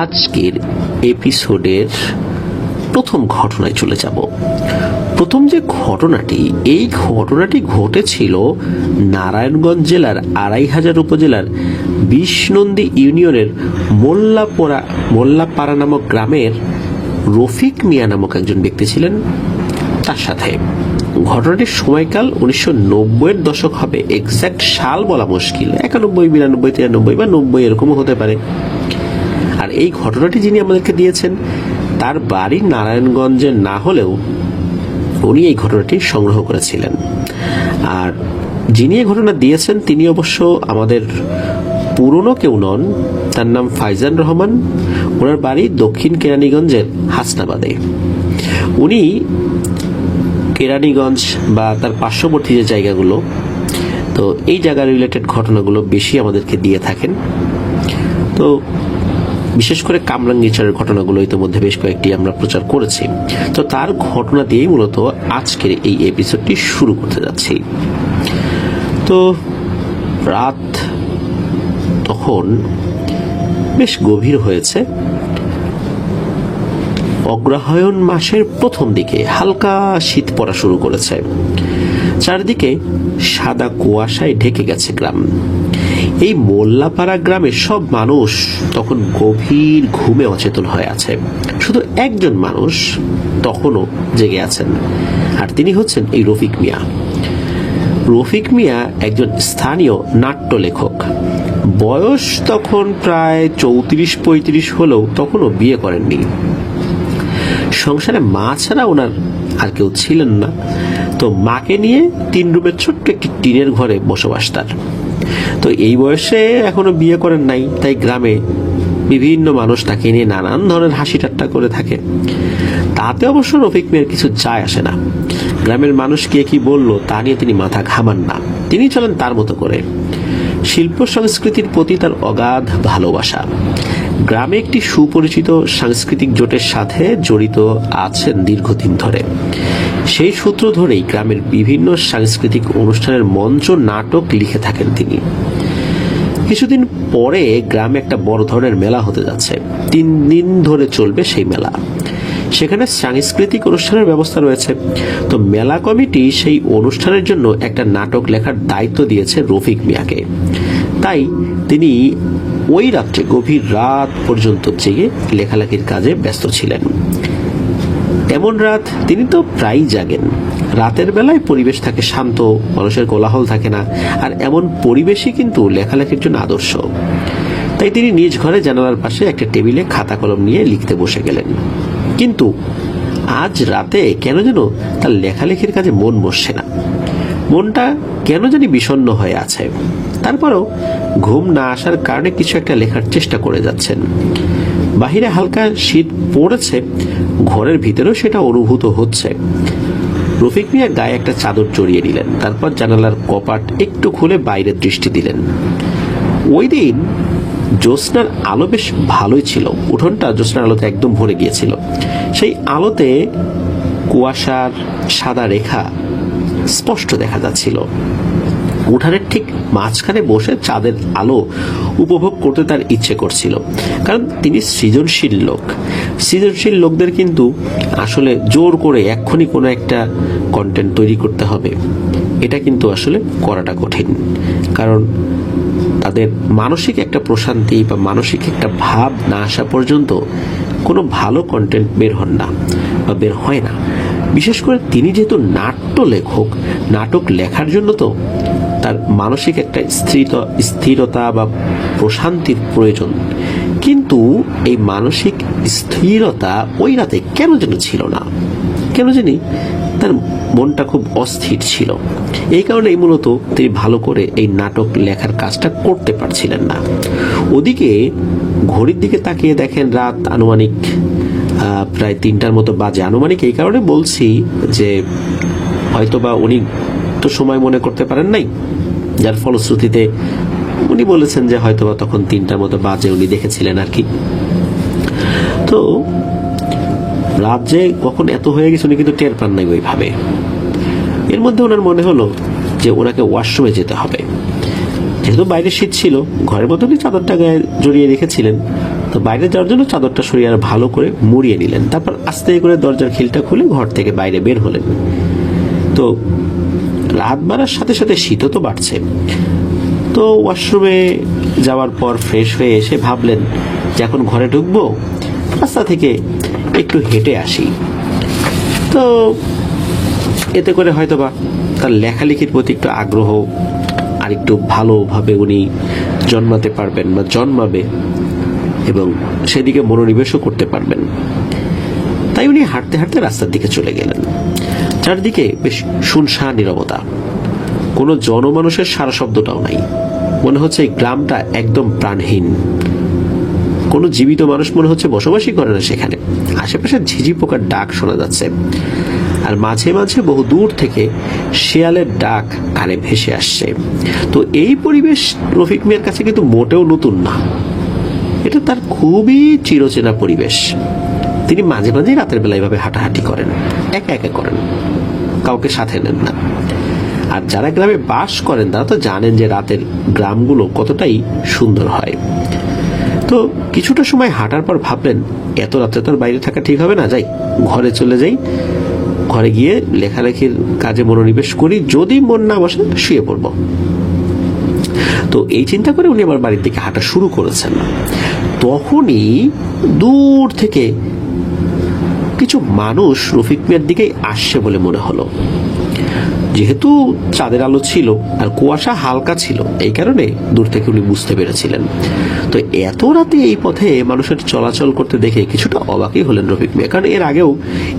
আজকের এপিসোডের প্রথম ঘটনায় চলে যাব। প্রথম যে ঘটনাটি, এই ঘটনাটি ঘটেছিল নারায়ণগঞ্জ জেলার ২৫০০ উপজেলার ২০ নন্দী ইউনিয়নের মোল্লাপাড়া নামক গ্রামের রফিক মিয়া নামক একজন ব্যক্তি ছিলেন। তার সাথে ঘটনাটির সময়কাল ১৯৯০-এর দশক হবে, এক্সাক্ট সাল বলা মুশকিল, ৯১, ৯২, ৯৩ বা ৯০ এরকমও হতে পারে। আর এই ঘটনাটি যিনি আমাদেরকে দিয়েছেন তার বাড়ি নারায়ণগঞ্জে না হলেও উনি এই ঘটনাটি সংগ্রহ করেছিলেন। আর যিনি এই ঘটনা দিয়েছেন তিনি অবশ্য আমাদের পুরনো কেউ নন, তার নাম ফাইজান রহমান। ওনার বাড়ি দক্ষিণ কেরানীগঞ্জের হাসনাবাদে। উনি কেরানীগঞ্জ বা তার পার্শ্ববর্তী যে জায়গাগুলো, তো এই জায়গা রিলেটেড ঘটনাগুলো বেশি আমাদেরকে দিয়ে থাকেন। তো বিশেষ করে কামরাঙ্গীরচরের ঘটনাগুলো ইতিমধ্যে বেশ কয়েকটি আমরা প্রচার করেছি। তো তার ঘটনা দিয়েই মূলত আজকের এই এপিসোডটি শুরু করতে যাচ্ছি। তো রাত তখন বেশ গভীর হয়েছে। অগ্রহায়ণ মাসের প্রথম দিকে হালকা শীত পড়া শুরু করেছে। চারদিকে সাদা কুয়াশায় ঢেকে গেছে গ্রাম। এই মোল্লাপাড়া গ্রামের সব মানুষ তখন গভীর ঘুমে অচেতন হয়ে আছে। শুধু একজন মানুষ তখনও জেগে আছেন, আর তিনি হচ্ছেন এই রফিক মিয়া। রফিক মিয়া একজন স্থানীয় নাট্য লেখক। বয়স তখন প্রায় ৩৪-৩৫ হলেও তখনও বিয়ে করেননি। সংসারে মা ছাড়া ওনার আর কেউ ছিলেন না। তো মাকে নিয়ে ৩ রুমের ছোট্ট একটি টিনের ঘরে বসবাস তার। তো এই বয়সে এখনো বিয়ে করেন নাই, তাই গ্রামে বিভিন্ন মানুষ তাকে নিয়ে নানান ধরনের হাসি ঠাট্টা করে থাকে। তাতে অবশ্য রফিক মিয়ার কিছু যায় আসে না। গ্রামের মানুষ কে কি বললো তা নিয়ে তিনি মাথা ঘামান না। তিনি চলেন তার মতো করে। শিল্প সংস্কৃতির প্রতি তার অগাধ ভালোবাসা। গ্রামে একটি সুপরিচিত সাংস্কৃতিক জোটের সাথে জড়িত আছেন দীর্ঘদিন ধরে। সেই সূত্র ধরেই গ্রামের বিভিন্ন সাংস্কৃতিক অনুষ্ঠানের মঞ্চ নাটক লিখে থাকেন তিনি। কিছুদিন পরে গ্রামে একটা বড় ধরনের মেলা হতে যাচ্ছে। ৩ দিন ধরে চলবে সেই মেলা। সেখানে সাংস্কৃতিক অনুষ্ঠানের ব্যবস্থা রয়েছে। তো মেলা কমিটি সেই অনুষ্ঠানের জন্য একটা নাটক লেখার দায়িত্ব দিয়েছে রফিক মিয়াকে। তাই তিনি ওই রাত্রে গভীর রাত পর্যন্ত জেগে লেখালেখির কাজে ব্যস্ত ছিলেন। এমন রাত তিনি তো প্রায়ই জাগেন। রাতের বেলায় পরিবেশ থাকে শান্ত, মানুষের কোলাহল থাকে না, আর এমন পরিবেশই কিন্তু লেখালেখির জন্য আদর্শ। তাই তিনি নিজ ঘরে জানালার পাশে একটা টেবিলে খাতা কলম নিয়ে লিখতে বসে গেলেন। কিন্তু আজ রাতে কেন যেন তার লেখালেখির কাজে মন বসছে না। মনটা কেন জানি বিষণ্ণ হয়ে আছে। তারপরও ঘুম না আসার কারণে কিছু একটা লেখার চেষ্টা করে যাচ্ছেন। বাহিরে হালকা শীত পড়েছে, ঘরের ভিতরেও সেটা অনুভূত হচ্ছে। রফিক মিয়া গায়ে একটা চাদর জড়িয়ে নিলেন। তারপর জানালার কপাট একটু খুলে বাইরে দৃষ্টি দিলেন। ওই দিন জ্যোৎস্নার আলো বেশ ভালোই ছিল। উঠোনটা জ্যোৎস্নার আলোতে একদম ভরে গিয়েছিল। সেই আলোতে কুয়াশার সাদা রেখা স্পষ্ট দেখা যাচ্ছিল। উঠানের ঠিক মাঝখানে বসে চাঁদের আলো উপভোগ করতে তার ইচ্ছে করছিল। কারণ তিনি সৃজনশীল লোক। সৃজনশীল লোকদের কিন্তু আসলে জোর করে এক্ষুনি কোনো একটা কন্টেন্ট তৈরি করতে হবে, এটা কিন্তু আসলে করাটা কঠিন। কারণ তাদের মানসিক একটা প্রশান্তি বা মানসিক একটা ভাব না আসা পর্যন্ত কোনো ভালো কন্টেন্ট বের হন না বা বের হয় না। বিশেষ করে তিনি যেহেতু নাট্য লেখক, নাটক লেখার জন্য তো তার মানসিক একটা স্থিরতা বা প্রশান্তির প্রয়োজন। কিন্তু এই মানসিক স্থিরতা ওই রাতে কেন যেন ছিল না। কেন জানি তার মনটা খুব অস্থির ছিল। এই কারণেই মূলত তিনি ভালো করে এই নাটক লেখার কাজটা করতে পারছিলেন না। ওদিকে ঘড়ির দিকে তাকিয়ে দেখেন রাত আনুমানিক প্রায় ৩টার মতো বাজে। আনুমানিক এই কারণে বলছি যে হয়তোবা উনি তো সময় মনে করতে পারেন নাই, যার ফলশ্রুতিতে উনি বলেছেন যে হয়তোবা তখন ৩টার মতো বাজে উনি দেখেছিলেন আর কি। তো রাত যে কখন এত হয়ে গেছে উনি কিন্তু টের পান নাই ওইভাবে। এর মধ্যে ওনার মনে হলো যে ওনাকে ওয়াশরুমে যেতে হবে। যেহেতু বাইরে শীত ছিল, ঘরের মধ্যে চাদরটা গায়ে জড়িয়ে রেখেছিলেন, তো বাইরে যাওয়ার জন্য চাদরটা সরিয়ে আর ভালো করে মুড়িয়ে নিলেন। তারপর আস্তে করে দরজার খিলটা খুলে ঘর থেকে বাইরে বের হলেন। তো রাত বাড়ার সাথে সাথে শীতও তো বাড়ছে। তো ওয়াশরুমে যাওয়ার পর ফ্রেশ হয়ে এসে ভাবলেন যে এখন ঘরে ঢুকবো, রাস্তা থেকে একটু হেঁটে আসি। তো এতে করে হয়তোবা তার লেখালেখির প্রতি একটু আগ্রহ আর একটু ভালোভাবে উনি জন্মাতে পারবেন বা জন্মাবে এবং সেদিকে মনোনিবেশও করতে পারবেন। তাই উনি হাঁটতে হাঁটতে রাস্তার দিকে চলে গেলেন। চারদিকে বেশ শুনশান নীরবতা, কোনো জনমানুষের সারা শব্দটাও নাই। মনে হচ্ছে এই গ্রামটা একদম প্রাণহীন, কোনো জীবিত মানুষ মনে হচ্ছে বসবাসই করে না সেখানে। আশেপাশে ঝিঝি পোকার ডাক শোনা যাচ্ছে, আর মাঝে মাঝে বহু দূর থেকে শিয়ালের ডাক কানে ভেসে আসছে। তো এই পরিবেশ রফিক মিয়ার কাছে কিন্তু মোটেও নতুন না, এটা তার খুবই চিরচেনা পরিবেশ। তিনি মাঝে মাঝে রাতের বেলা এভাবে হাঁটাহাঁটি করেন, একা একা করেন, কাউকে সাথে নেন না। আর যারা গ্রামে বাস করেন তারা তো জানেন যে রাতের গ্রামগুলো কতটাই সুন্দর হয়। তো কিছুটা সময় হাঁটার পর ভাবলেন এত রাতে তো বাইরে থাকা ঠিক হবে না, যাই ঘরে চলে যাই, ঘরে গিয়ে লেখালেখির কাজে মনোনিবেশ করি, যদি মন না বসে শুয়ে পড়ব। তো এই চিন্তা করে উনি আবার বাড়ির দিকে হাঁটা শুরু করেছেন। তখনই দূর থেকে কিছু মানুষ রফিক মিয়ার দিকেই আসছে বলে মনে হলো। যেহেতু চাঁদের আলো ছিল আর কুয়াশা হালকা ছিল, এই কারণে দূর থেকে উনি বুঝতে পেরেছিলেন। তো এত রাতে এই পথে মানুষের চলাচল করতে দেখে কিছুটা অবাকই হলেন রফিক মিয়া, কারণ এর আগেও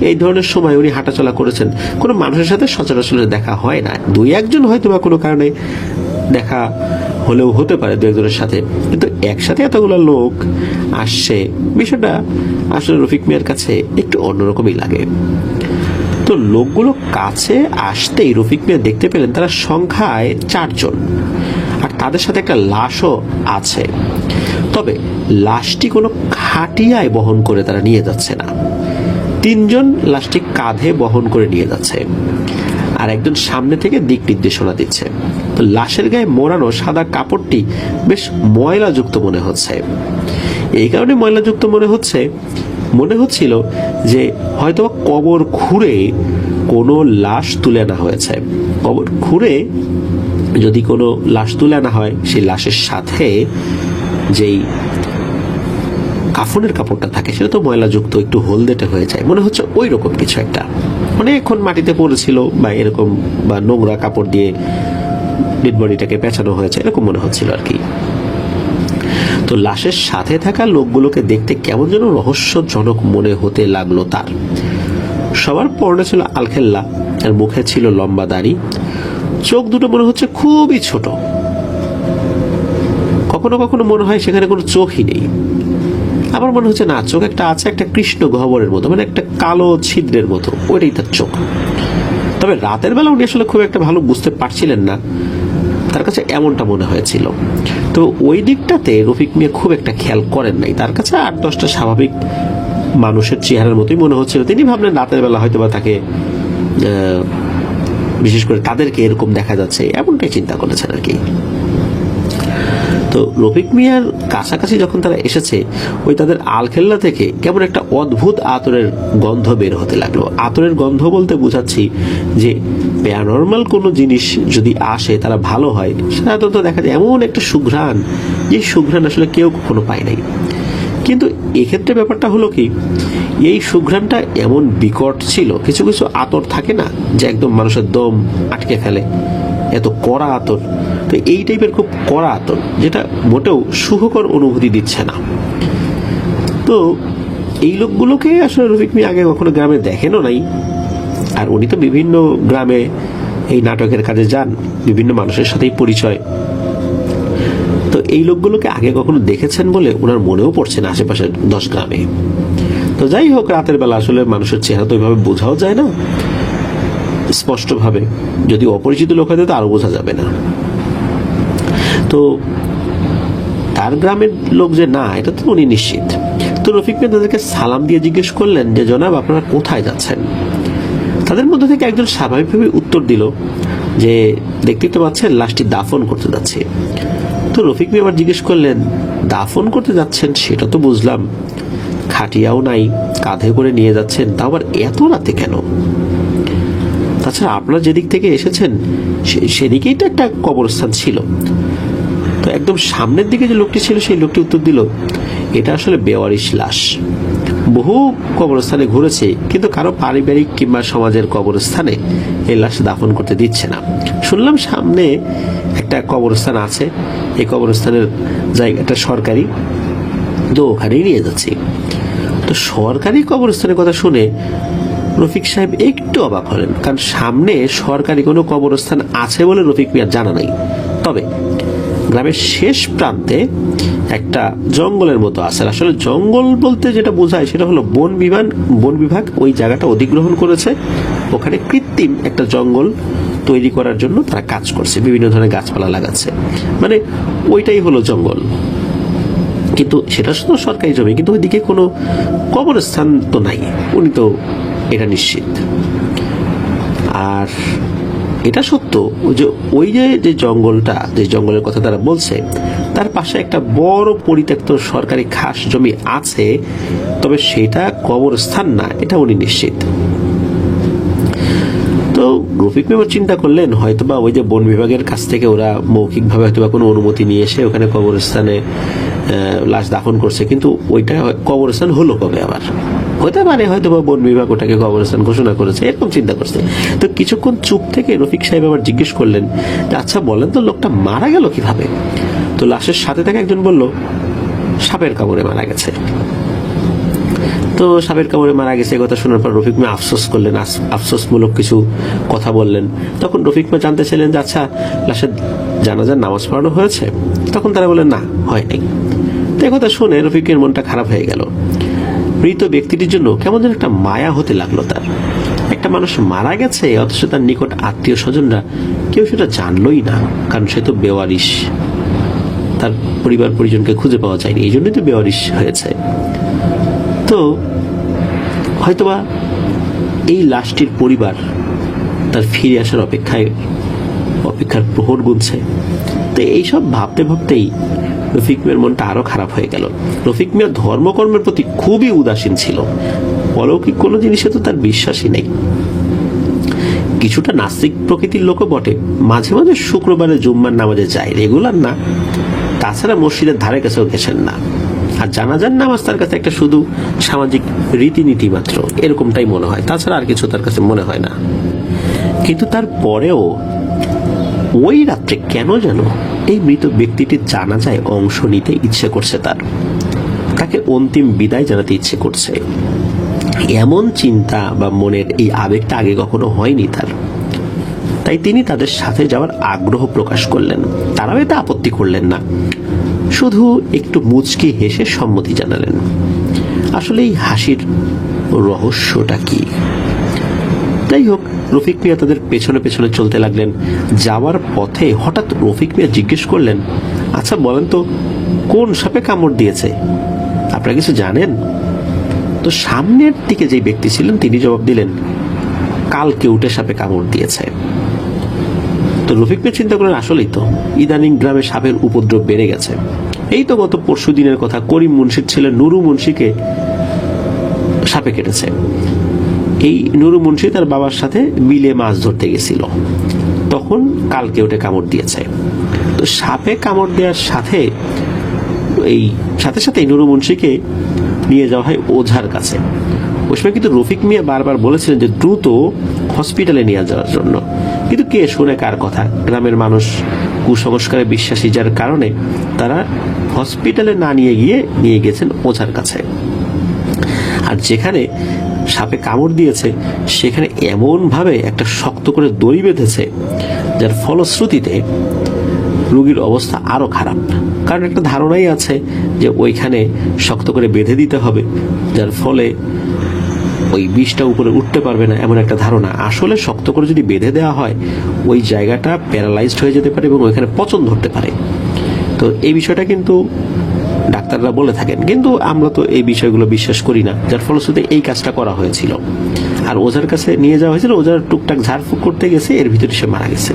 এই ধরনের সময় উনি হাঁটাচলা করেছেন, কোনো মানুষের সাথে সচরাচর দেখা হয় না। দুই একজন হয়তো বা কোনো কারণে দেখা হলেও হতে পারে দু একজনের সাথে, কিন্তু একসাথে এতগুলো লোক আসছে, বিষয়টা আসলে রফিক মিয়ার কাছে একটু অন্যরকমই লাগে। তো লোকগুলো কাছে আসতেই রফিক মিয়া দেখতে পেলেন তারা সংখ্যায় 4 জন, আর তাদের সাথে একটা লাশও আছে। তবে লাশটি কোনো খাটিয়ায় বহন করে তারা নিয়ে যাচ্ছে না, 3 জন লাশটি কাঁধে বহন করে নিয়ে যাচ্ছে, আর একজন সামনে থেকে দিক নির্দেশনা দিচ্ছে। তো লাশের গায়ে মোড়ানো সাদা কাপড়টি বেশ ময়লাযুক্ত মনে হচ্ছে। এই কারণে ময়লাযুক্ত মনে হচ্ছিল যে হয়তো কবর খুঁড়ে কোনো লাশ তুলে আনা হয়েছে। কবর খুঁড়ে যদি কোনো লাশ তুলে আনা হয়, সেই লাশের সাথে যেই কাফনের কাপড়টা থাকে সেটা তো ময়লাযুক্ত, একটু হলদেটে হয়ে যায়, মনে হচ্ছে ওই রকম কিছু একটা, অনেকক্ষণ মাটিতে পড়েছিল বা এরকম, বা নোংরা কাপড় দিয়ে ডেড বডিটাকে পেঁচানো হয়েছে, এরকম মনে হচ্ছিল আর কি। তো লাশের সাথে থাকা লোকগুলোকে দেখতে কেমন যেন রহস্যজনক মনে হতে লাগলো তার। সবার পরনে ছিল আলখেল্লা, আর মুখে ছিল লম্বা দাড়ি, চোখ দুটো মনে হচ্ছে খুবই ছোট, কখনো কখনো মনে হয় সেখানে কোনো চোখই নেই, আবার মনে হচ্ছে না চোখ একটা আছে, একটা কৃষ্ণ গহ্বরের মতো, মানে একটা কালো ছিদ্রের মতো, ওইটাই তার চোখ। তবে রাতের বেলা উনি আসলে খুব একটা ভালো বুঝতে পারছিলেন না, তার কাছে এমনটা মনে হয়েছিল। তো ওই দিকটাতে রফিক মিয়া খুব একটা খেয়াল করেন নাই, তার কাছে 8-10টা স্বাভাবিক মানুষের চেহারার মতোই মনে হচ্ছিল। তিনি ভাবলেন রাতের বেলা হয়তো বা তাকে বিশেষ করে তাদেরকে এরকম দেখা যাচ্ছে, এমনটাই চিন্তা করেছেন আর কি। তো রফিক মিয়ার কাছাকাছি যখন তারা এসেছে, ওই তাদের আলখেল্লা থেকে কেমন একটা অদ্ভুত আতরের গন্ধ বের হতে লাগলো। আতরের গন্ধ বলতে বোঝাচ্ছি যে প্যারানর্মাল কোনো জিনিস যদি আসে তারা ভালো হয়, সাধারণত দেখা যায় এমন একটা সুঘ্রাণ, যে সুঘ্রাণ আসলে কেউ কখনো পায় নাই। কিন্তু এক্ষেত্রে ব্যাপারটা হলো কি, এই সুঘ্রাণটা এমন বিকট ছিল, কিছু কিছু আতর থাকে না যে একদম মানুষের দম আটকে ফেলে, এত কড়া আতর। তো এই টাইপের খুব কড়া আতর, যেটা মোটেও সুখকর অনুভূতি দিচ্ছে না। তো এই লোকগুলোকে আসলে রফিক মিয়া আগে কখনো গ্রামে দেখেনও নাই, আর উনি তো বিভিন্ন গ্রামে এই নাটকের কাজে যান, বিভিন্ন মানুষের সাথেই পরিচয়। তো এই লোকগুলোকে আগে কখনো দেখেছেন বলে ওনার মনেও পড়ছে না আশেপাশের 10 গ্রামে। তো যাই হোক, রাতের বেলা আসলে মানুষের চেহারা তো ওইভাবে বোঝাও যায় না স্পষ্টভাবে, যদি অপরিচিত লোক হয়তো আরো বোঝা যাবে না। তো তার গ্রামের লোক যে না, এটা তো উনি নিশ্চিত। তো রফিক মিয়া তাদেরকে সালাম দিয়ে জিজ্ঞেস করলেন যে জনাব, আপনারা কোথায় যাচ্ছেন? তাদের মধ্যে থেকে একজন স্বাভাবিকভাবে উত্তর দিল যে দেখতেই তো পাচ্ছেন লাশটি দাফন করতে যাচ্ছে। তো রফিক মিয়া আবার জিজ্ঞেস করলেন দাফন করতে যাচ্ছেন সেটা তো বুঝলাম, খাটিয়াও নাই, কাঁধে করে নিয়ে যাচ্ছেন, তা আবার এত রাতে কেন? তাছাড়া আপনারা যেদিক থেকে এসেছেন সেদিকেই তো একটা কবরস্থান ছিল। তো একদম সামনের দিকে যে লোকটি ছিল সেই লোকটি উত্তর দিল, এটা আসলে বেওয়ারিশ লাশ। বহু কবরস্থানে ঘুরেছে, কিন্তু কারো পারিবারিক কিংবা সমাজের কবরস্থানে এই লাশ দাফন করতে দিচ্ছে না। শুনলাম সামনে একটা কবরস্থান আছে, এই কবরস্থানের জায়গাটা সরকারি, তো ওখানেই নিয়ে যাচ্ছি। তো সরকারি কবরস্থানের কথা শুনে রফিক সাহেব একটু অবাক হলেন, কারণ সামনে সরকারি কোনো কবরস্থান আছে বলে রফিক মিয়ার জানা নাই। তবে গ্রামের শেষ প্রান্তে একটা জঙ্গলের মতো আছে। আসলে জঙ্গল বলতে যেটা বোঝায় সেটা হলো বন বিভাগ ওই জায়গাটা অধিগ্রহণ করেছে, ওখানে কৃত্রিম একটা জঙ্গল তৈরি করার জন্য তারা কাজ করছে, বিভিন্ন ধরনের গাছপালা লাগাচ্ছে, মানে ওইটাই হলো জঙ্গল। কিন্তু সেটা শুধু সরকারি জমি, কিন্তু ওইদিকে কোনো কবরস্থান তো নাই, উনি তো এটা নিশ্চিত। আর এটা সত্য যে ওই যে জঙ্গলটা, যে জঙ্গলের কথা তারা বলছে, তার পাশে একটা বড় পরিত্যক্ত সরকারি খাস জমি আছে, তবে সেটা কবরস্থান না, এটা উনি নিশ্চিত। তো রফিক মেম্বার চিন্তা করলেন হয়তোবা ওই যে বন বিভাগের কাছ থেকে ওরা মৌখিকভাবে হয়তোবা কোনো অনুমতি নিয়ে এসে ওখানে কবরস্থানে লাশ দাফন করছে, কিন্তু ওইটা কবরস্থান হলো কবে আবার? হতে পারে হয়তোবা বন বিভাগ ওটাকে কবরস্থান ঘোষণা করেছে, এরকম চিন্তা করছে। তো কিছুক্ষণ চুপ থেকে রফিক সাহেব আবার জিজ্ঞেস করলেন, আচ্ছা বলেন তো লোকটা মারা গেল কিভাবে? তো লাশের সাথে থেকে একজন বলল, সাপের কামড়ে মারা গেছে। তো সাপের কামড়ে মারা গেছে কথা শোনার পর রফিক মিয়া আফসোস করলেন, আফসোসমূলক কিছু কথা বললেন। তখন রফিক মিয়া জানতে চাইলেন যে আচ্ছা লাশের জানাজার নামাজ পড়ানো হয়েছে? তখন তারা বললেন না, হয় নাই। তো এই কথা শুনে রফিকের মনটা খারাপ হয়ে গেল। মৃত ব্যক্তিটির জন্য কেমন যেন একটা মায়া হতে লাগলো তার। একটা মানুষ মারা গেছে, অথচ তার নিকট আত্মীয় স্বজনরা কেউ সেটা জানলই না, কারণ সে তো বেওয়ারিশ, তার পরিবার পরিজনকে খুঁজে পাওয়া যায়নি, এই জন্যই তো বেওয়ারিশ হয়েছে। তো হয়তোবা এই লাশটির পরিবার তার ফিরে আসার অপেক্ষার প্রহর গুনছে। তো এইসব ভাবতে ভাবতেই রফিক মিয়ার মনটা আরো খারাপ হয়ে গেল। রফিক মিয়া ধর্মকর্মের প্রতি খুবই উদাসীন ছিল, অলৌকিক কোনো জিনিসে তো তার বিশ্বাসই নেই। কিছুটা নাস্তিক প্রকৃতির লোকও বটে, মাঝে মাঝে শুক্রবারে জুম্মার নামাজে যায়, রেগুলার না। তাছাড়া মসজিদের ধারে কাছেও গেছেন না। আর জানাজার নামাজ তার কাছে একটা শুধু সামাজিক রীতিনীতি মাত্র, এরকমটাই মনে হয়, তাছাড়া আর কিছু তার কাছে মনে হয় না। কিন্তু তারপরেও ওই রাত্রে কেন যেন এই মৃত ব্যক্তিটির জানাজায় অংশ নিতে ইচ্ছে করছে, তাকে অন্তিম বিদায় জানাতে ইচ্ছে করছে। এমন চিন্তা বা মনের এই আবেগটা আগে কখনো হয়নি তার। তাই তিনি তাদের সাথে যাওয়ার আগ্রহ প্রকাশ করলেন। তারাও এতে আপত্তি করলেন না, শুধু একটু মুচকি হেসে সম্মতি জানালেন। আসলে এই হাসির রহস্যটা কি? যাই হোক, রফিক মিয়া তাদের পেছনে পেছনে চলতে লাগলেন। যাওয়ার পথে হঠাৎ রফিক মিয়া জিজ্ঞেস করলেন, আচ্ছা বলেন তো কোন সাপে কামড় দিয়েছে? আপনারা কিছু জানেন? তো সামনের দিকে যে ব্যক্তি ছিলেন তিনি জবাব দিলেন, কালকেউটে সাপে কামড় দিয়েছে। তো রফিক মিয়া চিন্তা করলেন, আসলেই তো ইদানিং গ্রামে সাপের উপদ্রব বেড়ে গেছে। এই তো গত পরশু দিনের কথা, করিম মুন্সির ছেলে নুরু মুন্সিকে সাপে কেটেছে। এই নুরু মুন্সি তার বাবার সাথে বিলে মাছ ধরতে গেছিল, তখন কালকেউটে কামড় দিয়েছে। তো সাপে কামড় দেওয়ার সাথে সাথে নুরু মুন্সিকে নিয়ে যাওয়া হয় ওঝার কাছে। ওই সময় কিন্তু রফিক মিয়া বারবার বলেছিলেন যে দ্রুত হসপিটালে নিয়ে যাওয়ার জন্য, কিন্তু কে শুনে কার কথা? গ্রামের মানুষ কুসংস্কারে বিশ্বাসী, যার কারণে তারা হসপিটালে না নিয়ে গেছেন ওঝার কাছে। আর যেখানে সাপে কামড় দিয়েছে সেখানে এমন ভাবে একটা শক্ত করে দড়ি বেঁধেছে, যার ফলশ্রুতিতে রোগীর অবস্থা আরো খারাপ। কারণ একটা ধারণাই আছে যে ওইখানে শক্ত করে বেঁধে দিতে হবে, যার ফলে ওই বিষটা উপরে উঠতে পারবে না, এমন একটা ধারণা। আসলে শক্ত করে যদি বেঁধে দেওয়া হয় ওই জায়গাটা প্যারালাইজড হয়ে যেতে পারে এবং ওইখানে পচন ধরতে পারে। তো এই বিষয়টা কিন্তু ডাক্তাররা বলে থাকেন, কিন্তু আমরা তো এই বিষয়গুলো বিশ্বাস করি না, যার ফলশ্রুতিতে এই কাজটা করা হয়েছিল। আর ওঝার কাছে নিয়ে যাওয়া হয়েছিল, ওঝার টুকটাক ঝাড়ফুঁক করতে গেছে, এর ভিতরে সে মারা গেছে।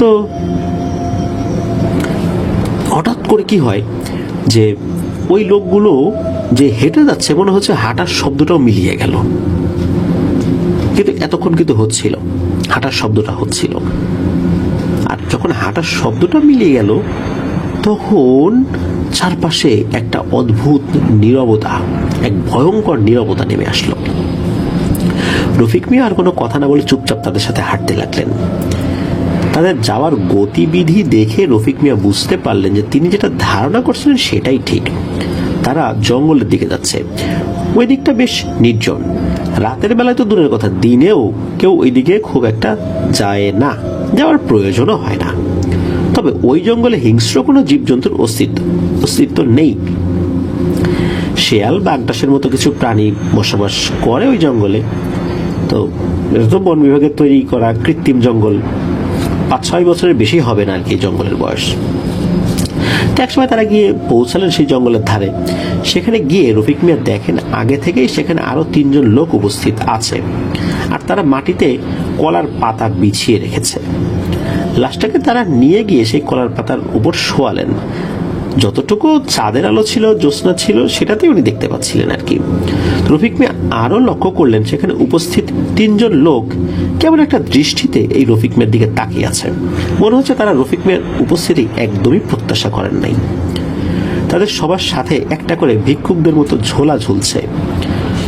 তো হঠাৎ করে কি হয় যে ওই লোকগুলো যে হেঁটে যাচ্ছে মনে হচ্ছে হাঁটার শব্দটাও মিলিয়ে গেল, কিন্তু এতক্ষণ কিন্তু হচ্ছিল, হাঁটার শব্দটা হচ্ছিল। আর যখন হাঁটার শব্দটা মিলিয়ে গেল তখন চারপাশে একটা অদ্ভুত নীরবতা, এক ভয়ঙ্কর নীরবতা নেমে আসলো। রফিক মিয়া আর কোনো কথা না বলে চুপচাপ তাদের সাথে হাঁটতে লাগলেন। তাদের যাওয়ার গতিবিধি দেখে রফিক মিয়া বুঝতে পারলেন যে তিনি যেটা ধারণা করছিলেন সেটাই ঠিক। তারা জঙ্গলের দিকে যাচ্ছে। ওই দিকটা বেশ নির্জন, রাতের বেলায় তো দূরের কথা, দিনেও কেউ ওই দিকে খুব একটা যায় না, যাওয়ার প্রয়োজনও হয় না। তবে ওই জঙ্গলে হিংস্র কোনো জীবজন্তুর অস্তিত্ব নেই। শেয়াল বাগদাসের মতো কিছু প্রাণী বসবাস করে ওই জঙ্গলে। তো এটা তো বন বিভাগের তৈরি করা কৃত্রিম জঙ্গল, 5-6 বছরের বেশি হবে না আর কি জঙ্গলের বয়স। একসময় তারা গিয়ে পৌঁছালেন সেই জঙ্গলের ধারে। সেখানে গিয়ে রফিক মিয়া দেখেন আগে থেকেই সেখানে আরো 3 জন লোক উপস্থিত আছে, আর তারা মাটিতে কলার পাতা বিছিয়ে রেখেছে। লাশটাকে তারা নিয়ে গিয়ে সেই কলার পাতার উপর শোয়ালেন। যতটুকু চাঁদের আলো ছিল, জ্যোৎস্না ছিল, সেটাতেই উনি দেখতে পাচ্ছিলেন আর কি। রফিক মিয়া আরো লক্ষ্য করলেন সেখানে উপস্থিত 3 জন লোক কেমন একটা দৃষ্টিতে এই রফিক মিয়ার দিকে তাকিয়ে আছে। মনে হচ্ছে তারা রফিক মিয়ার উপস্থিতি একদমই প্রত্যাশা করেন নাই। তাদের সবার সাথে একটা করে ভিক্ষুকদের মতো ঝোলা ঝুলছে।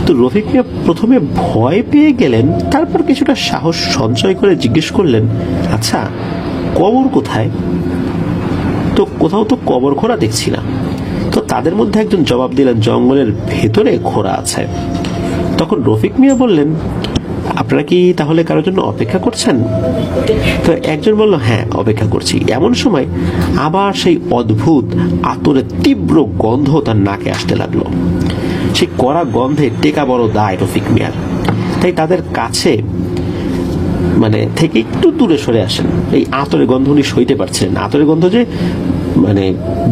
তো রফিক মিয়া প্রথমে ভয় পেয়ে গেলেন, তারপর কিছুটা সাহস সঞ্চয় করে জিজ্ঞেস করলেন, আচ্ছা কবর কোথায়? তো কোথাও তো কবর খোঁড়া দেখছি না। তো তাদের মধ্যে একজন জবাব দিলেন, জঙ্গলের ভেতরে খোঁড়া আছে। তখন রফিক মিয়া বললেন, আপনারা কি তাহলে কারোর জন্য অপেক্ষা করছেন? তো একজন বলল, হ্যাঁ অপেক্ষা করছি। এমন সময় আবার সেই অদ্ভুত আতরের তীব্র গন্ধ তার নাকে আসতে লাগলো। সেই কড়া গন্ধে টেকা বড় দায় রফিক মিয়ার। তাই তাদের কাছে থেকে একটু দূরে সরে আসেন। এই আতরের গন্ধ উনি সইতে পারছেন। আতরের গন্ধ যে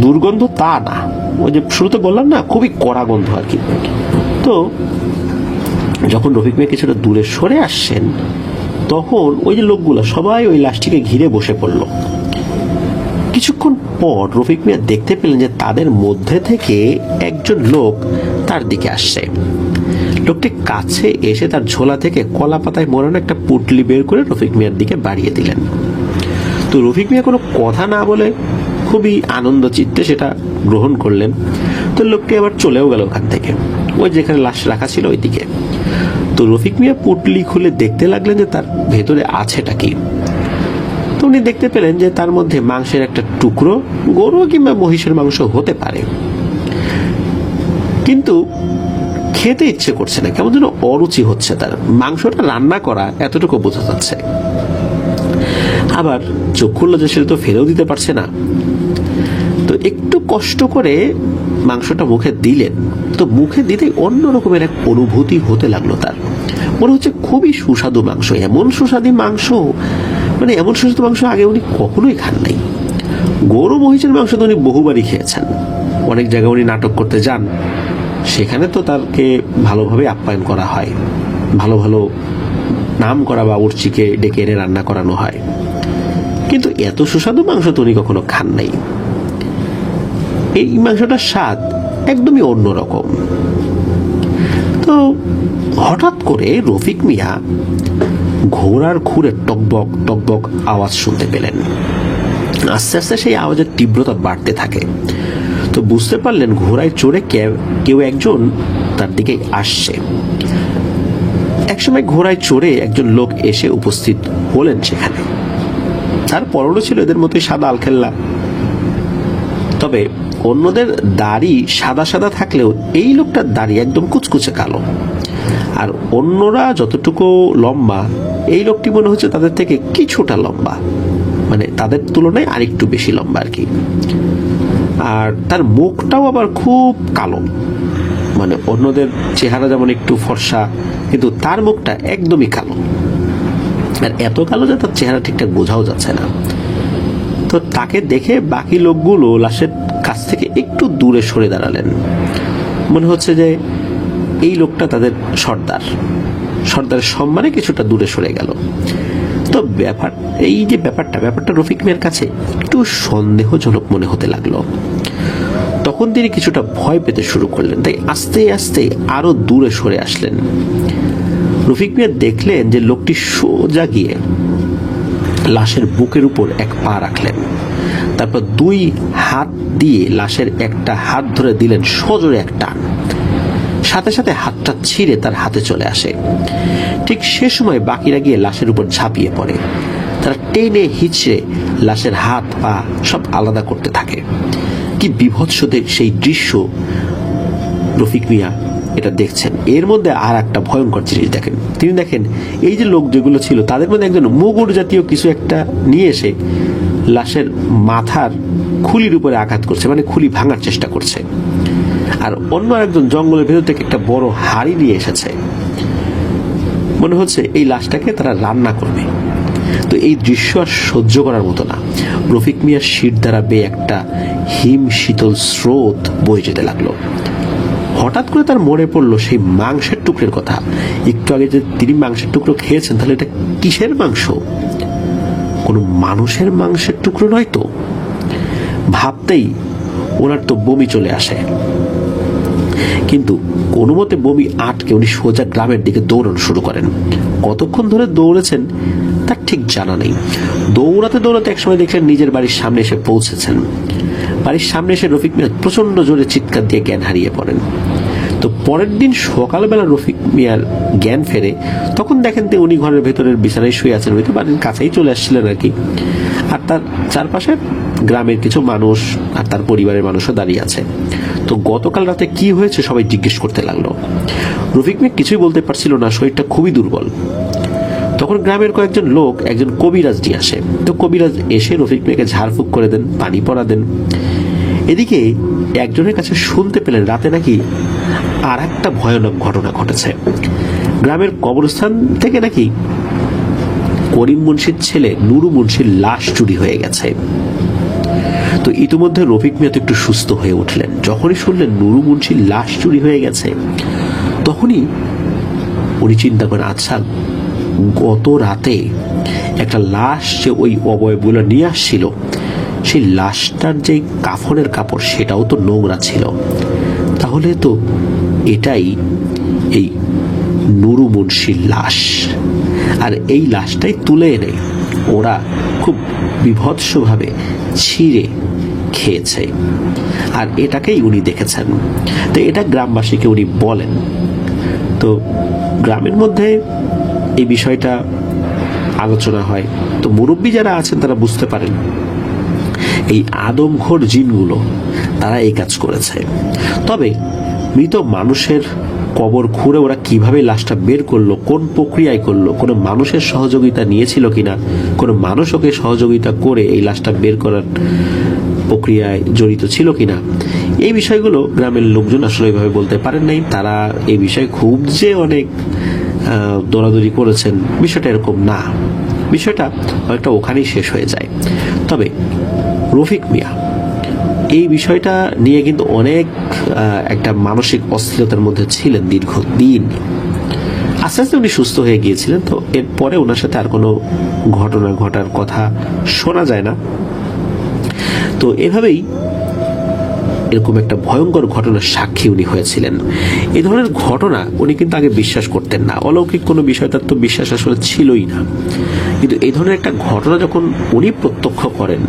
দুর্গন্ধ তা না, ওই যে শুরুতে বললাম না, খুবই কড়া গন্ধ আর কি। তো যখন রফিক মিয়া কিছুটা দূরে সরে আসছেন তখন ওই যে লোকগুলো সবাই ওই লাশটিকে ঘিরে বসে পড়ল। কিছুক্ষণ পর রফিক মিয়া দেখতে পেলেন যে তাদের মধ্যে থেকে একজন লোক তার দিকে আসছে। লোকটি কাছে এসে তার ঝোলা থেকে কলা পাতায় মোড়ানো একটা পুটলি বের করে রফিক মিয়ার দিকে বাড়িয়ে দিলেন। তো রফিক মিয়া কোনো কথা না বলে খুবই আনন্দ চিত্তে সেটা গ্রহণ করলেন। তো লোকটি আবার চলেও গেল ওখান থেকে, ওই যেখানে লাশ রাখা ছিল ওই দিকে। তো রফিক মিয়া পুটলি খুলে দেখতে লাগলেন যে তার ভেতরে আছেটা কি। তো উনি দেখতে পেলেন যে তার মধ্যে মাংসের একটা টুকরো, গরু কিংবা মহিষের মাংস হতে পারে, কিন্তু খেতে ইচ্ছে করছে না, কেমন যেন অরুচি হচ্ছে তার। মাংসটা রান্না করা এতটুকু বোঝা যাচ্ছে। আবার চোখ খুললো যে সেটা তো ফেলেও দিতে পারছে না। তো একটু কষ্ট করে মাংসটা মুখে দিলেন। তো মুখে দিতে অন্য রকমের এক অনুভূতি হতে লাগলো তার। মনে হচ্ছে খুবই সুস্বাদু মাংস। এমন সুস্বাদু মাংস আগে উনি কখনোই খান নাই। গরু মহিষের মাংস তো উনি বহুবারই খেয়েছেন। অনেক জায়গায় উনি নাটক করতে যান, সেখানে তো তাকে ভালোভাবে আপ্যায়ন করা হয়, ভালো ভালো নাম করা বাবুর্চিকে ডেকে এনে রান্না করানো হয়, কিন্তু এত সুস্বাদু মাংস তো উনি কখনো খান নাই। এই মাংসটার স্বাদ একদমই অন্যরকম। তো হঠাৎ করে রফিক মিয়া ঘোড়ার খুরের টকবক টকবক আওয়াজ শুনতে পেলেন। আস্তে আস্তে সেই আওয়াজের তীব্রতা বাড়তে থাকে। তো বুঝতে পারলেন ঘোড়ায় চড়ে কেউ একজন তার দিকে আসছে। একসময় ঘোড়ায় চড়ে একজন লোক এসে উপস্থিত হলেন সেখানে। তার পরনে ছিল এদের মতোই সাদা আলখেল্লা, তবে অন্যদের দাড়ি সাদা সাদা থাকলেও এই লোকটার দাড়ি একদম কুচকুচে কালো। আর অন্যরা যতটুকু লম্বা, এই লোকটি মনে হচ্ছে তাদের থেকে কিছুটা লম্বা, তাদের তুলনায় আরেকটু বেশি লম্বা আর কি। আর তার মুখটাও আবার খুব কালো, অন্যদের চেহারা যেমন একটু ফর্সা, কিন্তু তার মুখটা একদমই কালো। আর এত কালো যে তার চেহারা ঠিকঠাক বোঝাও যাচ্ছে না। তো তাকে দেখে বাকি লোকগুলো লাশের কাছ থেকে একটু দূরে সরে দাঁড়ালেন। মনে হচ্ছে যে এই লোকটা তাদের সর্দারের সম্মানে কিছুটা দূরে সরে গেল। তো ব্যাপারটা রফিক মিয়ার কাছে একটু সন্দেহজনক মনে হতে লাগলো। তখন তিনি কিছুটা ভয় পেতে শুরু করলেন, তাই আস্তে আস্তে আরো দূরে সরে আসলেন। রফিক মিয়া দেখলেন যে লোকটি সোজা গিয়ে লাশের বুকের উপর এক পা রাখলেন, তারপর দুই হাত দিয়ে লাশের একটা হাত ধরে দিলেন সজোরে এক টান। সাথে সাথে হাতটা ছিঁড়ে তার হাতে চলে আসে। ঠিক সে সময় বাকিরা গিয়ে লাশের উপর ঝাঁপিয়ে পড়ে। তারা টেনে হিচড়ে লাশের হাত পা সব আলাদা করতে থাকে। কি বিভৎস সেই দৃশ্য রফিক মিয়া এটা দেখছেন। এর মধ্যে আর একটা ভয়ঙ্কর জিনিস দেখেন। তিনি দেখেন এই যে লোক যেগুলো ছিল তাদের মধ্যে একজন মুগুর জাতীয় কিছু একটা নিয়ে এসে লাশের মাথার খুলির উপরে আঘাত করছে, মানে খুলি ভাঙার চেষ্টা করছে। আর অন্য একজন জঙ্গলের ভেতর থেকে একটা বড় হাড়ি নিয়ে এসেছে, মনে হচ্ছে এই লাশটাকে তারা রান্না করবে। তো এই দৃশ্য আর সহ্য করার মতো না। রফিক মিয়ার শির দ্বারা বেয়ে একটা হিম শীতল স্রোত বয়ে যেতে লাগলো। হঠাৎ করে তার মনে পড়লো সেই মাংসের টুকরোর কথা। একটু আগে যে তিনি মাংসের টুকরো খেয়েছেন, তাহলে এটা কিসের মাংস? কোনো মানুষের মাংসের টুকরো নয় তো। ভাবতেই ওনার তো বমি চলে আসে, কিন্তু কোনো মতে বমি আটকে উনি সোজা গ্রামের দিকে দৌড়ানো শুরু করেন। কতক্ষণ ধরে দৌড়েছেন তার ঠিক জানা নেই। দৌড়াতে দৌড়াতে একসময় দেখলেন নিজের বাড়ির সামনে এসে পৌঁছেছেন। বাড়ির সামনে এসে রফিক মিয়া প্রচন্ড জোরে চিৎকার দিয়ে জ্ঞান হারিয়ে পড়েন। তো পরের দিন সকালবেলা রফিক মিয়ার জ্ঞান ফেরে, তখন দেখেন যে উনি ঘরের ভেতরের বিছানায় শুয়ে আছেন, হয়তো বাড়ির কাছেই চলে আসছিলেন আর কি। আর তার চারপাশে গ্রামের কিছু মানুষ আর তার পরিবারের মানুষও দাঁড়িয়ে আছে। তো গতকাল রাতে কি হয়েছে সবাই জিজ্ঞেস করতে লাগলো। রফিক মিয়া কিছুই বলতে পারছিল না, শরীরটা খুবই দুর্বল। তখন গ্রামের কয়েকজন লোক একজন কবিরাজ নিয়ে আসে। তো কবিরাজ এসে রফিক মিয়াকে ঝাড়ফুঁক করে দেন, পানি পড়া দেন। এদিকে একজনের কাছে শুনতে পেলেন রাতে নাকি আর একটা ভয়ানক ঘটনা ঘটেছে। গ্রামের কবরস্থান থেকে নাকি করিম মুন্সির ছেলে নুরু মুন্সির লাশ চুরি হয়ে গেছে। তো ইতিমধ্যে রফিক মিয়া তো একটু সুস্থ হয়ে উঠলেন। যখনই শুনলেন নুরু মুন্সির লাশ চুরি হয়ে গেছে, তখনই উনি চিন্তা করেন, আচ্ছা গত রাতে একটা লাশ যে ওই অবয়বগুলো নিয়ে আসছিল, সেই লাশটার যে কাফনের কাপড় সেটাও তো নোংরা ছিল। তাহলে তো এটাই এই নুরু মুন্সির লাশ। আর এই লাশটাই তুলে এনে ওরা খুব বিভৎসভাবে ছিঁড়ে খেয়েছে। আর এটাকেই উনি দেখেছেন। তো এটা গ্রামবাসীকে উনি বলেন। তো গ্রামের মধ্যে এই বিষয়টা আলোচনা হয়। তো মুরব্বী যারা আছেন তারা বুঝতে পারেন এই আদমখোর জিনগুলো তারা এই কাজ করেছে। তবে মৃত মানুষের কবর খুঁড়ে ওরা কিভাবে লাশটা বের করলো, কোন প্রক্রিয়ায় করলো, কোনো মানুষের সহযোগিতা নিয়েছিল কিনা, কোনো মানুষ ওকে সহযোগিতা করে এই লাশটা বের করার প্রক্রিয়ায় জড়িত ছিল কিনা, এই বিষয়গুলো গ্রামের লোকজন আসলে এভাবে বলতে পারেন নাই। তারা এই বিষয়ে খুব যে অনেক দৌড়াদৌড়ি করেছেন, বিষয়টা এরকম না। বিষয়টা অনেকটা ওখানেই শেষ হয়ে যায়। তবে রফিক মিয়া এই বিষয়টা নিয়ে কিন্তু অনেক একটা মানসিক অস্থিরতার মধ্যে ছিলেন দীর্ঘদিন। আস্তে আস্তে উনি সুস্থ হয়ে গিয়েছিলেন। তো এরপরে ওনার সাথে আর কোনো ঘটনা ঘটার কথা শোনা যায় না। তো এভাবেই এরকম একটা ভয়ঙ্কর ঘটনার সাক্ষী উনি হয়েছিলেন। এই ধরনের ঘটনা উনি কিন্তু আগে বিশ্বাস করতেন না। অলৌকিক কোনো বিষয় তার তো বিশ্বাস আসলে ছিলই না। কিন্তু এই ধরনের একটা ঘটনা যখন উনি প্রত্যক্ষ করেন,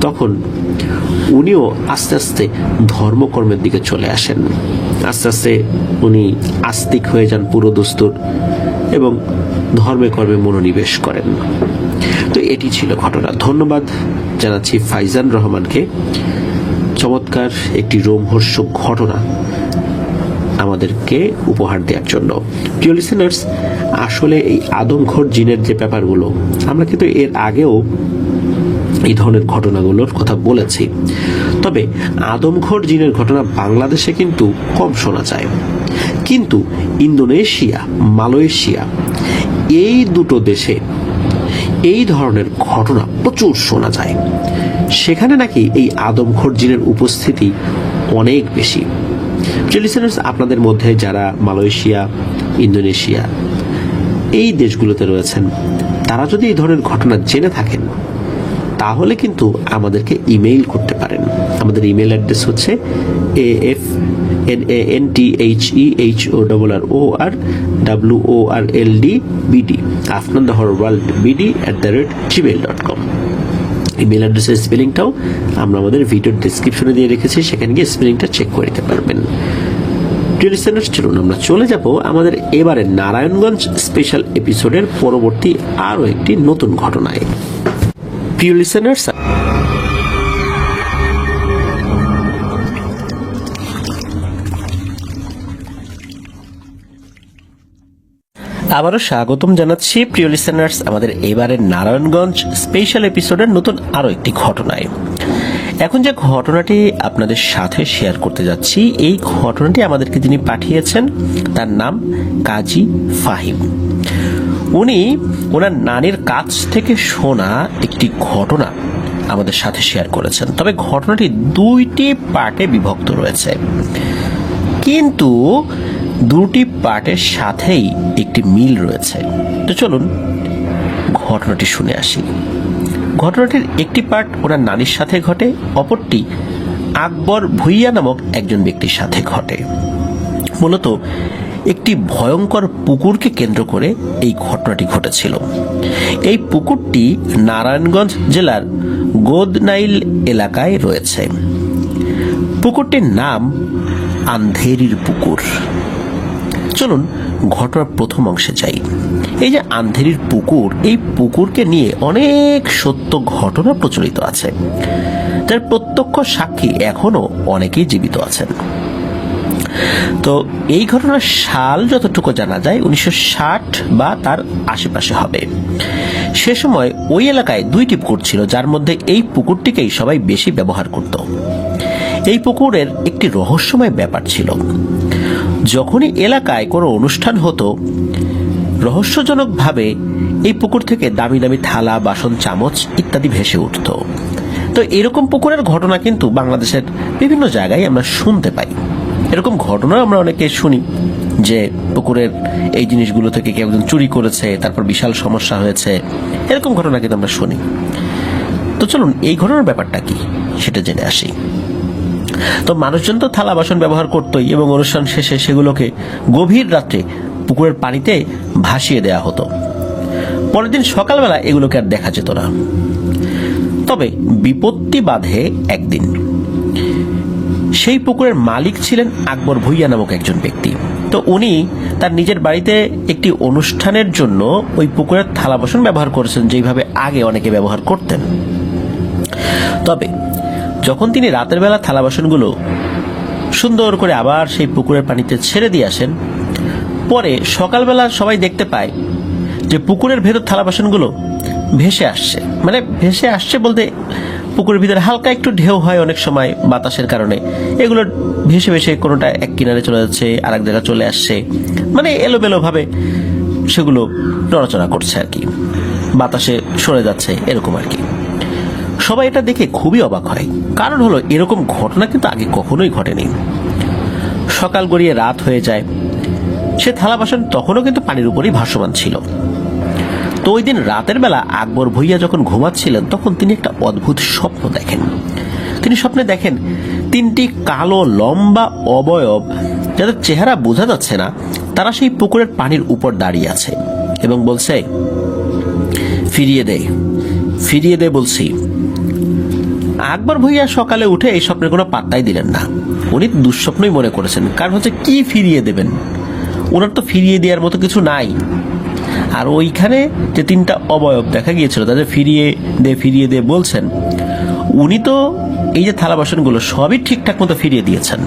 তখন উনিও আস্তে আস্তে ধর্মকর্মের দিকে চলে আসেন। আস্তে আস্তে উনি আস্তিক হয়ে যান পুরো দস্তুর এবং ধর্মে কর্মে মনোনিবেশ করেন। তো এটি ছিল ঘটনা। ধন্যবাদ জানাচ্ছি ফাইজান রহমানকে চমৎকার একটি রোমহর্ষক ঘটনা আমাদেরকে উপহার দেওয়ার জন্য। প্রিয় লিসেনার্স, আসলে এই আদমখোর জিনের যে ব্যাপারগুলো আমরা কিন্তু এর আগেও এই ধরনের ঘটনাগুলোর কথা বলেছি। তবে আদমখোর জিনের ঘটনা বাংলাদেশে কিন্তু কম শোনা যায়, কিন্তু ইন্দোনেশিয়া, মালয়েশিয়া এই দুটো দেশে এই ধরনের ঘটনা প্রচুর শোনা যায়। সেখানে নাকি এই আদমখোর জিনের উপস্থিতি অনেক বেশি। লিসেনার্স, আপনাদের মধ্যে যারা মালয়েশিয়া, ইন্দোনেশিয়া এই দেশগুলোতে রয়েছেন, তারা যদি এই ধরনের ঘটনা জেনে থাকেন, তাহলে কিন্তু আমাদেরকে ইমেইল করতে পারেন। আমাদের ইমেল অ্যাড্রেস হচ্ছে AFNANTHEHORRORWORLDBD afnanthehorrorworldbd@gmail.com। ইমেল অ্যাড্রেসের স্পেলিংটাও আমরা আমাদের ভিডিওর ডেসক্রিপশনে দিয়ে রেখেছি, সেখানে গিয়ে স্পেলিংটা চেক করে নিতে পারবেন। প্রিয় লিসেনার্স, চলুন আমরা চলে যাব আমাদের এবারে নারায়ণগঞ্জ স্পেশাল এপিসোডের পরবর্তী আরও একটি নতুন ঘটনায়। প্রিয় লিসেনার্স, আবারও স্বাগতম জানাচ্ছি প্রিয় লিসেনার্স আমাদের এবারের নারায়ণগঞ্জ স্পেশাল এপিসোডের নতুন আরও একটি ঘটনায়। এখন যে ঘটনাটি আপনাদের সাথে শেয়ার করতে যাচ্ছি, এই ঘটনাটি আমাদেরকে যিনি পাঠিয়েছেন তার নাম কাজী ফাহিম। উনি ওনার নানির কাছ থেকে শোনা একটি ঘটনা আমাদের সাথে শেয়ার করেছেন। তবে ঘটনাটি দুইটি পার্টে বিভক্ত রয়েছে, কিন্তু দুটি পার্টের সাথেই একটি মিল রয়েছে। তো চলুন ঘটনাটি শুনে আসি। ঘটনাটির একটি পার্ট ওনার নানির সাথে ঘটে, অপরটি আকবর ভুইয়া নামক একজন ব্যক্তির সাথে ঘটে। মূলত একটি ভয়ঙ্কর পুকুরকে কেন্দ্র করে এই ঘটনাটি ঘটেছিল। এই পুকুরটি নারায়ণগঞ্জ জেলার গোদনাইল এলাকায় রয়েছে। পুকুরটির নাম আন্ধেরির পুকুর। চলুন ঘটনার প্রথম অংশে যাই। এই যে আন্ধেরির পুকুর, এই পুকুরকে নিয়ে অনেক সত্য ঘটনা প্রচলিত আছে, যার প্রত্যক্ষ সাক্ষী এখনো অনেকেই জীবিত আছেন। তো এই ঘটনার সাল যতটুকু জানা যায় 1960 বা তার আশেপাশে হবে। সে সময় ওই এলাকায় দুইটি পুকুর ছিল, যার মধ্যে এই পুকুরটিকেই সবাই বেশি ব্যবহার করত। এই পুকুরের একটি রহস্যময় ব্যাপার ছিল। যখনই এলাকায় কোনো অনুষ্ঠান হতো, রহস্যজনকভাবে এই পুকুর থেকে দামি দামি থালা, বাসন, চামচ ইত্যাদি ভেসে উঠত। তো এরকম পুকুরের ঘটনা কিন্তু বাংলাদেশের বিভিন্ন জায়গায় আমরা শুনতে পাই। এরকম ঘটনা আমরা অনেকে শুনি যে পুকুরের এই জিনিসগুলো থেকে কেউ একজন চুরি করেছে, তারপর বিশাল সমস্যা হয়েছে, এরকম ঘটনা কিন্তু আমরা শুনি। তো চলুন এই ঘটনার ব্যাপারটা কি সেটা জেনে আসি। তো মানুষজন তো থালা বাসন ব্যবহার করতোই, এবং অনুষ্ঠান শেষে সেগুলোকে গভীর রাত্রে পুকুরের পানিতে ভাসিয়ে দেওয়া হতো। পরের দিন সকালবেলা এগুলোকে আর দেখা যেত না। তবে বিপত্তি বাধে একদিন। সেই পুকুরের মালিক ছিলেন আকবর ভুইয়া নামক একজন ব্যক্তি। তো উনি তার নিজের বাড়িতে একটি অনুষ্ঠানের জন্য ওই পুকুরের থালা বাসন ব্যবহার করেছেন, যেইভাবে আগে অনেকে ব্যবহার করতেন। তবে যখন তিনি রাতের বেলা থালা বাসনগুলো সুন্দর করে আবার সেই পুকুরের পানিতে ছেড়ে দিয়ে আসেন, পরে সকালবেলা সবাই দেখতে পায় যে পুকুরের ভেতর থালা বাসনগুলো ভেসে আসছে। মানে ভেসে আসছে বলতে, পুকুরের ভিতরে হালকা একটু ঢেউ হয় অনেক সময় বাতাসের কারণে, এগুলো ভেসে ভেসে কোনোটা এক কিনারে চলে যাচ্ছে, আর এক জায়গায় চলে আসছে, মানে এলোমেলো ভাবে সেগুলো নড়াচড়া করছে আর কি, বাতাসে সরে যাচ্ছে এরকম আর কি। সবাই এটা দেখে খুবই অবাক হয়, কারণ হলো এরকম ঘটনা কিন্তু আগে কখনোই ঘটেনি। সকাল গড়িয়ে রাত হয়ে যায়, সে থালা বাসন তখনও কিন্তু পানির উপরেই ভাসমান ছিল। তো ওই দিন রাতের বেলা আকবর ভুইয়া যখন ঘুমাচ্ছিলেন, তখন তিনি একটা অদ্ভুত স্বপ্ন দেখেন। তিনি স্বপ্নে দেখেন তিনটি কালো লম্বা অবয়ব, যাদের চেহারা বোঝা যাচ্ছে না, তারা সেই পুকুরের পানির উপর দাঁড়িয়ে আছে এবং বলছে, ফিরিয়ে দে, ফিরিয়ে দে বলছি। আকবর ভুইয়া সকালে উঠে এই স্বপ্নের কোনো পাত্তাই দিলেন না। উনি দুঃস্বপ্নই মনে করেছেন, কারণ হচ্ছে কি ফিরিয়ে দেবেন, ওনার তো ফিরিয়ে দেওয়ার মতো কিছু নাই। আর ওইখানে যে তিনটা অবয়ব দেখা গিয়েছিল, তাদের ফিরিয়ে দে বলছেন, উনি তো এই যে থালা বাসনগুলো সবই ঠিকঠাক মতো ফিরিয়ে দিয়েছেন,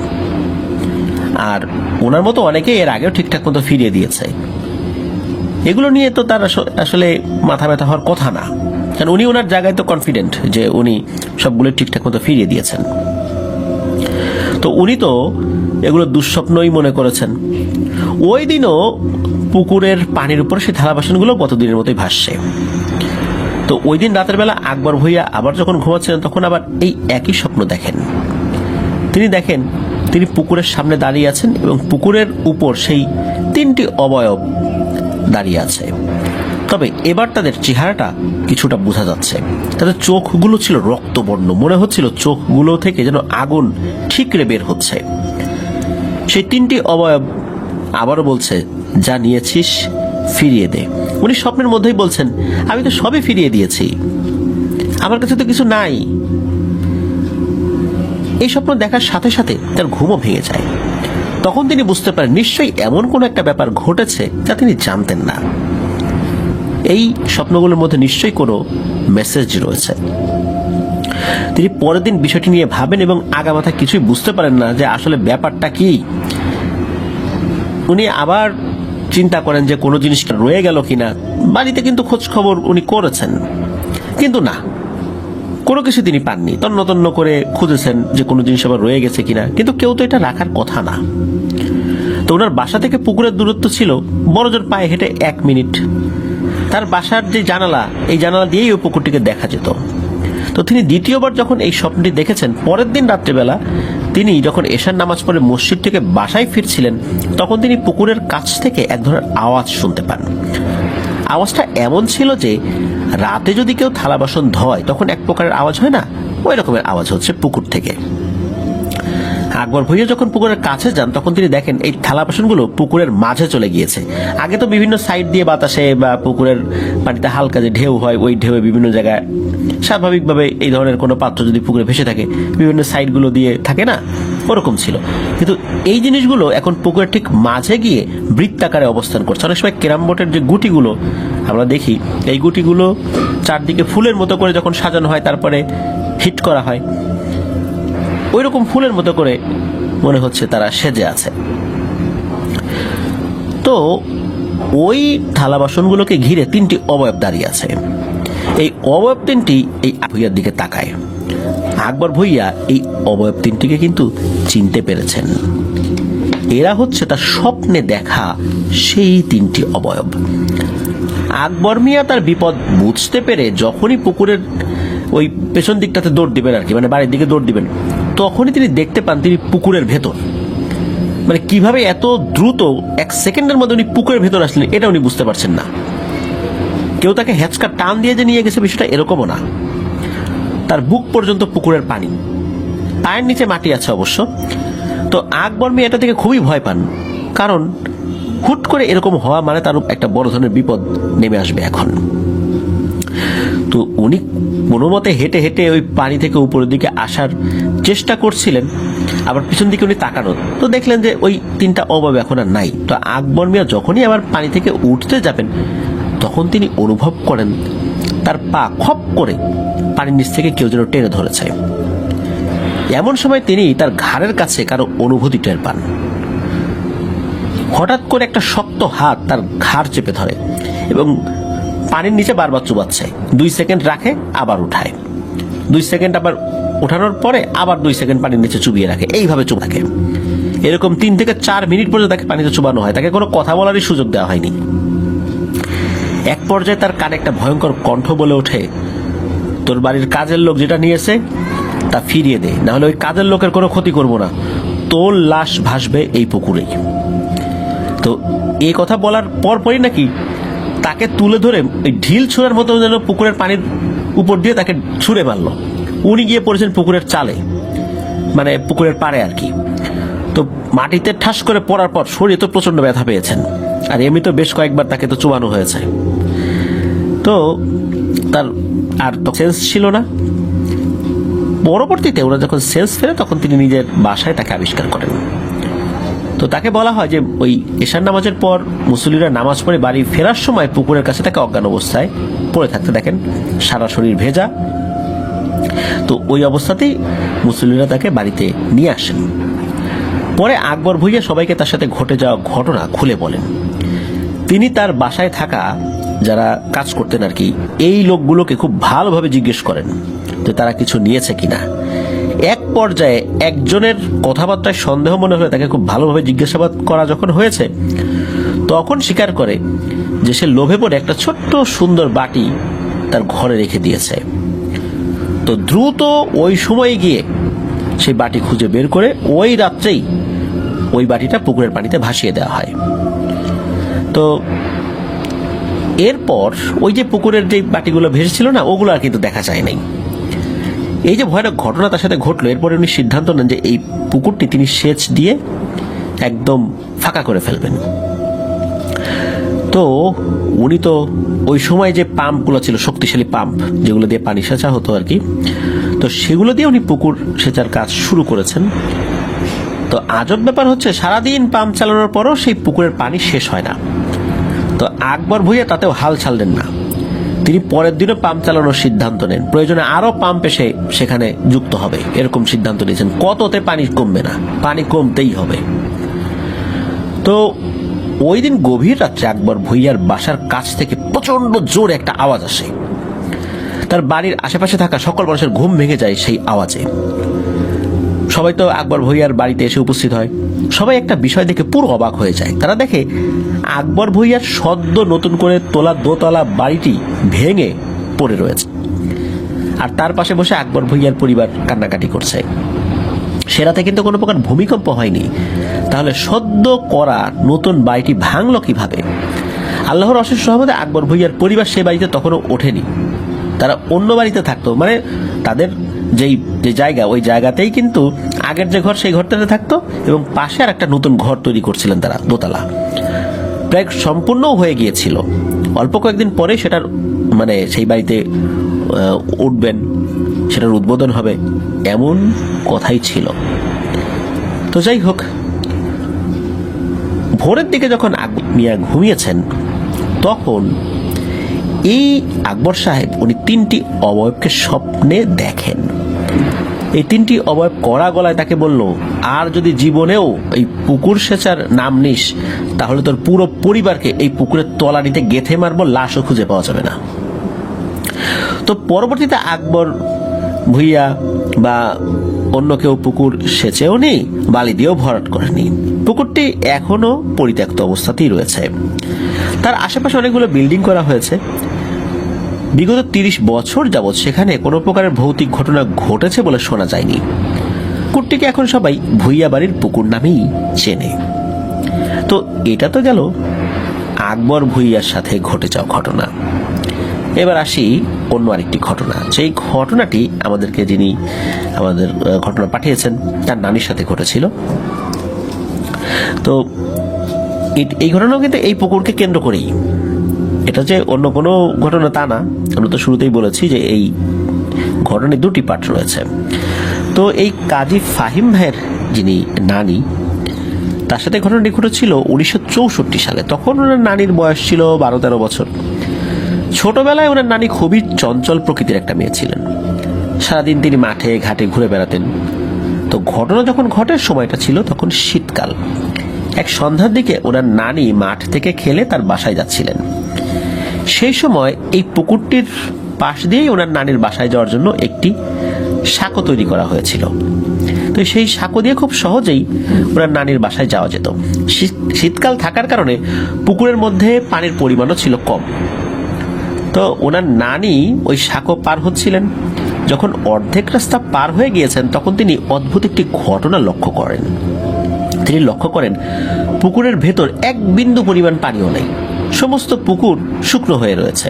আর ওনার মতো অনেকে এর আগেও ঠিকঠাক মতো ফিরিয়ে দিয়েছে। এগুলো নিয়ে তো তার আসলে মাথা ব্যথা হওয়ার কথা না, কারণ উনি ওনার জায়গায় তো কনফিডেন্ট যে উনি সবগুলো ঠিকঠাক মতো ফিরিয়ে দিয়েছেন। তো উনি তো এগুলো দুঃস্বপ্নই মনে করেছেন। ওই দিনও পুকুরের পানির উপর সেই থালা বাসনগুলো গতদিনের মতোই ভাসছে। তো ওই দিন রাতের বেলা আকবর ভুইয়া আবার যখন ঘুমাচ্ছিলেন, তখন আবার এই একই স্বপ্ন দেখেন। তিনি দেখেন তিনি পুকুরের সামনে দাঁড়িয়ে আছেন এবং পুকুরের উপর সেই তিনটি অবয়ব দাঁড়িয়ে আছে। তবে এবার তাদের চেহারাটা কিছুটা বোঝা যাচ্ছে, তাদের চোখগুলো ছিল রক্তবর্ণ, মনে হচ্ছিল চোখগুলো থেকে যেন আগুন ঠিকরে বের হচ্ছে। সেই 3টি অবয়ব আবারও বলছে, যা নিয়েছিস ফিরিয়ে দে। উনি স্বপ্নের মধ্যেই বলছেন, আমি তো সবই ফিরিয়ে দিয়েছি, আমার কাছে তো কিছু নাই। এই স্বপ্ন দেখার সাথে সাথে তার ঘুমও ভেঙে যায়। তখন তিনি বুঝতে পারেন নিশ্চয়ই এমন কোন একটা ব্যাপার ঘটেছে যা তিনি জানতেন না। এই স্বপ্নগুলোর মধ্যে নিশ্চয়ই কোনো মেসেজ রয়েছে। তিনি পরের দিন বিষয়টি নিয়ে ভাবেন এবং আগামাথা কিছুই বুঝতে পারেন না যে আসলে ব্যাপারটা কি। উনি আবার চিন্তা করেন যে কোনো জিনিসটা রয়ে গেল কিনা। বাড়িতে কিন্তু খোঁজ খবর উনি করেছেন, কিন্তু না, কোনো কিছু তিনি পাননি। তন্ন তন্ন করে খুঁজেছেন যে কোনো জিনিস আবার রয়ে গেছে কিনা, কিন্তু কেউ তো এটা রাখার কথা না। তো ওনার বাসা থেকে পুকুরের দূরত্ব ছিল বড়জোর পায়ে হেঁটে 1 মিনিট। তার বাসার যে জানালা, এই জানালা দিয়েই ওই পুকুরটিকে দেখা যেত। তো তিনি দ্বিতীয়বার যখন এই স্বপ্নটি দেখেছেন, পরের দিন রাত্রেবেলা তিনি যখন এশার নামাজ পড়ে মসজিদ থেকে বাসায় ফিরছিলেন, তখন তিনি পুকুরের কাছ থেকে এক ধরনের আওয়াজ শুনতে পান। আওয়াজটা এমন ছিল যে রাতে যদি কেউ থালা বাসন ধোয় তখন এক প্রকারের আওয়াজ হয় না, ওই রকমের আওয়াজ হচ্ছে পুকুর থেকে। আকবর ভুঁইয়া যখন পুকুরের কাছে যান তখন তিনি দেখেন এই থালা বাসনগুলো পুকুরের মাঝে চলে গিয়েছে। আগে তো বিভিন্ন সাইড দিয়ে বাতাসে বা পুকুরের পানিতে হালকা যে ঢেউ হয়, ওই ঢেউয়ে বিভিন্ন জায়গায় স্বাভাবিকভাবে এই ধরনের কোনো পাত্র যদি পুকুরে ভেসে থাকে বিভিন্ন সাইডগুলো দিয়ে থাকে না, ওরকম ছিল। কিন্তু এই জিনিসগুলো এখন পুকুরের ঠিক মাঝে গিয়ে বৃত্তাকারে অবস্থান করছে। অনেক সময় ক্যারাম বোর্ডের যে গুটিগুলো আমরা দেখি, এই গুটিগুলো চারদিকে ফুলের মতো করে যখন সাজানো হয় তারপরে হিট করা হয়, ওই রকম ফুলের মতো করে মনে হচ্ছে তারা সেজে আছে। তো ওই থালা বাসনগুলোকে ঘিরে 3টি অবয়ব দাঁড়িয়ে আছে। এই অবয়ব 3টি এই ভুইয়ার দিকে তাকায়। আকবর ভুইয়া এই অবয়ব 3টিকে কিন্তু চিনতে পেরেছেন। এরা হচ্ছে তার স্বপ্নে দেখা সেই 3টি অবয়ব। আকবর মিয়া তার বিপদ বুঝতে পেরে যখনই পুকুরের ওই পেছন দিকটাতে দৌড় দিবেন আর কি, মানে বাড়ির দিকে দৌড় দিবেন, তখনই তিনি দেখতে পান তিনি পুকুরের ভেতর। মানে কিভাবে এত দ্রুত 1 সেকেন্ডের মধ্যে উনি পুকুরের ভেতর আসলেন এটা উনি বুঝতে পারছেন না। কেউ তাকে হ্যাচকা টান দিয়ে যে নিয়ে গেছে বিষয়টা এরকমও না। তার বুক পর্যন্ত পুকুরের পানি, পায়ের নিচে মাটি আছে অবশ্য। তো আকবর মিয়া এটা থেকে খুবই ভয় পান, কারণ হুট করে এরকম হওয়া মানে তার একটা বড় ধরনের বিপদ নেমে আসবে এখন। তো উনি কোনো মতে হেঁটে হেঁটে ওই পানি থেকে উপরের দিকে আসার চেষ্টা করছিলেন, আবার পিছন দিকে উনি তাকানো, তো দেখলেন যে ওই 3টা অবয়ব এখন আর নাই। তো আকবর মিয়া যখনই আবার পানি থেকে উঠতে যাবেন তখন তিনি অনুভব করেন তার পা খপ করে পানির নিচ থেকে কেউ যেন টেনে ধরেছে। এমন সময় তিনি তার ঘাড়ের কাছে কারো অনুভূতি টের পান। হঠাৎ করে একটা শক্ত হাত তার ঘাড় চেপে ধরে এবং পানির নিচে বারবার চুবাচ্ছে। 2 সেকেন্ড রাখে, আবার উঠায়, 2 সেকেন্ড আবার উঠানোর পরে আবার 2 সেকেন্ড পানির নিচে চুবিয়ে রাখে, এইভাবে চুপ থাকে। এরকম 3 থেকে 4 মিনিট পর্যন্ত তাকে পানিতে চুবানো হয়, তাকে কোনো কথা বলারই সুযোগ দেওয়া হয়নি। এক পর্যায়ে তার কানে একটা ভয়ঙ্কর কণ্ঠ বলে ওঠে, তোর বাড়ির কাজের লোক যেটা নিয়েছে তা ফিরিয়ে দে, না হলে ওই কাজের লোকের কোনো ক্ষতি করব না, তোর লাশ ভাসবে এই পুকুরেই। তো এই কথা বলার পরপরই নাকি তাকে তুলে ধরে ওই ঢিল ছোঁড়ার মতো যেন পুকুরের পানির উপর দিয়ে তাকে ছুঁড়ে মারলো। উনি গিয়ে পড়েছেন পুকুরের চালে, মানে পুকুরের পাড়ে আর কি। তো মাটিতে ঠাস করে পড়ার পর শরীরে তো প্রচন্ড ব্যথা পেয়েছেন, আর এমনি তো বেশ কয়েকবার তাকে তো চুবানো হয়েছে। তো তার আর তো সেন্স ছিল না। পরবর্তীতে ওরা যখন সেন্স ফেরে তখন তিনি নিজের বাসায় তাকে আবিষ্কার করেন। তো তাকে বলা হয় যে ওই এশার নামাজের পর মুসল্লিরা নামাজ পড়ে বাড়ি ফেরার সময় পুকুরের কাছে তাকে অজ্ঞান অবস্থায় পড়ে থাকতে দেখেন, সারা শরীর ভেজা। তো ওই অবস্থাতেই মুসল্লিরা তাকে বাড়িতে নিয়ে আসেন। পরে আকবর ভুইয়া সবাইকে তার সাথে ঘটে যাওয়া ঘটনা খুলে বলেন। তিনি তার বাসায় থাকা যারা কাজ করতেন আর কি, এই লোকগুলোকে খুব ভালোভাবে জিজ্ঞেস করেন যে তারা কিছু নিয়েছে কিনা। এক পর্যায়ে একজনের কথাবার্তায় সন্দেহ মনে হলে তাকে খুব ভালোভাবে জিজ্ঞাসাবাদ করা যখন হয়েছে তখন স্বীকার করে যে সে লোভে পড়ে একটা ছোট্ট সুন্দর বাটি তার ঘরে রেখে দিয়েছে। তো দ্রুত ওই সময় গিয়ে সেই বাটি খুঁজে বের করে ওই রাত্রেই ওই বাটিটা পুকুরের পানিতে ভাসিয়ে দেওয়া হয়। তো এরপর ওই যে পুকুরের যে বাটিগুলো ভেসেছিল না, ওগুলো আর কিন্তু দেখা যায় নাই। এই যে ভয়ানক ঘটনা তার সাথে ঘটলো, এরপরে উনি সিদ্ধান্ত নেন যে এই পুকুরটি তিনি সেচ দিয়ে একদম ফাঁকা করে ফেলবেন। তো উনি তো ওই সময় যে পাম্পগুলো ছিল, শক্তিশালী পাম্প যেগুলো দিয়ে পানি সেচা হতো আর কি, তো সেগুলো দিয়ে উনি পুকুর সেচার কাজ শুরু করেছেন। তো আজব ব্যাপার হচ্ছে, সারাদিন পাম্প চালানোর পরও সেই পুকুরের পানি শেষ হয় না। তো আকবর ভূঁইয়া তাতেও হাল ছাড়লেন না, তিনি পরের দিনও পাম্প চালানোর সিদ্ধান্ত নেন। প্রয়োজনে আরো পাম্প এসে সেখানে যুক্ত হবে, এরকম সিদ্ধান্ত নিয়েছেন। কততে পানি কমবে না, পানি কমতেই হবে। তো ওই দিন গভীর রাত্রে আকবর ভূঁইয়ার বাসার কাছ থেকে প্রচন্ড জোরে একটা আওয়াজ আসে। তার বাড়ির আশেপাশে থাকা সকল মানুষের ঘুম ভেঙে যায় সেই আওয়াজে। সবাই তো আকবর ভূঁইয়ার বাড়িতে এসে উপস্থিত হয়। সবাই একটা বিষয় দেখে পুরো অবাক হয়ে যায়। তারা দেখে আকবর ভূঁইয়ার সদ্য নতুন করে তোলা দোতলা বাড়িটি ভেঙে পড়ে রয়েছে, আর তার পাশে বসে আকবর ভূঁইয়ার পরিবার কান্নাকাটি করছে। সে রাতে কিন্তু কোনো প্রকার ভূমিকম্প হয়নি, তাহলে সদ্য করা নতুন বাড়িটি ভাঙলো কিভাবে? আল্লাহর অশেষ রহমতে আকবর ভূঁইয়ার পরিবার সে বাড়িতে তখনও ওঠেনি, তারা অন্য বাড়িতে থাকতো। মানে তাদের যে জায়গা, ওই জায়গাতেই কিন্তু আগের যে ঘর, সেই ঘরটাতে থাকতো, এবং পাশে আর একটা নতুন ঘর তৈরি করছিলেন তারা, দোতলা। প্রায় সম্পূর্ণ হয়ে গিয়েছিল। অল্প কয়েকদিন পরে সেটার মানে সেই বাড়িতে উঠবেন, সেটার উদ্বোধন হবে, এমন কথাই ছিল। তো যাই হোক, ভোরের দিকে যখন মিয়া ঘুমিয়েছেন, তখন এই আকবর সাহেব উনি 3টি অবয়বকে স্বপ্নে দেখেন। এই 3টি অবয়ব কড়া গলায় তাকে বলল, আর যদি জীবনেও এই পুকুর সেচার নাম নিস, তাহলে তোর পুরো পরিবারকে এই পুকুরের তলানিতে গেঁথে মারবো, লাশও খুঁজে পাওয়া যাবে না। তো পরবর্তীতে আকবর ভূঁইয়া বা অন্য কেউ পুকুর সেচেও নেই, বালি দিয়েও ভরাট করেনি। পুকুরটি এখনো পরিত্যক্ত অবস্থাতেই রয়েছে। তার আশেপাশে অনেকগুলো বিল্ডিং করা হয়েছে। বিগত 30 বছর যাবৎ সেখানে কোনো প্রকারের ভৌতিক ঘটনা ঘটেছে বলে শোনা যায়নি। পুকুরটিকে এখন সবাই ভূঁইয়া বাড়ির পুকুর নামেই চেনে। তো এটা তো গেল আকবর ভূঁইয়ার সাথে ঘটে যাওয়া ঘটনা। এবার আসি অন্য আরেকটি ঘটনা। সেই ঘটনাটি আমাদেরকে যিনি আমাদের ঘটনা পাঠিয়েছেন, তার নানির সাথে ঘটেছিল। তো এই ঘটনাও কিন্তু এই পুকুরকে কেন্দ্র করেই। এটা যে অন্য কোনো ঘটনা তা না, আমরা তো শুরুতেই বলেছি যে এই ঘটনায় 2টি পার্ট রয়েছে। তো এই কাজী ফাহিম ভাইয়ের যিনি নানি, তার সাথে ঘটনাটি ঘটেছিল 1964 সালে। তখন ওনার নানির বয়স ছিল 12-13 বছর। ছোটবেলায় ওনার নানি খুবই চঞ্চল প্রকৃতির একটা মেয়ে ছিলেন। সারাদিন তিনি মাঠে ঘাটে ঘুরে বেড়াতেন। তো ঘটনা যখন ঘটে, সময়টা ছিল তখন শীতকাল। এক সন্ধ্যার দিকে ওনার নানি মাঠ থেকে খেলে তার বাসায় যাচ্ছিলেন। সেই সময় এই পুকুরটির পাশ দিয়েই ওনার নানির বাসায় যাওয়ার জন্য একটি সাঁকো তৈরি করা হয়েছিল। তো সেই সাঁকো দিয়ে খুব সহজেই ওনার নানির বাসায় যাওয়া যেত। শীতকাল থাকার কারণে পুকুরের মধ্যে পানির পরিমাণও ছিল কম। তো ওনার নানি ওই সাঁকো পার হচ্ছিলেন। যখন অর্ধেক রাস্তা পার হয়ে গিয়েছেন, তখন তিনি অদ্ভুত একটি ঘটনা লক্ষ্য করেন। তিনি লক্ষ্য করেন পুকুরের ভেতর এক বিন্দু পরিমাণ পানিও নেই, সমস্ত পুকুর শুকনো হয়ে রয়েছে।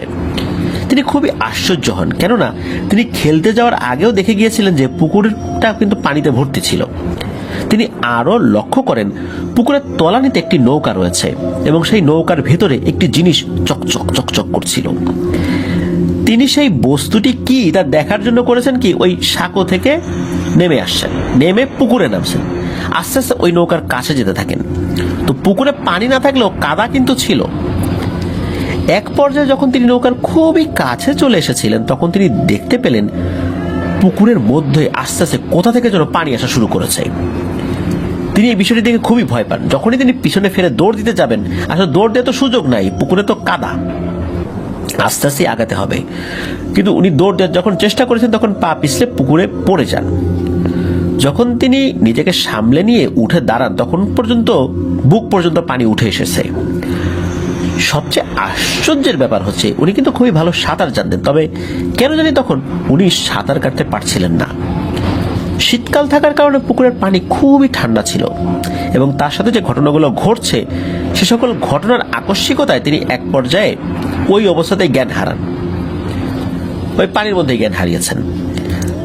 তিনি খুবই আশ্চর্য হন, কেননা তিনি খেলতে যাওয়ার আগেও দেখে গিয়েছিলেন যে পুকুরটা কিন্তু পানিতে ভর্তি ছিল। তিনি আরো লক্ষ্য করেন পুকুরের তলানিতে একটি নৌকা রয়েছে, এবং সেই নৌকার ভেতরে একটি জিনিস চকচক চকচক করছিল। তিনি সেই বস্তুটি কি তা দেখার জন্য করেছেন কি, ওই সাঁকো থেকে নেমে আসছেন, নেমে পুকুরে নামছেন। আস্তে আস্তে ওই নৌকার কাছে যেতে থাকেন। তো পুকুরে পানি না থাকলেও কাদা কিন্তু ছিল। এক পর্যায়ে যখন তিনি নৌকার খুবই কাছে চলে এসেছিলেন, তখন তিনি দেখতে পেলেন পুকুরের মধ্যে আস্তে আস্তে কোথা থেকে যেন পানি আসা শুরু করেছে। তিনি এই বিষয়টি দেখে খুবই ভয় পান। যখনই তিনি পিছনে ফিরে দৌড় দিতে যাবেন, আসলে দৌড় দিয়ে তো সুযোগ নাই, পুকুরে তো কাদা, আস্তে আস্তে আগাতে হবে। কিন্তু উনি দৌড় দেওয়ার যখন চেষ্টা করেছেন, তখন পা পিছলে পুকুরে পড়ে যান। যখন তিনি নিজেকে সামলে নিয়ে উঠে দাঁড়ান, তখন পর্যন্ত বুক পর্যন্ত পানি উঠে এসেছে। সবচেয়ে আশ্চর্যের ব্যাপার হচ্ছে, উনি কিন্তু খুবই ভালো সাঁতার জানতেন, তবে কেন জানি তখন উনি সাঁতার কাটতে পারছিলেন না। শীতকাল থাকার কারণে পুকুরের পানি খুবই ঠান্ডা ছিল। এবং তার সাথে যে ঘটনাগুলো ঘটছে সে সকল ঘটনার আকস্মিকতায় তিনি এক পর্যায়ে ওই অবস্থাতেই জ্ঞান হারান, ওই পানির মধ্যে জ্ঞান হারিয়েছেন।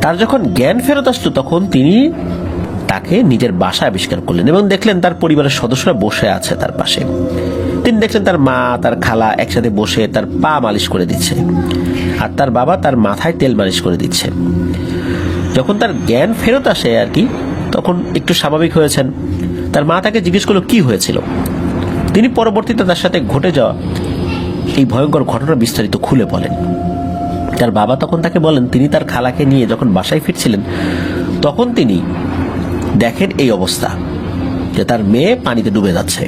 তার যখন জ্ঞান ফেরত আসলো তখন তিনি তাকে নিজের বাসা আবিষ্কার করলেন এবং দেখলেন তার পরিবারের সদস্যরা বসে আছে তার পাশে। তিনি দেখলেন তার মা তার খালা একসাথে বসে তার পা মালিশ করে দিচ্ছে, আর তার বাবা তার মাথায় তেল মালিশ করে দিচ্ছে। যখন তার জ্ঞান ফেরত আসে আর কি, তখন একটু স্বাভাবিক হয়েছেন। তার মা তাকে জিজ্ঞেস করলো কি হয়েছিল। তিনি পরবর্তীতে তার সাথে ঘটে যাওয়া এই ভয়ঙ্কর ঘটনা বিস্তারিত খুলে বলেন। তার বাবা তখন তাকে বলেন তিনি তার খালাকে নিয়ে যখন বাসায় ফিরছিলেন তখন তিনি দেখেন এই অবস্থা, যে তার মেয়ে পানিতে ডুবে যাচ্ছে।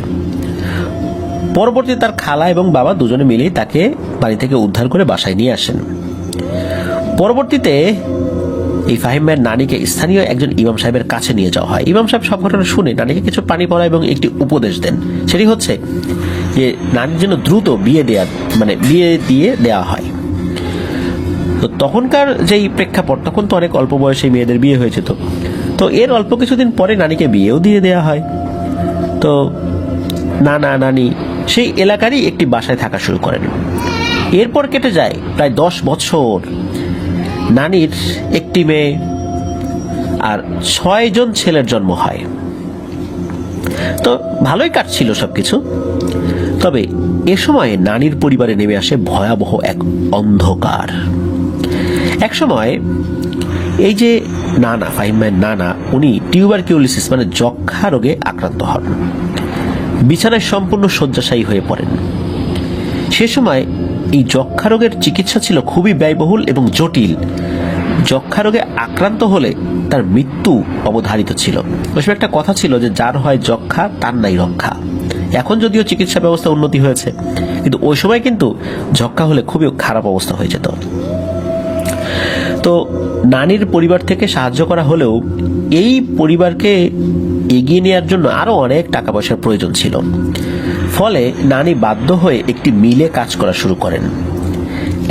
পরবর্তীতে তার খালা এবং বাবা দুজনে মিলেই তাকে পানি থেকে উদ্ধার করে বাসায় নিয়ে আসেন। পরবর্তীতে এই ফাহিম ভাইয়ের নানিকে স্থানীয় একজন ইমাম সাহেবের কাছে নিয়ে যাওয়া হয়। ইমাম সাহেব সব ঘটনা শুনে নানিকে কিছু পানি পড়া এবং একটি উপদেশ দেন। সেটি হচ্ছে যে নানির জন্য দ্রুত বিয়ে দিয়ে দেওয়া হয়। তো তখনকার যেই প্রেক্ষাপট, তখন তো অনেক অল্প বয়সে মেয়েদের বিয়ে হয়েছে, তো এর অল্প কিছুদিন পরে নানিকে বিয়েও দিয়ে দেওয়া হয়। তো নানি সেই এলাকারই একটি বাসায় থাকা শুরু করেন। এরপর কেটে যায় প্রায় 10 বছর। নানির একটি মেয়ে আর 6 জন ছেলের জন্ম হয়। তো ভালোই কাটছিল সবকিছু। তবে এ সময় নানির পরিবারে নেমে আসে ভয়াবহ এক অন্ধকার। এক সময় এই যে নানা, ফাহিম ভাইয়ের নানা, উনি টিউবারকিউলোসিস যক্ষা রোগে আক্রান্ত হন। বিছানায় সম্পূর্ণ শয্যাশায়ী হয়ে পড়েন। সে সময় এই যক্ষা রোগের চিকিৎসা ছিল খুবই ব্যয়বহুল এবং জটিল। যক্ষা রোগে আক্রান্ত হলে তার মৃত্যু অবধারিত ছিল। ওই সময় একটা কথা ছিল যে যার হয় যক্ষা তার নাই রক্ষা। এখন যদিও চিকিৎসা ব্যবস্থা উন্নতি হয়েছে, কিন্তু ওই সময় কিন্তু যক্ষা হলে খুবই খারাপ অবস্থা হয়ে যেত। তো নানির পরিবার থেকে সাহায্য করা হলেও এই পরিবারকে এগিয়ে নেওয়ার জন্য আরো অনেক টাকা পয়সার প্রয়োজন ছিল। ফলে নানি বাধ্য হয়ে একটি মিলে কাজ করা শুরু করেন।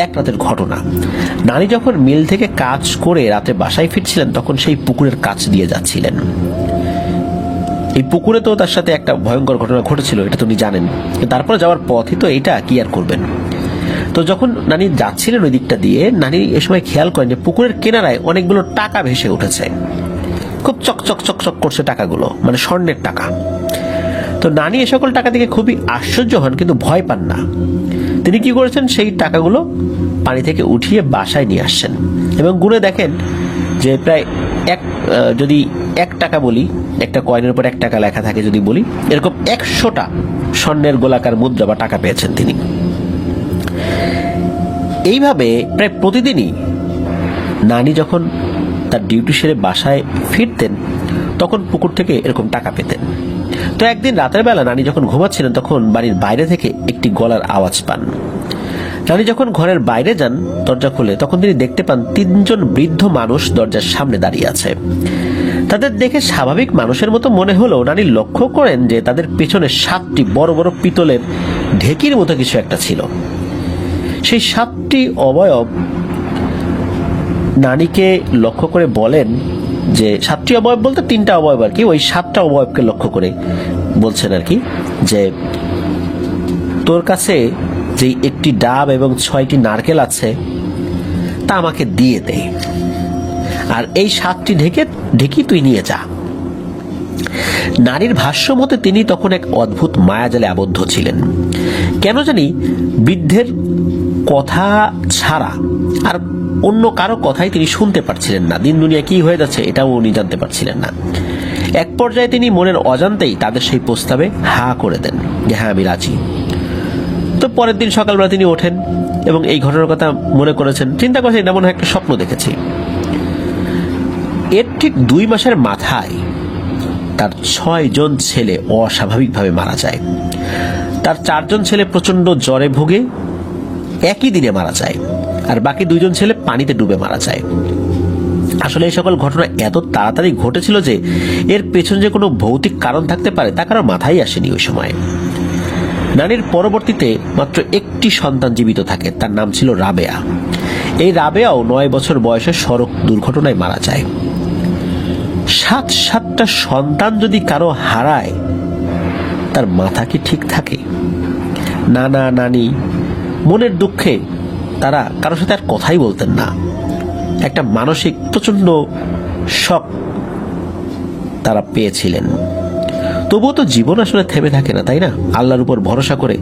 এক রাতের ঘটনা, নানি যখন মিল থেকে কাজ করে রাতে বাসায় ফিরছিলেন তখন সেই পুকুরের কাছ দিয়ে যাচ্ছিলেন। এই পুকুরে তো তার সাথে একটা ভয়ঙ্কর ঘটনা ঘটেছিল, এটা তো উনি জানেন। তারপরে যাওয়ার পথই তো এটা, কি আর করবেন। তো যখন নানি যাচ্ছিলেন ওই দিকটা দিয়ে, নানি এ সময় খেয়াল করেন যে পুকুরের কিনারায় অনেকগুলো টাকা ভেসে উঠেছে। খুব চকচক চকচক করছে টাকাগুলো, স্বর্ণের টাকা। তো নানি এ সকল টাকা দেখে খুবই আশ্চর্য হন, কিন্তু ভয় পান না। তিনি কি করেছেন, সেই টাকাগুলো পানি থেকে উঠিয়ে বাসায় নিয়ে আসছেন এবং গুনে দেখেন যে প্রায় যদি 1 টাকা বলি, একটা কয়েনের উপর 1 টাকা লেখা থাকে যদি বলি, এরকম 100টা স্বর্ণের গোলাকার মুদ্রা বা টাকা পেয়েছেন তিনি। এইভাবে প্রায় প্রতিদিনই নানি যখন তার ডিউটি সেরে বাসায় ফিরতেন তখন পুকুর থেকে এরকম টাকা পেতেন। তো একদিন রাতের বেলা নানি যখন ঘুমাচ্ছিলেন তখন বাড়ির বাইরে থেকে একটি গলার আওয়াজ পান। নানি যখন ঘরের বাইরে যান, দরজা খুলে, তখন তিনি দেখতে পান 3 জন বৃদ্ধ মানুষ দরজার সামনে দাঁড়িয়ে আছে। তাদের দেখে স্বাভাবিক মানুষের মতো মনে হলেও নানি লক্ষ্য করেন যে তাদের পেছনে 7টি বড় বড় পিতলের ঢেকির মতো কিছু একটা ছিল। সেই 7টি অবয়ব নানিকে লক্ষ্য করে বলেন যে 7টি অবয়ব বলতে 3টা অবয়ব আর কি, ওই 7টা অবয়বকে লক্ষ্য করে বলছেন আর কি, যে তোর কাছে যে একটি ডাব এবং 6টি নারকেল আছে তা আমাকে দিয়ে দে, আর এই 7টি ঢেকি তুই নিয়ে যা। নারীর ভাষ্য মতে তিনি তখন এক অদ্ভুত মায়াজালে আবদ্ধ ছিলেন। কেন জানি বৃদ্ধের কথা ছাড়া আর অন্য কারো কথাই তিনি শুনতে পারছিলেন না। দিন দুনিয়া কি হয়ে যাচ্ছে এটাও উনি জানতে পারছিলেন না। এক পর্যায়ে তিনি মনের অজান্তেই তাদের সেই প্রস্তাবে হা করে দেন যে হ্যাঁ আমি রাজি। তো পরের দিন সকালবেলা তিনি ওঠেন এবং এই ঘটনার কথা মনে করেছেন, চিন্তা করেছেন এটা মনে হয় একটা স্বপ্ন দেখেছি। এর ঠিক 2 মাসের মাথায় তার 6 জন ছেলে অস্বাভাবিকভাবে মারা যায়। তার 4 জন ছেলে প্রচন্ড জ্বরে ভুগে একই দিনে মারা যায়, আর বাকি 2 জন ছেলে পানিতে ডুবে মারা যায়। আসলে এই সকল ঘটনা এত তাড়াতাড়ি ঘটেছিল যে এর পেছনে যে কোনো ভৌতিক কারণ থাকতে পারে তা কারো মাথায় আসেনি ওই সময়। নানির পরবর্তীতে মাত্র একটি সন্তান জীবিত থাকে, তার নাম ছিল রাবেয়া। এই রাবেয়াও 9 বছর বয়সে সড়ক দুর্ঘটনায় মারা যায়। সাতটা সন্তান যদি কারো হারায়, তার মাথা কি ঠিক থাকে? নানা নানি মনের দুঃখে তারা কারোর সাথে আর কথাই বলতেন না। একটা মানসিক প্রচন্ড শক তারা পেয়েছিলেন। তবুও তো জীবন আসলে থেমে থাকে না, তাই না? আল্লাহর উপর ভরসা করে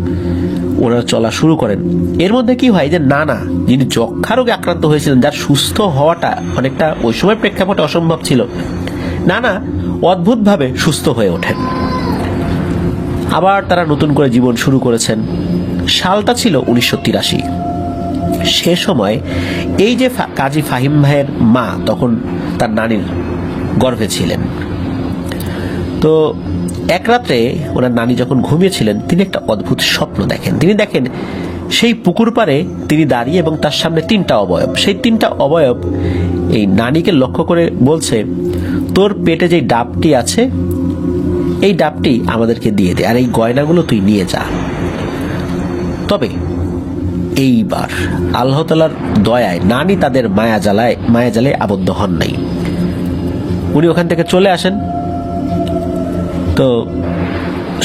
ওনারা চলা শুরু করেন। এর মধ্যে কি হয় যে নানা, যিনি যক্ষা রোগে আক্রান্ত হয়েছিলেন, যার সুস্থ হওয়াটা অনেকটা ওই সময় প্রেক্ষাপটে অসম্ভব ছিল, নানা অদ্ভুতভাবে সুস্থ হয়ে ওঠেন। আবার তারা নতুন করে জীবন শুরু করেছেন। সালটা ছিল 1983। সে সময় এই যে কাজী ফাহিম ভাইয়ের মা তখন তার নানির গর্ভে ছিলেন। তো এক রাত্রে ওনার নানি যখন ঘুমিয়েছিলেন, তিনি একটা অদ্ভুত স্বপ্ন দেখেন। তিনি দেখেন সেই পুকুর পাড়ে তিনি দাঁড়িয়ে এবং তার সামনে 3টা অবয়ব। সেই 3টা অবয়ব এই নানিকে লক্ষ্য করে বলছে, তোর পেটে যে ডাবটি আছে, এই ডাবটি আমাদেরকে দিয়ে দে, আর এই গয়নাগুলো তুই নিয়ে যা। তবে এইবার আল্লাহ তাআলার দয়ায় নানি তাদের মায়াজালে আবদ্ধ হন নাই। উনি ওখান থেকে চলে আসেন। তো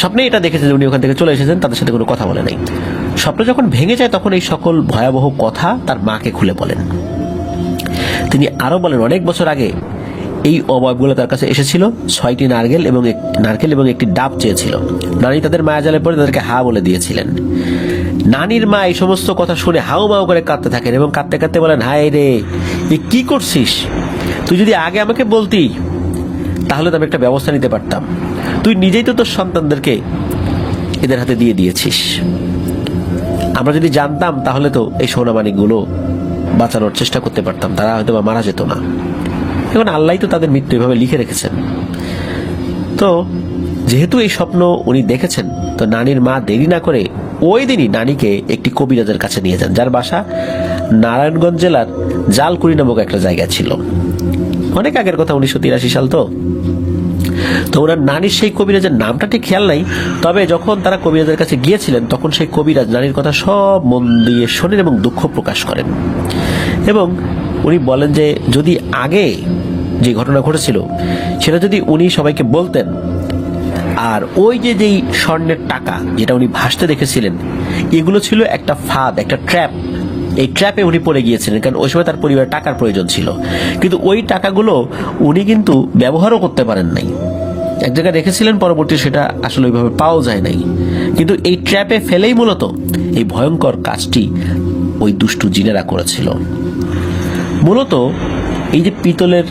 স্বপ্নে এটা দেখেছেন যে উনি ওখান থেকে চলে এসেছেন, তাদের সাথে কোনো কথা বলে নাই। স্বপ্ন যখন ভেঙে যায় তখন এই সকল ভয়াবহ কথা তার মাকে খুলে বলেন। তিনি আরো বলেন, অনেক বছর আগে এই অবয়বগুলো তার কাছে এসেছিল, 6টি নারকেল এবং একটি ডাব চেয়েছিল। নানি তাদের মায়াজালে পড়ে তাদেরকে হা বলে দিয়েছিলেন। নানির মা এই সমস্ত কথা শুনে হাউ মাউ করে কাঁদতে থাকেন এবং কাঁদতে কাঁদতে বলেন, হায় রে, এ কি করছিস? তুই যদি আগে আমাকে বলতি তাহলে তো আমি একটা ব্যবস্থা নিতে পারতাম। তুই নিজেই তো তোর সন্তানদেরকে এদের হাতে দিয়ে দিয়েছিস। আমরা যদি জানতাম তাহলে তো এই সোনামানিকগুলো বাঁচানোর চেষ্টা করতে পারতাম, তারা হয়তো বা মারা যেত না। এখন আল্লাহ তো তাদের মৃত্যু এভাবে লিখে রেখেছেন। তো যেহেতু এই স্বপ্ন উনি দেখেছেন, তো নানির মা দেরি না করে ওই দিনই নানিকে একটি কবিরাজের কাছে নিয়ে যান, যার বাসা নারায়ণগঞ্জ জেলার জালকুড়ি নামক একটা জায়গা ছিল। অনেক আগের কথা, 1983 সাল। তো ওনার নানির সেই কবিরাজের নামটা ঠিক খেয়াল নাই, তবে যখন তারা কবিরাজের কাছে গিয়েছিলেন তখন সেই কবিরাজ নানির কথা সব মন দিয়ে শোনেন এবং দুঃখ প্রকাশ করেন। এবং উনি বলেন যে যদি আগে যে ঘটনা ঘটেছিল সেটা যদি উনি সবাইকে বলতেন, আর ওই যে যেই স্বর্ণের টাকা যেটা উনি ভাসতে দেখেছিলেন, এগুলো ছিল একটা ফাঁদ, একটা ট্র্যাপ। এই ট্র্যাপে উনি পড়ে গিয়েছিলেন, কারণ ওই সময় তার পরিবারের টাকার প্রয়োজন ছিল। কিন্তু ওই টাকাগুলো উনি কিন্তু ব্যবহারও করতে পারেন নাই, এক জায়গায় রেখেছিলেন, পরবর্তী সেটা আসলে ওইভাবে পাওয়া যায় নাই। কিন্তু এই ট্র্যাপে ফেলেই মূলত এই ভয়ঙ্কর কাজটি ওই দুষ্টু জিনেরা করেছিল। মূলত এই যে পিতলের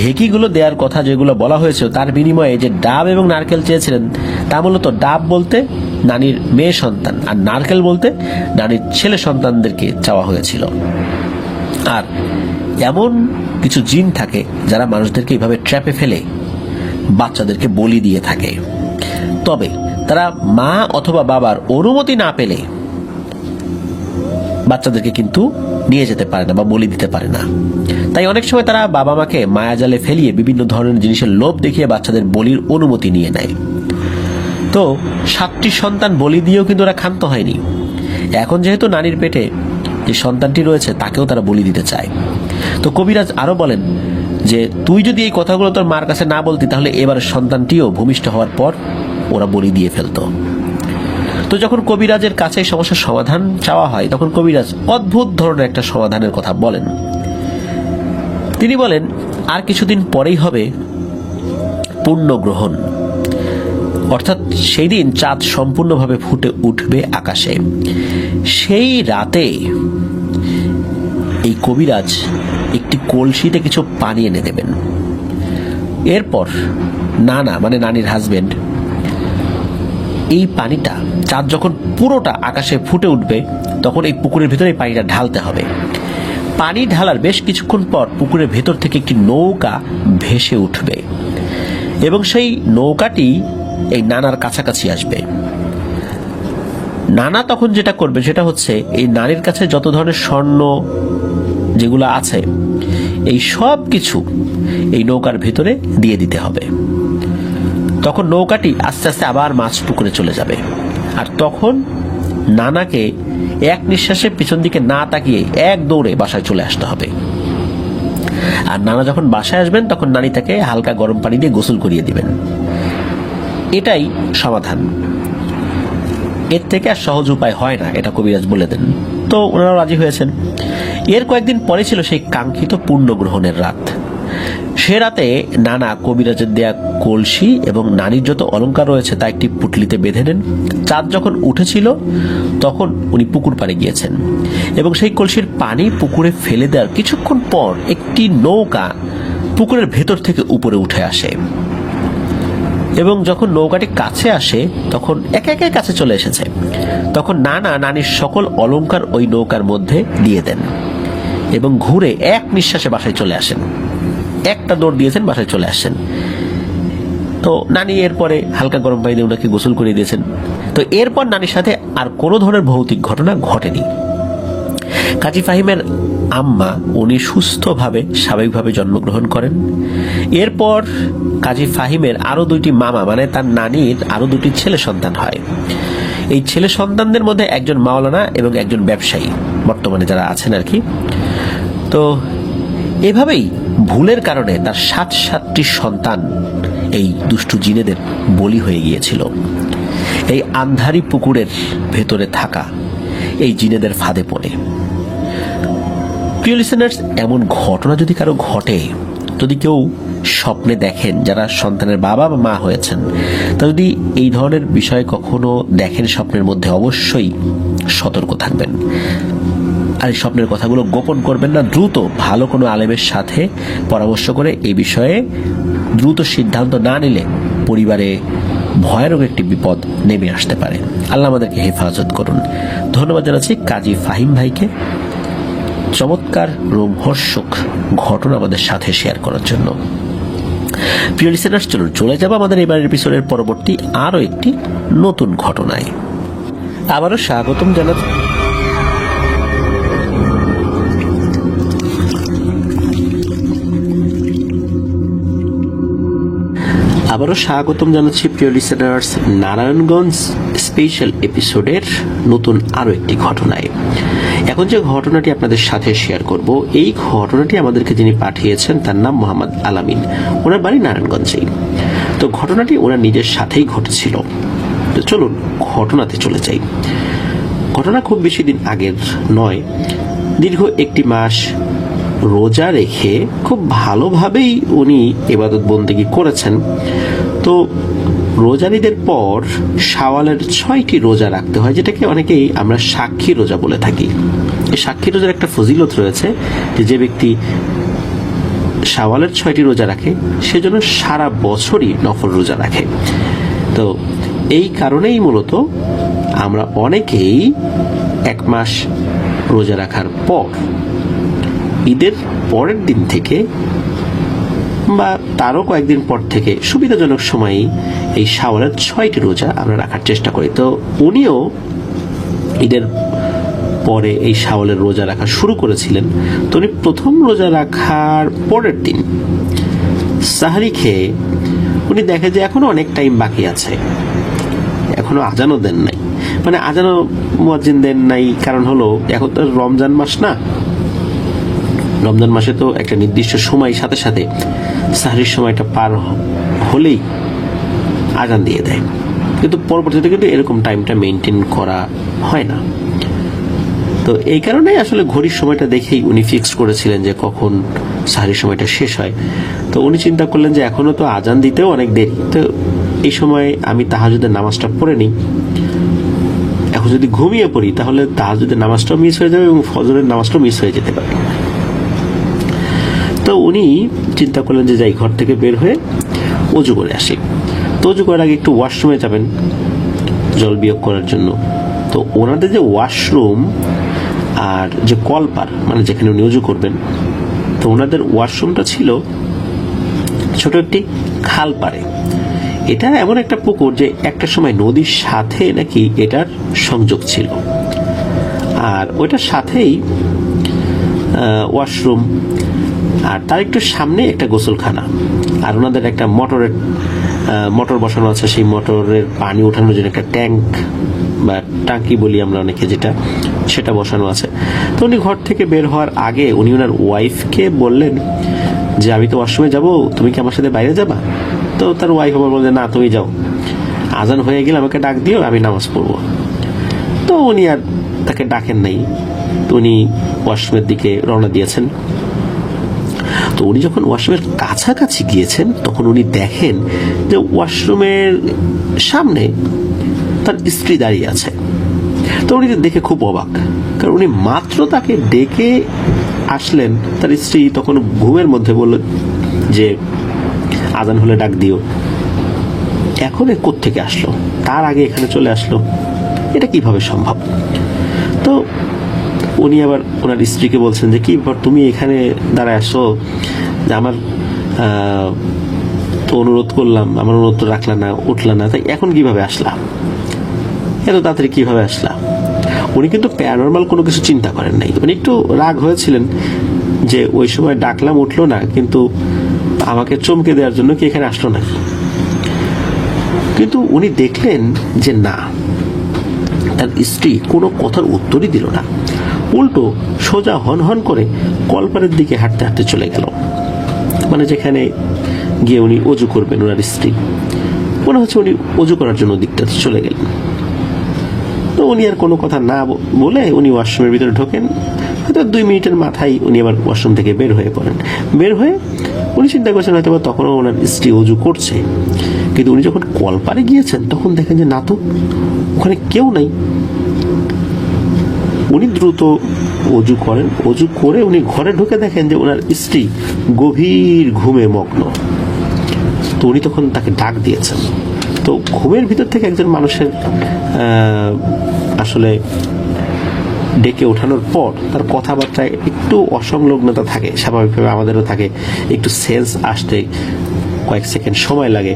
ঢেকিগুলো দেওয়ার কথা যেগুলো বলা হয়েছিল, তার বিনিময়ে যে ডাব এবং নারকেল চেয়েছিলেন, তা মূলত ডাব বলতে নানির মেয়ে সন্তান, আর নারকেল বলতে নানির ছেলে সন্তানদেরকে চাওয়া হয়েছিল। আর এমন কিছু জিন থাকে যারা মানুষদেরকে এইভাবে ট্র্যাপে ফেলে বাচ্চাদেরকে বলি দিয়ে থাকে। তবে তারা মা অথবা বাবার অনুমতি না পেলে বাচ্চাদেরকে কিন্তু নিয়ে যেতে পারে না বা বলি দিতে পারে না। তাই অনেক সময় তারা বাবা মাকে মায়াজালে ফেলিয়ে বিভিন্ন ধরনের জিনিসের লোভ দেখিয়ে বাচ্চাদের বলির অনুমতি নিয়ে নেয়। তো 7টি সন্তান বলি দিয়েও কিন্তু ওরা ক্ষান্ত হয়নি। এখন যেহেতু নানির পেটে যে সন্তানটি রয়েছে তাকেও তারা বলি দিতে চায়। তো কবিরাজ আরো বলেন যে তুই যদি এই কথাগুলো তোর মার কাছে না বলতি, তাহলে এবার সন্তানটিও ভূমিষ্ঠ হওয়ার পর ওরা বলি দিয়ে ফেলতো। তো যখন কবিরাজের কাছে এই সমস্যার সমাধান চাওয়া হয়, তখন কবিরাজ অদ্ভুত ধরনের একটা সমাধানের কথা বলেন। তিনি বলেন, আর কিছুদিন পরেই হবে পূর্ণ গ্রহণ, অর্থাৎ সেই দিন চাঁদ সম্পূর্ণভাবে ফুটে উঠবে আকাশে। সেই রাতে এই কবিরাজ একটি কলসিতে কিছু পানি এনে দেবেন। এরপর নানা মানে নানির হাজবেন্ড এই পানিটা, চাঁদ যখন পুরোটা আকাশে ফুটে উঠবে তখন এই পুকুরের ভিতরে পানিটা ঢালতে হবে। পানি ঢালার বেশ কিছুক্ষণ পর পুকুরের ভেতর থেকে একটি নৌকা ভেসে উঠবে এবং সেই নৌকাটি এই নানার কাছাকাছি আসবে। নানা তখন যেটা করবে সেটা হচ্ছে এই নারীর কাছে যত ধরনের স্বর্ণ যেগুলো আছে এই সব কিছু এই নৌকার ভিতরে দিয়ে দিতে হবে। তখন নৌকাটি আস্তে আস্তে আবার মাছ পুকুরে চলে যাবে। আর তখন নানাকে এক নিঃশ্বাসে পিছন দিকে না তাকিয়ে এক দৌড়ে বাসায় চলে আসতে হবে। আর নানা যখন বাসায় আসবেন তখন নানি তাকে হালকা গরম পানি দিয়ে গোসল করিয়ে দিবেন। এটাই সমাধান, এর থেকে আর সহজ উপায় হয় না, এটা কবিরাজ বলে দেন। তো ওনারাও রাজি হয়েছেন। এর কয়েকদিন পরে ছিল সেই কাঙ্ক্ষিত পূর্ণ গ্রহণের রাত। সে রাতে নানা কবিরাজের দেয়া কলসি এবং নানির যত অলংকার রয়েছে তা একটি পুটলিতে বেঁধে নেন। চাঁদ যখন উঠেছিল তখন উনি পুকুর পাড়ে গিয়েছেন এবং সেই কলসির পানি পুকুরে ফেলে দেওয়ার কিছুক্ষণ পর একটি নৌকা পুকুরের ভেতর থেকে উপরে উঠে আসে এবং যখন নৌকাটি কাছে আসে তখন একে একে কাছে চলে এসেছে, তখন নানা নানির সকল অলংকার ওই নৌকার মধ্যে দিয়ে দেন এবং ঘুরে এক নিঃশ্বাসে বাসায় চলে আসেন। একটা দৌড় দিয়েছেন, বাসায় চলে আসছেন। তো নানি এরপরে হালকা গরম পানি দিয়ে ওনাকে গোসল করে দিয়েছেন। তো এরপর নানির সাথে আর কোনো ধরনের ভৌতিক ঘটনা ঘটেনি। কাজী ফাহিমের আম্মা উনি সুস্থভাবে স্বাভাবিকভাবে জন্মগ্রহণ করেন। এরপর কাজী ফাহিমের আরো দুইটি মামা মানে তার নানির আরো দুটি ছেলে সন্তান হয়। এই ছেলে সন্তানদের মধ্যে একজন মাওলানা এবং একজন ব্যবসায়ী বর্তমানে যারা আছেন আর কি। তো এভাবেই ভুলের কারণে তার 7টি সন্তান এই দুষ্টু জিনেদের বলি হয়ে গিয়েছিল। এই আন্ধারি পুকুরের ভেতরে থাকা এই জিনেদের ফাঁদে পড়ে। প্রিয় লিসেনার্স, এমন ঘটনা যদি কারো ঘটে, যদি কেউ স্বপ্নে দেখেন, যারা সন্তানের বাবা বা মা হয়েছেন, তা যদি এই ধরনের বিষয় কখনো দেখেন স্বপ্নের মধ্যে, অবশ্যই সতর্ক থাকবেন। আর এই স্বপ্নের কথাগুলো গোপন করবেন না। দ্রুত ভালো কোনো আলেমের সাথে পরামর্শ করে এই বিষয়ে দ্রুত সিদ্ধান্ত না নিলে পরিবারে ভয়ানক একটি বিপদ নেমে আসতে পারে। আল্লাহ আমাদেরকে হেফাজত করুন। ধন্যবাদ জানাচ্ছি কাজী ফাহিম ভাইকে চমৎকার রোমহর্ষক ঘটনা আমাদের সাথে শেয়ার করার জন্য। প্রিয় লিসেনার্স, চলুন চলে যাব আমাদের এবারের এপিসোডের পরবর্তী আরো একটি নতুন ঘটনায়। আবারও স্বাগতম জানাচ্ছি প্রিয় লিসেনার্স নারায়ণগঞ্জ স্পেশাল এপিসোডের নতুন আরো একটি ঘটনায়। এখন যে ঘটনাটি আপনাদের সাথে শেয়ার করব, এই ঘটনাটি আমাদেরকে যিনি পাঠিয়েছেন তার নাম মোহাম্মদ আলামিন। ওনার বাড়ি নারায়ণগঞ্জেই। তো ঘটনাটি ওনার নিজের সাথেই ঘটেছিল। তো চলুন ঘটনাতে চলে যাই। ঘটনা খুব বেশি দিন আগের নয়, দীর্ঘ একটি মাস রোজা রেখে খুব ভালোভাবেই উনি ইবাদত বন্দেগী করেছেন। তো রোজার ঈদের পর শাওয়ালের 6টি রোজা রাখতে হয়, যেটাকে অনেকেই আমরা সাক্ষী রোজা বলে থাকি। এই সাক্ষী রোজার একটা ফজিলত রয়েছে যে ব্যক্তি শাওয়ালের 6টি রোজা রাখে সেজন্য সারা বছরই নফল রোজা রাখে। তো এই কারণেই মূলত আমরা অনেকেই 1 মাস রোজা রাখার পর ঈদের পরের দিন থেকে বা তারও কয়েকদিন পর থেকে সুবিধাজনক সময়েই এই শাওয়ালের 6টি রোজা আমরা রাখার চেষ্টা করি। তো উনিও ঈদের পরে এই শাওয়ালের রোজা রাখা শুরু করেছিলেন। তো উনি প্রথম রোজা রাখার পরের দিন সাহরি খেয়ে উনি দেখে যে এখনো অনেক টাইম বাকি আছে, এখনো আজানও দেন নাই, মানে আজানও মুয়াজ্জিন দেন নাই। কারণ হলো এখন তো রমজান মাস না, রমজান মাসে তো একটা নির্দিষ্ট সময় সাথে সাথে সাহরির সময়টা পার হলেই আজান দিয়ে দেয়, কিন্তু পরবর্তীতে কিন্তু এরকম টাইমটা মেনটেন করা হয় না। তো এই কারণে আসলে ঘড়ির সময়টা দেখেই উনি ফিক্সড করেছিলেন যে কখন সাহরির সময়টা শেষ হয়। তো উনি চিন্তা করলেন যে এখনো তো আজান দিতেও অনেক দেরি, তো এই সময় আমি তাহাজ্জুদের নামাজটা পড়ে নিই। এখন যদি ঘুমিয়ে পড়ি তাহলে তাহাজ্জুদের নামাজটাও মিস হয়ে যাবে এবং ফজরের নামাজটাও মিস হয়ে যেতে পারে। তো উনি চিন্তা করলেন যে যাই, ঘর থেকে বের হয়ে অজু করে আসি। তো অজু করার আগে একটু ওয়াশরুমে যাবেন জল বিয়োগ করার জন্য। তো ওনাদের যে ওয়াশরুম আর যে কলপার মানে যেখানে উনি অজু করবেন, তো ওনাদের ওয়াশরুমটা ছিল ছোট একটি খাল পাড়ে। এটা এমন একটা পুকুর যে একটা সময় নদীর সাথে নাকি এটার সংযোগ ছিল, আর ওইটার সাথেই ওয়াশরুম, আর তার একটু সামনে একটা গোসলখানা, আর ওনাদের একটা মোটর বসানো আছে। সেই মোটরের পানি ওঠানোর জন্য একটা ট্যাঙ্ক বা টাঙ্কি বলি আমরা অনেকে, যেটা সেটা বসানো আছে। তো উনি ঘর থেকে বের হওয়ার আগে উনি ওনার ওয়াইফকে বললেন যে আমি তো ওয়াশরুমে যাব, তুমি কি আমার সাথে বাইরে যাবা? তো তার ওয়াইফ আবার বলে, না তুমি যাও, আজান হয়ে গেলে আমাকে ডাক দিও, আমি নামাজ পড়বো। তো উনি আর তাকে ডাকেন নাই, তো উনি ওয়াশরুমের দিকে রওনা দিয়েছেন। তো উনি যখন ওয়াশরুমের কাছাকাছি গিয়েছেন তখন উনি দেখেন যে ওয়াশরুমের সামনে তার স্ত্রী দাঁড়িয়ে আছে। তো উনি দেখে খুব অবাক, কারণ উনি মাত্র তাকে ডেকে আসলেন, তার স্ত্রী তখন ঘুমের মধ্যে বলল যে আজান হলে ডাক দিও। এখন কোত্থেকে আসলো, তার আগে এখানে চলে আসলো, এটা কিভাবে সম্ভব? তো উনি আবার ওনার স্ত্রীকে বলছেন যে কি ব্যাপার, তুমি এখানে দাঁড়ায় আসো, যে আমার তো অনুরোধ করলাম, আমার অনুরোধ তো রাখলা না, উঠলা না, তাই এখন কিভাবে আসলা, এত তাড়াতাড়ি কিভাবে আসলা? উনি কিন্তু প্যারানর্মাল কোনো কিছু চিন্তা করেন নাই, উনি একটু রাগ হয়েছিলেন যে ওই সময় ডাকলাম উঠলো না, কিন্তু আমাকে চমকে দেওয়ার জন্য কি এখানে আসলো নাকি? কিন্তু উনি দেখলেন যে না, তার স্ত্রী কোনো কথার উত্তরই দিল না, উল্টো সোজা হন হন করে কলপারের দিকে হাঁটতে হাঁটতে চলে গেল, মানে যেখানে গিয়ে উনি অজু করবেন। ওনার স্ত্রী মনে হচ্ছে উনি অজু করার জন্য দিকটাতে চলে গেলেন। তো উনি আর কোনো কথা না বলে উনি ওয়াশরুমের ভিতরে ঢোকেন। হয়তো 2 মিনিটের মাথায় উনি আবার ওয়াশরুম থেকে বের হয়ে পড়েন। বের হয়ে উনি চিন্তা করছেন হয়তো তখনও ওনার স্ত্রী অজু করছে, কিন্তু উনি যখন কলপারে গিয়েছেন তখন দেখেন যে না, তো ওখানে কেউ নাই। উনি দ্রুত অজু করেন, অজু করে উনি ঘরে ঢুকে দেখেন যে ওনার স্ত্রী গভীর ঘুমে মগ্ন। তো উনি তখন তাকে ডাক দিয়েছেন। তো ঘুমের ভিতর থেকে একজন মানুষের আসলে ডেকে ওঠানোর পর তার কথাবার্তায় একটু অসংলগ্নতা থাকে, স্বাভাবিকভাবে আমাদেরও থাকে, একটু সেন্স আসতে কয়েক সেকেন্ড সময় লাগে,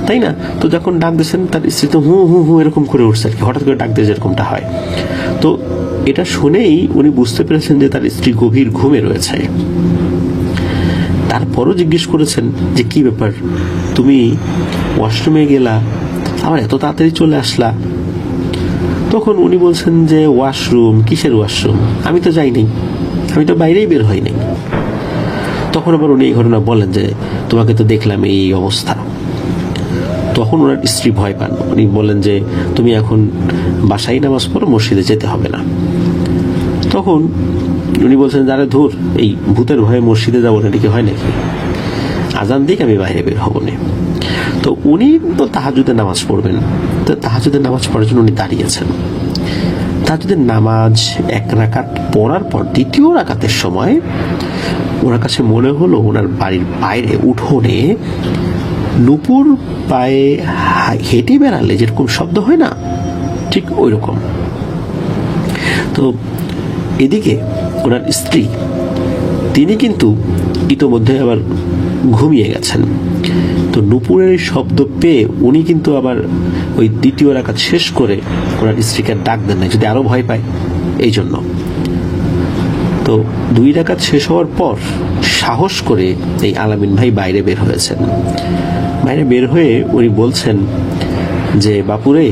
তাই না? তো যখন ডাক দিয়েছেন তার স্ত্রী তো হু হু হু এরকম করে উঠছে আর কি, হঠাৎ করে ডাক দিয়ে যেরকমটা হয়। তো এটা শুনেই উনি বুঝতে পেরেছেন যে তার স্ত্রী গভীর ঘুমে রয়েছে। তারপরও জিজ্ঞেস করেছেন যে কি ব্যাপার, তুমি ওয়াশরুমে গেলা, আবার এত তাড়াতাড়ি চলে আসলা? তখন উনি বলছেন যে ওয়াশরুম, কিসের ওয়াশরুম, আমি তো যাই নাই, আমি তো বাইরেই বের হই নাই। তখন আবার উনি এই ঘটনা বলেন যে তোমাকে তো দেখলাম এই অবস্থা। তখন ওনার স্ত্রী ভয় পান, উনি বলেন যে তুমি এখন বাসায় নামাজ পড়ো, মসজিদে যেতে হবে না। তখন উনি বলছেন যারা ধুর, এই ভূতের ভয়ে মসজিদে যাবো না, এদিকে হয় নাকি, আজান দিক আমি বাইরে বের হবো না। তো উনি তো তাহাজ্জুদের নামাজ পড়বেন, তো তাহাজ্জুদের নামাজ পড়ার জন্য উনি দাঁড়িয়েছেন। তাহাজ্জুদের নামাজ 1 রাকাত পড়ার পর 2য় রাকাতের সময় ওনার কাছে মনে হলো ওনার বাড়ির বাইরে উঠোনে নুপুর পায়ে হেঁটে বেড়ালে যেরকম শব্দ হয় না, ঠিক ওই রকম। তো এদিকে ওনার স্ত্রী তিনি কিন্তু ইতোমধ্যে আবার ঘুমিয়ে গেছেন। তো নুপুরের শব্দ পেয়ে উনি কিন্তু আবার ওই 2য় রাকাত শেষ করে ওনার স্ত্রীকে ডাক দেন না, যদি আরো ভয় পায় এই জন্য। তো 2 রাকাত শেষ হওয়ার পর সাহস করে এই আলামিন ভাই বাইরে বের হয়েছেন। বাইরে বের হয়ে উনি বলছেন যে বাপুরে,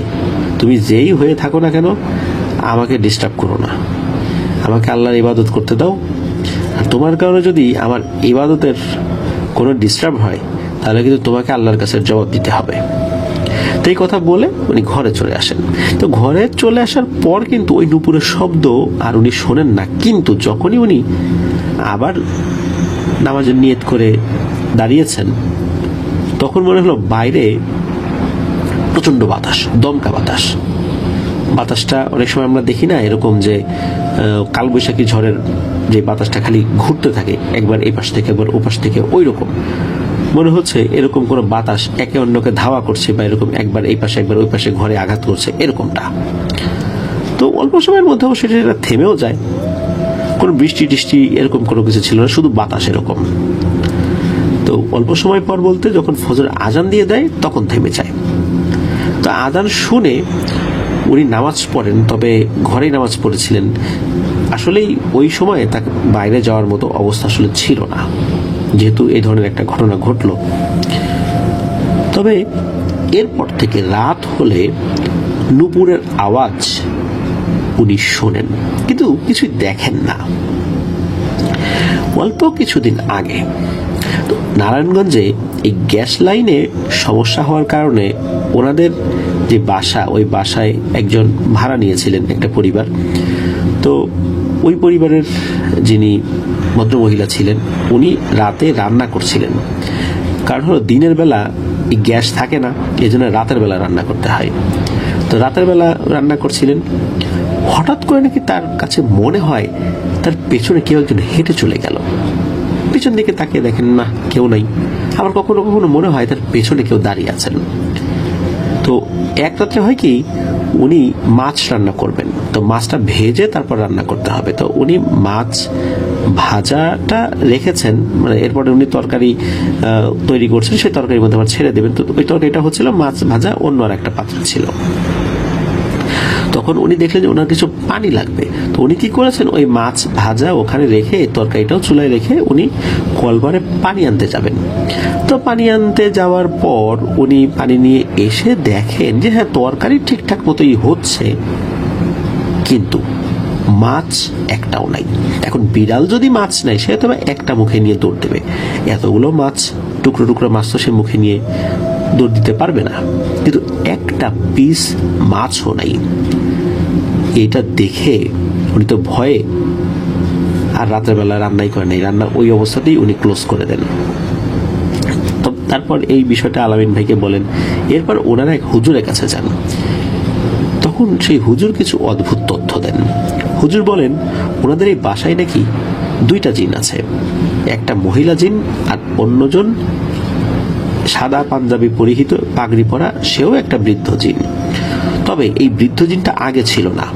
তুমি যেই হয়ে থাকো না কেন আমাকে ডিস্টার্ব করো না, আমাকে আল্লাহর ইবাদত করতে দাও, আর তোমার কারণে যদি আমার ইবাদতের কোনো ডিস্টার্ব হয় তাহলে কিন্তু তোমাকে আল্লাহর কাছে জবাব দিতে হবে। তো এই কথা বলে উনি ঘরে চলে আসেন। তো ঘরে চলে আসার পর কিন্তু ওই নুপুরের শব্দ আর উনি শোনেন না, কিন্তু যখনই উনি আবার নামাজের নিয়ত করে দাঁড়িয়েছেন তখন মনে হলো বাইরে প্রচন্ড বাতাস, দমকা বাতাস। বাতাসটা অনেক সময় আমরা দেখি না এরকম যে কালবৈশাখী ঝড়ের যে বাতাসটা খালি ঘুরতে থাকে, একবার এই পাশ থেকে একবার ও পাশ থেকে, ওই রকম মনে হচ্ছে এরকম কোনো বাতাস একে অন্যকে ধাওয়া করছে, বা এরকম একবার এই পাশে একবার ওই পাশে ঘরে আঘাত করছে, এরকমটা। তো অল্প সময়ের মধ্যে অবশ্যই সেটা থেমেও যায়, কোনো বৃষ্টি টিষ্টি এরকম কোনো কিছু ছিল না, শুধু বাতাস এরকম। তো অল্প সময় পর বলতে যখন ফজর আজান দিয়ে দেয় তখন থেমে যায়। তো আজান শুনে উনি নামাজ পড়েন, তবে ঘরেই নামাজ পড়েছিলেন। আসলেই ওই সময়ে তাকে বাইরে যাওয়ার মতো অবস্থা আসলে ছিল না, যেহেতু এই ধরনের একটা ঘটনা ঘটলো। তবে এরপর থেকে রাত হলে নুপুরের আওয়াজ উনি শোনেন, কিন্তু কিছুই দেখেন না। অল্প কিছুদিন আগে নারায়ণগঞ্জে এই গ্যাস লাইনে সমস্যা হওয়ার কারণে ওনাদের যে বাসা, ওই বাসায় একজন ভাড়া নিয়েছিলেন একটা পরিবার। তো ওই পরিবারের যিনি ভদ্রমহিলা ছিলেন, উনি রাতে রান্না করছিলেন। কারণ হলো দিনের বেলা এই গ্যাস থাকে না, এই জন্য রাতের বেলা রান্না করতে হয়। তো রাতের বেলা রান্না করছিলেন, হঠাৎ করে নাকি তার কাছে মনে হয় তার পেছনে কেউ একজন হেঁটে চলে গেল। পিছন দিকে তাকিয়ে দেখেন না, কেউ নাই। আবার কখনো কখনো মনে হয় তার পেছনে কেউ দাঁড়িয়ে আছেন। তো এক রাত্রে হয় কি, উনি মাছ রান্না করবেন, তো মাছটা ভেজে তারপর রান্না করতে হবে। তো উনি মাছ ভাজাটা রেখেছেন, মানে এরপরে উনি তরকারি তৈরি করছেন, সেই তরকারির মধ্যে আবার ছেড়ে দেবেন। তো ওই তরকারিটা হচ্ছিল মাছ ভাজা, অন্য আর একটা পাত্র ছিল। তখন উনি দেখলেন যে ওনার কিছু পানি লাগবে। তো উনি কি করেছেন, ওই মাছ ভাজা ওখানে রেখে তরকারিটাও চুলায় রেখে উনি কলবারে পানি আনতে যাবেন। তো পানি আনতে যাওয়ার পর উনি পানি নিয়ে এসে দেখেন যে হ্যাঁ, তরকারি ঠিকঠাক মতোই হচ্ছে, কিন্তু মাছ একটাও নাই। এখন বিড়াল যদি মাছ নাই, সে তবে একটা মুখে নিয়ে দৌড় দেবে। এতগুলো মাছ, টুকরো টুকরো মাছ তো সে মুখে নিয়ে দৌড় দিতে পারবে না, কিন্তু একটা পিস মাছও নাই। এটা দেখে উনি তো ভয়ে আর রাতের বেলা রান্নাই করে নাই, রান্না ওই অবস্থাতেই উনি ক্লোজ করে দেন। তো তারপর এই বিষয়টা আলামিন ভাইকে বলেন। এরপর ওনারা এক হুজুরের কাছে যান। তখন সেই হুজুর কিছু অদ্ভুত তথ্য দেন। হুজুর বলেন ওনাদের এই বাসায় নাকি দুইটা জিন আছে, একটা মহিলা জিন আর অন্যজন সাদা পাঞ্জাবি পরিহিত পাগড়ি পরা, সেও একটা বৃদ্ধ জিন। তবে এই বৃদ্ধ জিনটা আগে ছিল না।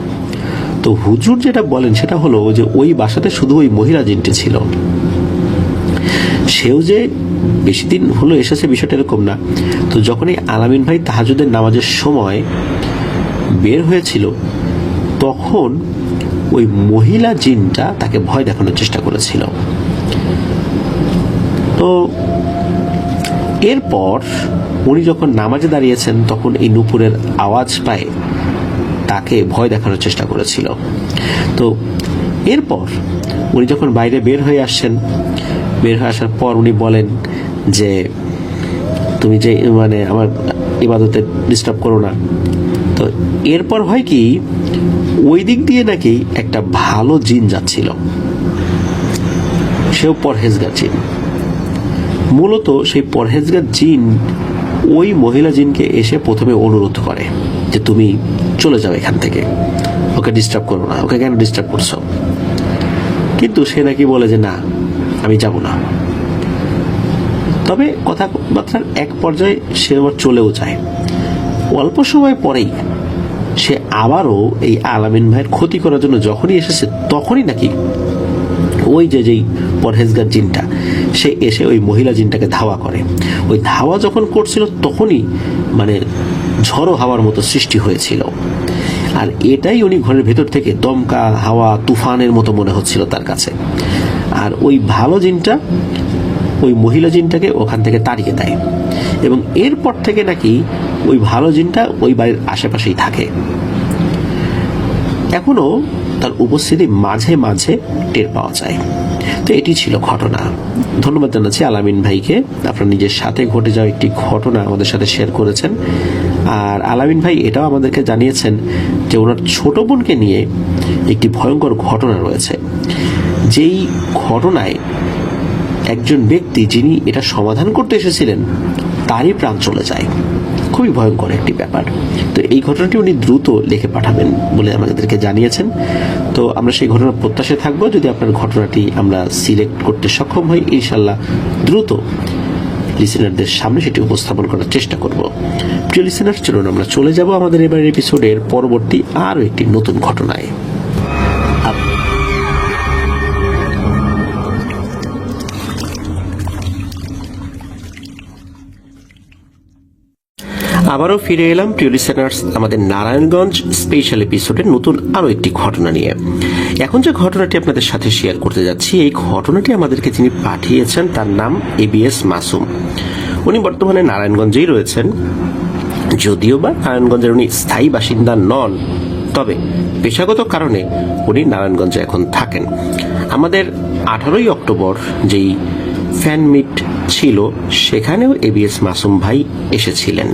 তো হুজুর যেটা বলেন সেটা হলো যে ওই বাসাতে শুধু ওই মহিলা জিনটি ছিল। সেও যে বেশি দিন হলো এসেছে বিষয়টা এরকম না। তো যখন এই আলামিন ভাই তাহাজ্জুদের নামাজের সময় বের হয়েছিল, তখন ওই মহিলা জিনটা তাকে ভয় দেখানোর চেষ্টা করেছিল। তো এরপর উনি যখন নামাজে দাঁড়িয়েছেন, তখন এই নূপুরের আওয়াজ পায় তাকে ভয় দেখানোর চেষ্টা করেছিল। তো এরপর উনি যখন বাইরে বের হয়ে আসছেন, বের হয়ে আসার পর উনি বলেন যে তুমি যে মানে আমার ইবাদতে ডিস্টার্ব করো না। তো এরপর হয় কি, ওই দিক দিয়ে নাকি একটা ভালো জিন যাচ্ছিল, সেও পরহেজগার জিন। মূলত সেই পরহেজগার জিন ওই মহিলা জিনকে এসে প্রথমে অনুরোধ করে যে তুমি চলে যাও এখান থেকে, ওকে ডিস্টার্ব করো না, ওকে কেন ডিস্টার্ব করছো। কিন্তু সে নাকি বলে যে না, আমি যাব না। তবে কথাবার্তার এক পর্যায়ে সে আবার চলেও যায়। অল্প সময় পরেই সে আবারও এই আলামিন ভাইয়ের ক্ষতি করার জন্য যখনই এসেছে, তখনই নাকি ওই যেই পরহেজগার জিনটা, সে এসে ওই মহিলা জিনটাকে ধাওয়া করে। ওই ধাওয়া যখন করছিল, তখনই মানে ঝড়ো হাওয়ার মতো সৃষ্টি হয়েছিল। আর এটাই উনি ঘরের ভেতর থেকে দমকা হাওয়া, তুফানের মতো মনে হচ্ছিল তার কাছে। আর ওই ভালো জিনটা ওই মহিলা জিনটাকে ওখান থেকে তাড়িয়ে দেয়, এবং এরপর থেকে নাকি ওই ভালো জিনটা ওই বাড়ির আশেপাশেই থাকে। এখনো তার উপস্থিতি মাঝে মাঝে টের পাওয়া যায়। তো এটি ছিল ঘটনা। ধন্যবাদ জানাচ্ছি আলামিন ভাইকে, আপনার নিজের সাথে ঘটে যাওয়া একটি ঘটনা আমাদের সাথে শেয়ার করেছেন। আর আলামিন ভাই এটাও আমাদেরকে জানিয়েছেন যে ওনার ছোট বোনকে নিয়ে একটি ভয়ঙ্কর ঘটনা রয়েছে, যেই ঘটনায় একজন ব্যক্তি যিনি এটা সমাধান করতে এসেছিলেন, তারই প্রাণ চলে যায়। খুবই ভয়ঙ্কর একটি ব্যাপার। তো এই ঘটনাটি উনি দ্রুত লিখে পাঠাবেন বলে আমাদেরকে জানিয়েছেন। তো আমরা সেই ঘটনার প্রত্যাশায় থাকবো। যদি আপনার ঘটনাটি আমরা সিলেক্ট করতে সক্ষম হই, ইনশাল্লাহ দ্রুত লিসেনারদের সামনে সেটি উপস্থাপন করার চেষ্টা করব। প্রিয় লিসেনার, চলুন আমরা চলে যাব আমাদের এবারের এপিসোডের পরবর্তী আরও একটি নতুন ঘটনায়। আবারও ফিরে এলাম প্রিয় লিসেনার্স আমাদের নারায়ণগঞ্জ স্পেশাল এপিসোডের নতুন আরও একটি ঘটনা নিয়ে। এখন যে ঘটনাটি আপনাদের সাথে শেয়ার করতে যাচ্ছি, এই ঘটনাটি আমাদেরকে যিনি পাঠিয়েছেন তার নাম ABS মাসুম। উনি বর্তমানে নারায়ণগঞ্জেই রয়েছেন, যদিও বা নারায়ণগঞ্জের উনি স্থায়ী বাসিন্দা নন, তবে পেশাগত কারণে উনি নারায়ণগঞ্জে এখন থাকেন। আমাদের 18ই অক্টোবর যেই ফ্যান মিট ছিল সেখানেও এবিএস মাসুম ভাই এসেছিলেন।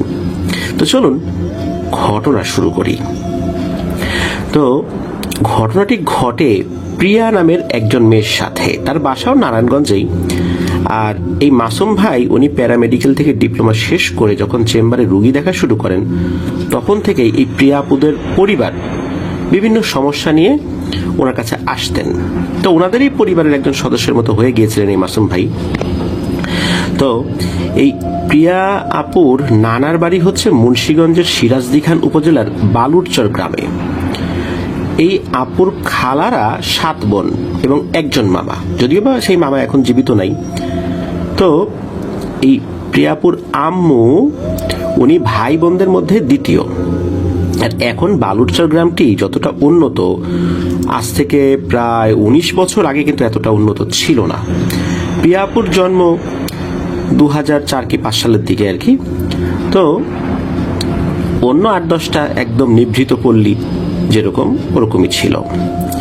তো চলুন ঘটনা শুরু করি। তো ঘটনাটি ঘটে প্রিয়া নামের একজন মেয়ের সাথে। তার বাসাও নারায়ণগঞ্জেই। আর এই মাসুম ভাই উনি প্যারামেডিক্যাল থেকে ডিপ্লোমা শেষ করে যখন চেম্বারে রুগী দেখা শুরু করেন তখন থেকেই এই প্রিয়া আপুদের পরিবার বিভিন্ন সমস্যা নিয়ে ওনার কাছে আসতেন। তো ওনাদেরই পরিবারের একজন সদস্যের মতো হয়ে গিয়েছিলেন এই মাসুম ভাই। তো এই প্রিয়া আপুর নানার বাড়ি হচ্ছে মুন্সিগঞ্জের সিরাজদি খান উপজেলার বালুরচর গ্রামে। এই আপুর খালারা 7 বোন এবং একজন মামা, যদিও বা সেই মামা এখন জীবিত নাই। তো এই প্রিয়াপুর আম্মু উনি ভাই বোনদের মধ্যে দ্বিতীয়। আর এখন বালুরচর গ্রামটি যতটা উন্নত, আজ থেকে প্রায় 19 বছর আগে কিন্তু এতটা উন্নত ছিল না। প্রিয়াপুর জন্ম 2004 কি 5 সালের দিকে আর কি। তো অন্য 8-10টা একদম নিভৃত পল্লী যেরকম ওরকমই ছিল।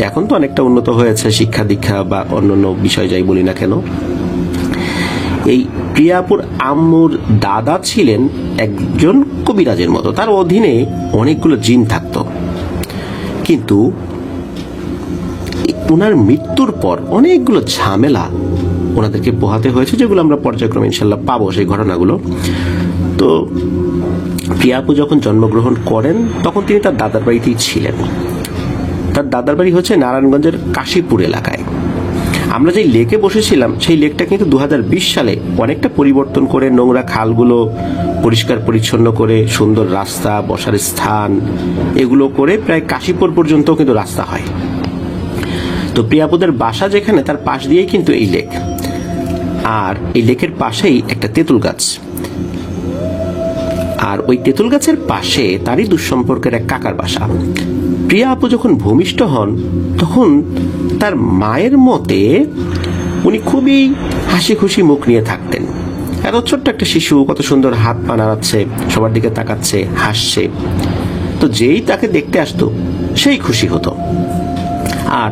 এখন তো অনেকটা উন্নত হয়েছে, শিক্ষা দীক্ষা বা অন্যান্য বিষয় যাই বলি না কেন। এই প্রিয়াপুর আম্মুর দাদা ছিলেন একজন কবিরাজের মতো, তার অধীনে অনেকগুলো জিন থাকত। কিন্তু ওনার মৃত্যুর পর অনেকগুলো ঝামেলা ওনাদেরকে পোহাতে হয়েছে, যেগুলো আমরা পর্যায়ক্রমে ইনশাল্লাহ পাবো সেই ঘটনাগুলো। তো প্রিয়াপু যখন জন্মগ্রহণ করেন তখন তিনি তার দাদার বাড়িতেই ছিলেন। তার দাদার বাড়ি হচ্ছে নারায়ণগঞ্জের কাশীপুর এলাকায়। আমরা যেই লেকে বসেছিলাম সেই লেকটা কিন্তু 2020 সালে অনেকটা পরিবর্তন করে নোংরা খালগুলো পরিষ্কার পরিচ্ছন্ন করে সুন্দর রাস্তা, বসার স্থান এগুলো করে প্রায় কাশীপুর পর্যন্ত কিন্তু রাস্তা হয়। তো প্রিয়াপুদের বাসা যেখানে তার পাশ দিয়েই কিন্তু এই লেক। আর এই লেকের পাশেই একটা তেঁতুল গাছ। আর ওই তেঁতুল গাছের পাশে তারই দুঃসম্পর্কের এক কাকার বাসা। প্রিয়া আপু যখন ভূমিষ্ঠ হন তখন তার মায়ের মতে উনি খুবই হাসি খুশি মুখ নিয়ে থাকতেন। এত ছোট্ট একটা শিশু কত সুন্দর হাত পা নাড়াচ্ছে, সবার দিকে তাকাচ্ছে, হাসছে। তো যেই তাকে দেখতে আসতো সেই খুশি হতো। আর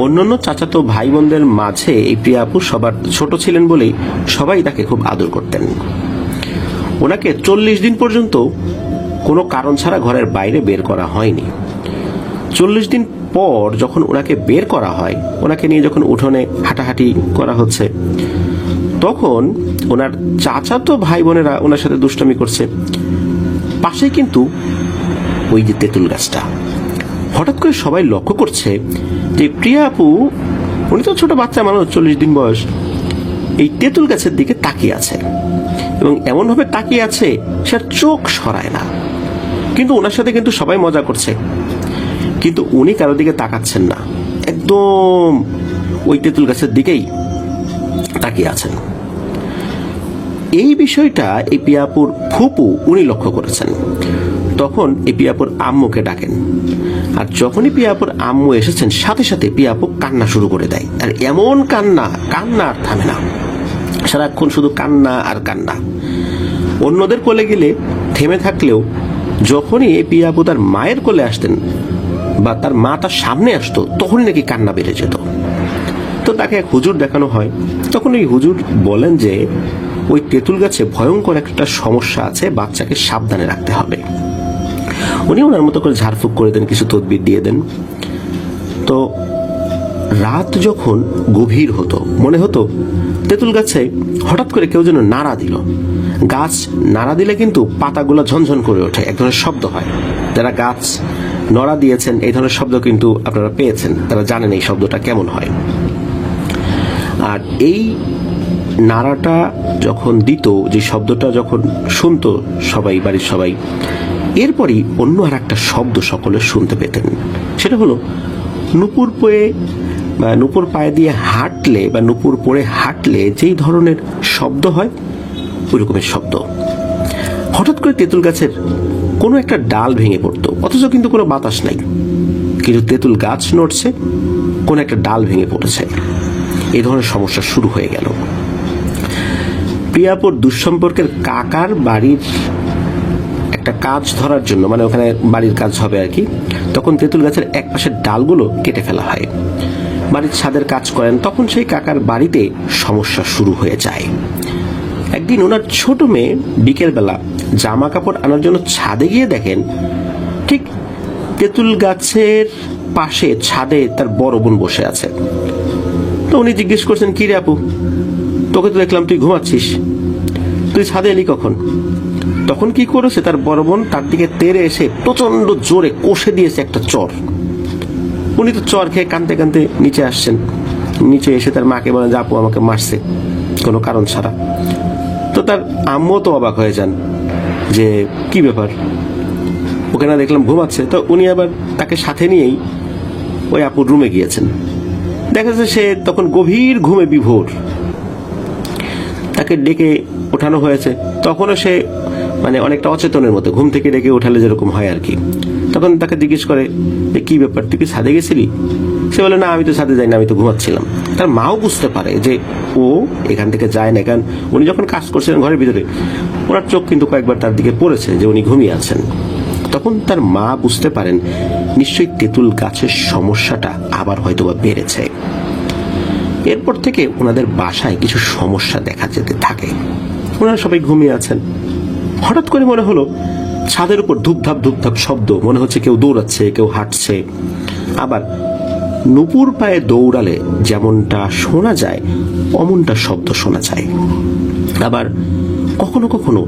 অন্যান্য চাচাতো ভাই বোনদের মাঝে এই প্রিয়া আপু সবার ছোট ছিলেন বলেই সবাই তাকে খুব আদর করতেন। ওনাকে 40 দিন পর্যন্ত কোনো কারণ ছাড়া ঘরের বাইরে বের করা হয়নি। 40 দিন পর যখন ওনাকে বের করা হয়, ওনাকে নিয়ে যখন উঠোনে হাঁটাহাঁটি করা হচ্ছে, তখন ওনার চাচাতো ভাই বোনেরা ওনার সাথে দুষ্টামি করছে। পাশে কিন্তু ওই যে তেঁতুল গাছটা, হঠাৎ করে সবাই লক্ষ্য করছে যে প্রিয়া আপু, উনি তো ছোট বাচ্চা মানুষ, 40 দিন বয়স, এই তেঁতুল গাছের দিকে তাকিয়ে আছে এবং এমনভাবে তাকিয়ে আছে সে চোখ সরায় না। কিন্তু ওনার সাথে কিন্তু সবাই মজা করছে, কিন্তু উনি কারোর দিকে তাকাচ্ছেন না, একদম ওই তেঁতুল গাছের দিকেই তাকিয়ে আছেন। এই বিষয়টা এই পিয়াপুর ফুপু উনি লক্ষ্য করেছেন। তখন এই পিয়াপুর আম্মুকে ডাকেন। আর যখনই পিয়াপুর আম্মু এসেছেন সাথে সাথে পিয়াপু কান্না শুরু করে দেয়। আর এমন কান্না, কান্না আর থামে না, সারাক্ষণ শুধু কান্না আর কান্না। অন্যদের কোলে গেলে থেমে থাকলেও যখনই এই পিয়াপু তার মায়ের কোলে আসতেন বা তার মা তার সামনে আসতো তখনই নাকি কান্না বেড়ে যেত। তো তাকে এক হুজুর দেখানো হয়। তখন ওই হুজুর বলেন যে ওই তেঁতুল গাছে ভয়ঙ্কর একটা সমস্যা আছে, বাচ্চাকে সাবধানে রাখতে হবে। উনি ওনার মতো করে ঝাড়ফুঁক করে দেন, কিছু তদবির দিয়ে দেন। তো রাত যখন গভীর হতো, মনে হতো তেঁতুল গাছে হঠাৎ করে কেউ যেন নাড়া দিল। গাছ নাড়া দিলে কিন্তু পাতাগুলো ঝনঝন করে ওঠে, এক ধরনের শব্দ হয়। যারা গাছ নড়া দিয়েছেন এই ধরনের শব্দ কিন্তু আপনারা পেয়েছেন, তারা জানেন এই শব্দটা কেমন হয়। আর এই নাড়াটা যখন দিত, যে শব্দটা যখন শুনতো সবাই, বাড়ির সবাই, এরপরই অন্য আর একটা শব্দ সকলে শুনতে পেতেন। সেটা হলো নুপুর পয়ে বা নুপুর পায়ে দিয়ে হাঁটলে বা নুপুর পরে হাঁটলে যেই ধরনের শব্দ হয় ওই রকমের শব্দ। হঠাৎ করে তেঁতুল গাছের কোনো একটা ডাল ভেঙে পড়তো, অথচ কিন্তু কোনো বাতাস নাই, কিন্তু তেঁতুল গাছ নড়ছে, কোনো একটা ডাল ভেঙে পড়েছে। এই ধরনের সমস্যা শুরু হয়ে গেল। প্রিয়াপুর দুঃসম্পর্কের কাকার বাড়ির একটা কাজ ধরার জন্য, মানে ওখানে বাড়ির কাজ হবে আর কি, তখন তেঁতুল গাছের এক পাশের ডালগুলো কেটে ফেলা হয়। বাড়ির ছাদের কাজ করেন, তখন সেই কাকার বাড়িতে সমস্যা শুরু হয়ে যায়। একদিন ওনার ছোট মেয়ে বিকেলবেলা জামা কাপড় আনার জন্য ছাদে গিয়ে দেখেন ঠিক তেঁতুল গাছের পাশে ছাদে তার বড় বোন বসে আছে। তো উনি জিজ্ঞেস করছেন, কি রে আপু, তোকে তো দেখলাম তুই ঘুমাচ্ছিস, তুই ছাদে এলি কখন? তখন কি করেছে, তার বড় বোন তার দিকে তেড়ে এসে প্রচন্ড জোরে কষে দিয়েছে একটা চর। উনি তো চর খেয়ে কাঁদতে কাঁদতে নিচে আসছেন। নিচে এসে তার মাকে বলেন যে আপু আমাকে মারছে কোনো কারণ ছাড়া। তো তার আম্মু তো অবাক হয়ে যান যে কি ব্যাপার, ওকে না দেখলাম ঘুমাচ্ছে। তো উনি আবার তাকে সাথে নিয়েই ওই আপুর রুমে গিয়েছেন। দেখা যাচ্ছে সে তখন গভীর ঘুমে বিভোর। তাকে ডেকে ওঠানো হয়েছে, তখনও সে মানে অনেকটা অচেতনের মতো, ঘুম থেকে ডেকে ওঠালে যেরকম হয় আর কি। তখন তাকে জিজ্ঞেস করে যে কি ব্যাপার, তুই কি ছাদে গেছিলি? সে বলে, না আমি তো ছাদে যাইনি, আমি তো ঘুমাচ্ছিলাম। তার মাও বুঝতে পারে যে ও এখান থেকে যায় না, কারণ উনি যখন কাজ করছিলেন ঘরের ভিতরে ওনার চোখ কিন্তু কয়েকবার তার দিকে পড়েছে যে উনি ঘুমিয়ে আছেন। তখন তার মা বুঝতে পারেন নিশ্চয়ই তেঁতুল গাছের সমস্যাটা আবার হয়তোবা বেড়েছে। এরপর থেকে ওনাদের বাসায় কিছু সমস্যা দেখা যেতে থাকে। ওনারা সবাই ঘুমিয়ে আছেন, হঠাৎ করে মনে হলো ছাদের উপর ধূপধাপ ধূপধাপ শব্দ, মনে হচ্ছে কেউ দৌড়াচ্ছে, কেউ হাঁটছে। আবার নুপুর পায়ে দৌড়ালে যেমনটা শোনা যায় অমনটা শব্দ শোনা যায়। আবার কখনো কখনো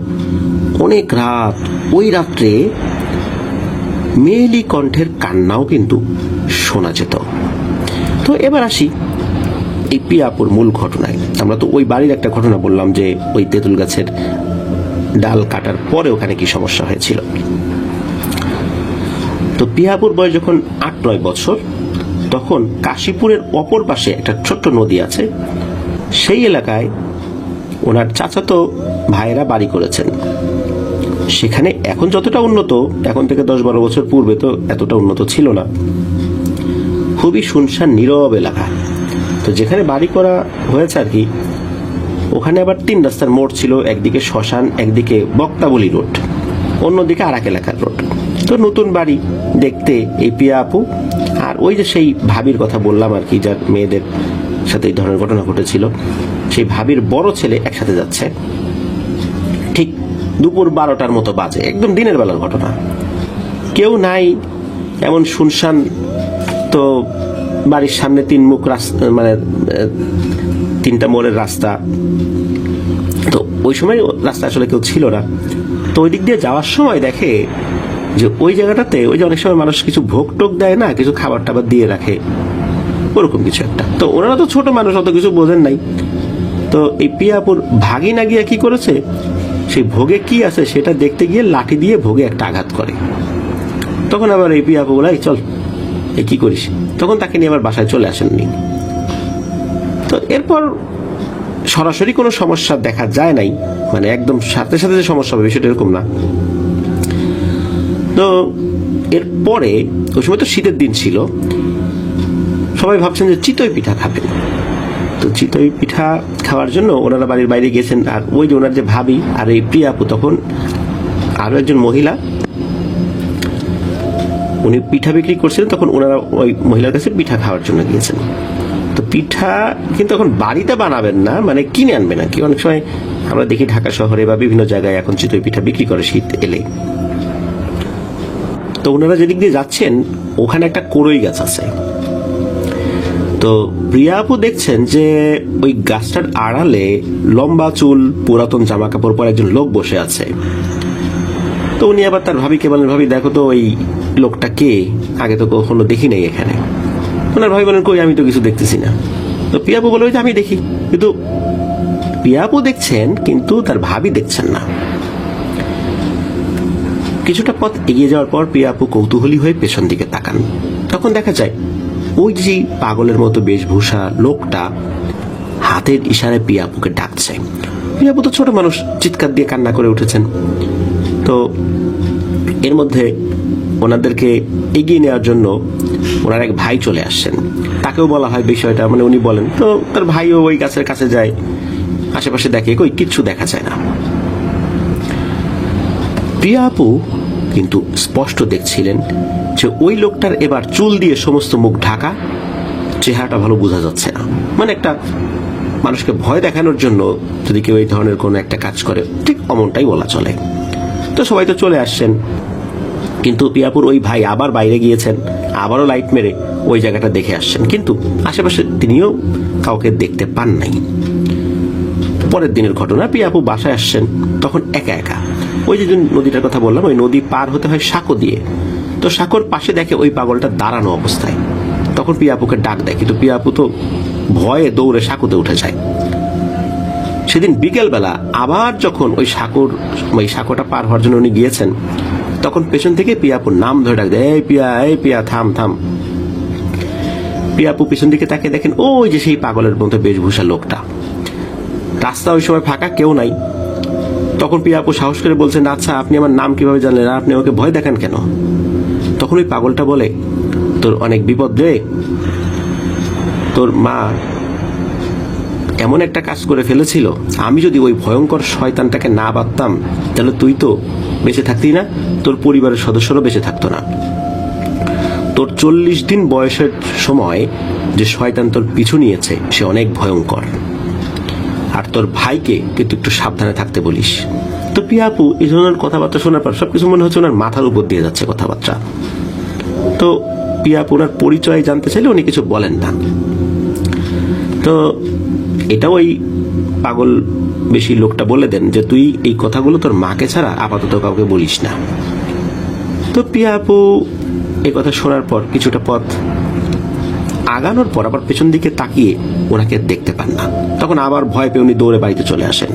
অনেক রাত, ওই রাত্রে মেয়েলি কণ্ঠের কান্নাও কিন্তু শোনা যেত। তো এবার আসি এই পিয়াপুর মূল ঘটনায়। আমরা তো ওই বাড়ির একটা ঘটনা বললাম যে ওই তেঁতুল গাছের ডাল কাটার পরে ওখানে কি সমস্যা হয়েছিল। তো পিয়াপুর বয়স যখন ৮-৯ বছর, তখন কাশীপুরের অপর পাশে একটা ছোট্ট নদী আছে, সেই এলাকায় ওনার চাচাতো ভাইয়েরা বাড়ি করেছেন। সেখানে এখন যতটা উন্নত, এখন থেকে 10-12 বছর পূর্বে তো এতটা উন্নত ছিল না। খুবই শুনশান নীরব এলাকা। তো যেখানে বাড়ি করা হয়েছে আর কি, ওখানে আবার 3 রাস্তার মোড় ছিল, একদিকে শ্মশান, একদিকে বক্তাবলী রোড, অন্যদিকে আর এক এলাকার রোড। তো নতুন বাড়ি দেখতে এই পিয়া আপু আর ওই যে সেই ভাবির কথা বললাম আর কি, যার মেয়েদের সাথে এই ধরনের ঘটনা ঘটেছিল, সেই ভাবির বড় ছেলে একসাথে যাচ্ছে। ঠিক দুপুর 12টার মতো বাজে, একদম দিনের বেলার ঘটনা, কেউ নাই, এমন শুনশান। তো বাড়ির সামনে 3 মুখ রাস্তা, মানে 3টা মোড়ের রাস্তা। তো ওই সময় রাস্তা আসলে কেউ ছিল না। তো ওই দিক দিয়ে যাওয়ার সময় দেখে যে ওই জায়গাটাতে, ওই যে অনেক সময় মানুষ কিছু ভোগ টোক দেয় না, কিছু খাবার টাবার দিয়ে রাখে, ওরকম কিছু একটা। তো ওনারা তো ছোট মানুষ, অত কিছু বোঝেন নাই। তো এই পিয়াপুর ভাগিনা গিয়ে কি করেছে, সেই ভোগে কি আছে সেটা দেখতে গিয়ে লাঠি দিয়ে ভোগে একটা আঘাত করে। তখন আবার এই পিয়াপু বলে, চল এই কি করিস, তখন তাকে নিয়ে আবার বাসায় চলে আসেননি। তো এরপর সরাসরি কোনো সমস্যা দেখা যায় নাই, মানে একদম সাথে সাথে যে সমস্যা হবে বিষয়টা এরকম না। তো এরপরে ওই সময় তো শীতের দিন ছিল, সবাই ভাবছেন যে চিতই পিঠা খাবেন। তো চিতই পিঠা খাওয়ার জন্য ওনারা বাড়ির বাইরে গিয়েছেন। আর ওই যে ওনার যে ভাবি আর এই প্রিয়া আপু, তখন আরো একজন মহিলা, উনি পিঠা বিক্রি করছিলেন, তখন ওনারা ওই মহিলার কাছে পিঠা খাওয়ার জন্য গিয়েছেন। তো পিঠা কিন্তু এখন বাড়িতে বানাবেন না, মানে কিনে আনবেন আর কি। অনেক সময় আমরা দেখি ঢাকা শহরে বা বিভিন্ন জায়গায় এখন চিতই পিঠা বিক্রি করে শীত এলেই। তো ওনারা যেদিক দিয়ে যাচ্ছেন ওখানে একটা কড়ই গাছ আছে। তো প্রিয়া আপু দেখছেন যে ওই গাছটার আড়ালে লম্বা চুল, পুরাতন জামা কাপড় পরে একজন লোক বসে আছে। তো উনি আবার তার ভাবিকে বলেন, ভাবি দেখো তো ওই লোকটা কে, আগে তো কখনো দেখি নাই এখানে। ওনার ভাবি বলেন, কই আমি তো কিছু দেখতেছি না। তো পিয়াপু বলে, ওই যে আমি দেখি। কিন্তু পিয়াপু দেখছেন কিন্তু তার ভাবি দেখছেন না। কিছুটা পথ এগিয়ে যাওয়ার পর পিয়াপু কৌতূহলী হয়ে পেছন দিকে তাকান। তখন দেখা যায় ওই যে পাগলের মতো বেশভূষা লোকটা হাতের ইশারায় পিয়াপুকে ডাকছে। পিয়াপু তো ছোট মানুষ, চিৎকার দিয়ে কান্না করে উঠেছেন। তো এর মধ্যে ওনাদেরকে এগিয়ে নেওয়ার জন্য ওনার এক ভাই চলে আসছেন। তাকেও বলা হয় বিষয়টা, মানে উনি বলেন। তো তার ভাইও ওই গাছের কাছে যায়, আশেপাশে দেখে, কই কিচ্ছু দেখা যায় না। প্রিয়া আপু কিন্তু স্পষ্ট দেখছিলেন যে ওই লোকটার এবার চুল দিয়ে সমস্ত মুখ ঢাকা, চেহারাটা ভালো বোঝা যাচ্ছে না, মানে একটা মানুষকে ভয় দেখানোর জন্য যদি কেউ এই ধরনের কোনো একটা কাজ করে, ঠিক অমনটাই বলা চলে। তো সবাই তো চলে আসছেন, কিন্তু পিয়াপুর ওই ভাই আবার বাইরে গিয়েছেন, আবারও লাইট মেরে ওই জায়গাটা দেখে আসছেন, কিন্তু আশেপাশে তিনিও কাউকে দেখতে পান নাই। পরের দিনের ঘটনা, পিয়াপু বাসায় আসছেন, তখন একা একা। ওই যে নদীটার কথা বললাম, ওই নদী পার হতে হয় সাঁকো দিয়ে। তো সাঁকোর পাশে দেখে ওই পাগলটা দাঁড়ানো অবস্থায়। তখন পিয়াপুকে ডাক দেয়, কিন্তু পিয়াপু তো ভয়ে দৌড়ে সাঁকোতে উঠে যায়। সেদিন বিকেলবেলা আবার যখন ওই সাঁকোটা পার হওয়ার জন্য উনি গিয়েছেন, তখন পেছন থেকে পিয়াপুর নাম ধরে ডাক দেয়, এই পিয়া থাম থাম। পিয়াপু পেছন দিকে তাকে দেখেন, ওই যে সেই পাগলের মতো বেশভূষা লোকটা। রাস্তা ওই সময় ফাঁকা, কেউ নাই। তখন পিয়াপু সাহস করে বলছেন, আচ্ছা আপনি আমার নাম কিভাবে জানলেন, আর আপনি ওকে ভয় দেখান কেন? তখন ওই পাগলটা বলে, তোর অনেক বিপদ রে, তোর মা এমন একটা কাজ করে ফেলেছিল, আমি যদি ওই ভয়ঙ্কর শয়তানটাকে না বাঁধতাম তাহলে তুই তো বেঁচে থাকতি না, তোর পরিবারের সদস্যরাও বেঁচে থাকতো না। তোর 40 দিন বয়সের সময় যে শয়তান তোর পিছু নিয়েছে সে অনেক ভয়ঙ্কর, আর তোর ভাইকে কিন্তু একটু সাবধানে থাকতে বলিস। তো পিয়াপু এই ধরনের কথাবার্তা শোনার পর সবকিছু মনে হচ্ছে ওনার মাথার উপর দিয়ে যাচ্ছে কথাবার্তা। তো পিয়াপু ওনার পরিচয় জানতে চাইলে উনি কিছু বলেন না। তো এটাও ওই পাগল বেশি লোকটা বলে দেন যে তুই এই কথাগুলো তোর মাকে ছাড়া আপাতত কাউকে বলিস না। তো পিয়াপু এই কথা শোনার পর কিছুটা পথ আগানোর পর আবার পেছন দিকে তাকিয়ে ওনাকে দেখতে পান না। তখন আবার ভয় পেয়ে উনি দৌড়ে বাড়িতে চলে আসেন।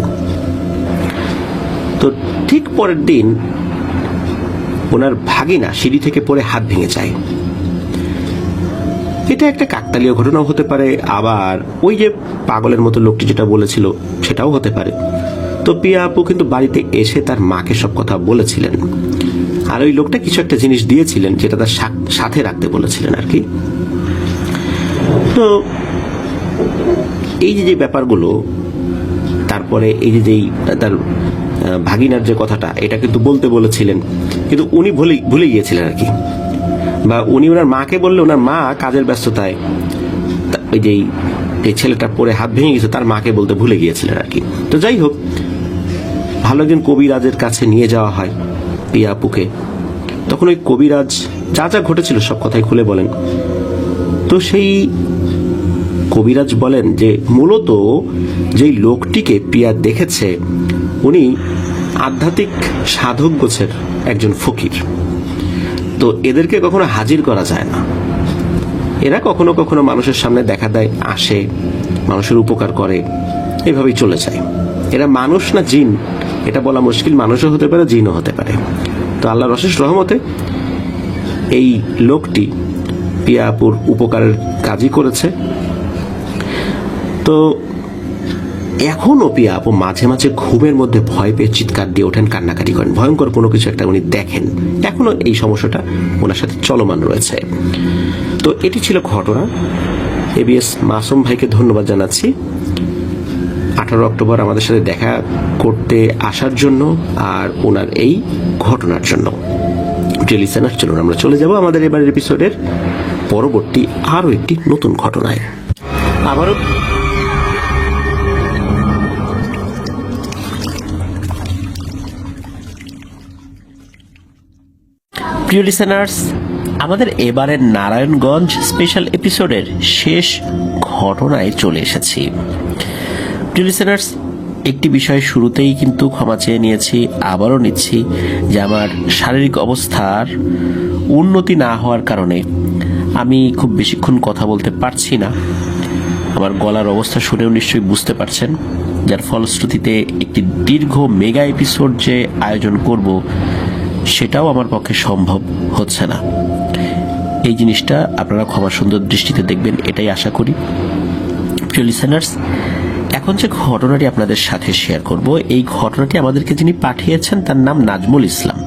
তো ঠিক পরের দিন ওনার ভাগিনা সিঁড়ি থেকে পড়ে হাত ভেঙে যায়। এটা একটা কাকতালীয় ঘটনাও হতে পারে, আবার ওই যে পাগলের মতো লোকটি যেটা বলেছিল সেটাও হতে পারে। তো পিয়া আপু কিন্তু বাড়িতে এসে তার মাকে সব কথা বলেছিলেন, আর ওই লোকটা কিছু একটা জিনিস দিয়েছিলেন যেটা তার সাথে রাখতে বলেছিলেন আর কি। তো এই যে ব্যাপারগুলো, তারপরে এই যে তার ভাগিনার যে কথাটা, এটা কিন্তু বলতে বলেছিলেন, কিন্তু উনি ভুলে গিয়েছিলেন আর কি। বা উনি ওনার মাকে বললে ওনার মা কাজের ব্যস্ততায় ওই যে এই ছেলেটা পরে হাত ভেঙে গেছে তার মাকে বলতে ভুলে গিয়েছিলেন আর কি। তো যাই হোক, ভালো একজন কবিরাজের কাছে নিয়ে যাওয়া হয় পিয়া আপুকে। তখন ওই কবিরাজ যা যা ঘটেছিল সব কথাই খুলে বলেন। তো সেই কবিরাজ বলেন যে মূলত যেই লোকটিকে পিয়া দেখেছে উনি আধ্যাত্মিক সাধক গোছের একজন ফকির। তো এদেরকে কখনো হাজির করা যায় না, এরা কখনো কখনো মানুষের সামনে দেখা দেয়, আসে, মানুষের উপকার করে, এভাবেই চলে যায়। এরা মানুষ না জিন এটা বলা মুশকিল, মানুষও হতে পারে জিনও হতে পারে। তো আল্লাহর অশেষ রহমতে এই লোকটি পিয়া আপুর উপকারের কাজই করেছে। তো এখনো পিয়া আপু মাঝে মাঝে ঘুমের মধ্যে ভয় পেয়ে চিৎকার দিয়ে ওঠেন, কান্নাকাটি করেন, ভয়ঙ্কর কোনো কিছু একটা উনি দেখেন। এখনো এই সমস্যাটা ওনার সাথে চলমান রয়েছে। তো এটি ছিল ঘটনা। এবিএস মাসুম ভাইকে ধন্যবাদ জানাচ্ছি 18 অক্টোবর আমাদের সাথে দেখা করতে আসার জন্য আর ওনার এই ঘটনার জন্য। লিসেনার, চলুন আমরা চলে যাব আমাদের এবারের এপিসোডের পরবর্তী আরো একটি নতুন ঘটনায়। আবারও প্রিয় লিসেনার্স, আমাদের এবারের নারায়ণগঞ্জ স্পেশাল এপিসোডের শেষ ঘটনায় চলে এসেছি। প্রিয় লিসেনার্স, একটি বিষয় শুরুতেই কিন্তু ক্ষমা চেয়ে নিয়েছি, আবারও নিচ্ছি যে আমার শারীরিক অবস্থার উন্নতি না হওয়ার কারণে আমি খুব বেশিক্ষণ কথা বলতে পারছি না। আমার গলার অবস্থা শুনেও নিশ্চয়ই বুঝতে পারছেন, যার ফলশ্রুতিতে একটি দীর্ঘ মেগা এপিসোড যে আয়োজন করব সেটাও আমার পক্ষে সম্ভব হচ্ছে না। এই জিনিসটা আপনারা ক্ষমা সুন্দর দৃষ্টিতে দেখবেন, এটাই আশা করি। প্রিয় লিসেনার্স, এখন যে ঘটনাটি আপনাদের সাথে শেয়ার করব, এই ঘটনাটি আমাদেরকে যিনি পাঠিয়েছেন তার নাম নাজমুল ইসলাম।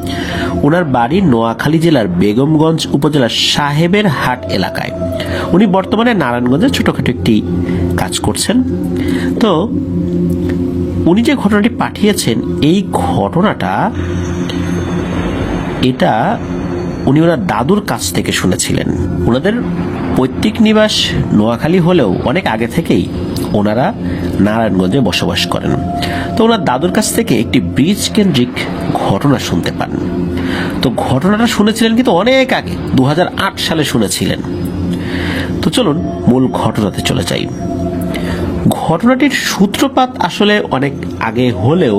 ওনার বাড়ি নোয়াখালী জেলার বেগমগঞ্জ উপজেলার সাহেবের হাট এলাকায়। উনি বর্তমানে নারায়ণগঞ্জে ছোটখাটো একটি কাজ করছেন। তো উনি যে ঘটনাটি পাঠিয়েছেন, এই ঘটনাটা এটা উনি ওনার দাদুর কাছ থেকে শুনেছিলেন। ওনাদের পৈতৃক নিবাস নোয়াখালী হলেও অনেক আগে থেকেই ওনারা নারায়ণগঞ্জে বসবাস করেন। তো ওনার দাদুর কাছ থেকে একটি ব্রিজ কেন্দ্রিক ঘটনা শুনতে পান। তো ঘটনাটা শুনেছিলেন কিন্তু অনেক আগে, 2008 সালে শুনেছিলেন। তো চলুন মূল ঘটনাতে চলে যাই। ঘটনাটির সূত্রপাত আসলে অনেক আগে হলেও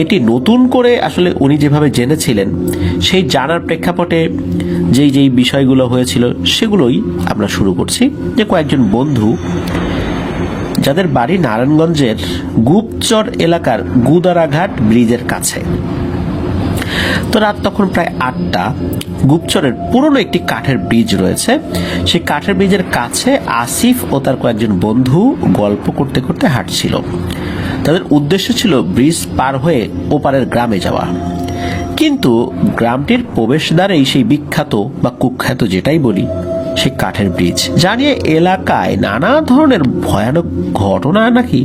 এটি নতুন করে আসলে উনি যেভাবে জেনেছিলেন সেই জানার প্রেক্ষাপটে যেই বিষয়গুলো হয়েছিল সেগুলোই আমরা শুরু করছি। যে কয়েকজন বন্ধু যাদের বাড়ি নারায়ণগঞ্জের গুপচর এলাকার গুদারাঘাট ব্রিজের কাছে। তো রাত তখন প্রায় 8টা। গুপচরের পুরনো একটি কাঠের ব্রিজ রয়েছে, সেই কাঠের ব্রিজের কাছে আসিফ ও তার কয়েকজন বন্ধু গল্প করতে করতে হাঁটছিল। তাদের উদ্দেশ্য ছিল ব্রিজ পার হয়ে ওপারের গ্রামে যাওয়া। কিন্তু গ্রামটির প্রবেশদ্বারেই সেই বিখ্যাত বা কুখ্যাত যেটাই বলি সেই কাঠের ব্রিজ, যা নিয়ে এলাকায় নানা ধরনের ভয়ানক ঘটনা নাকি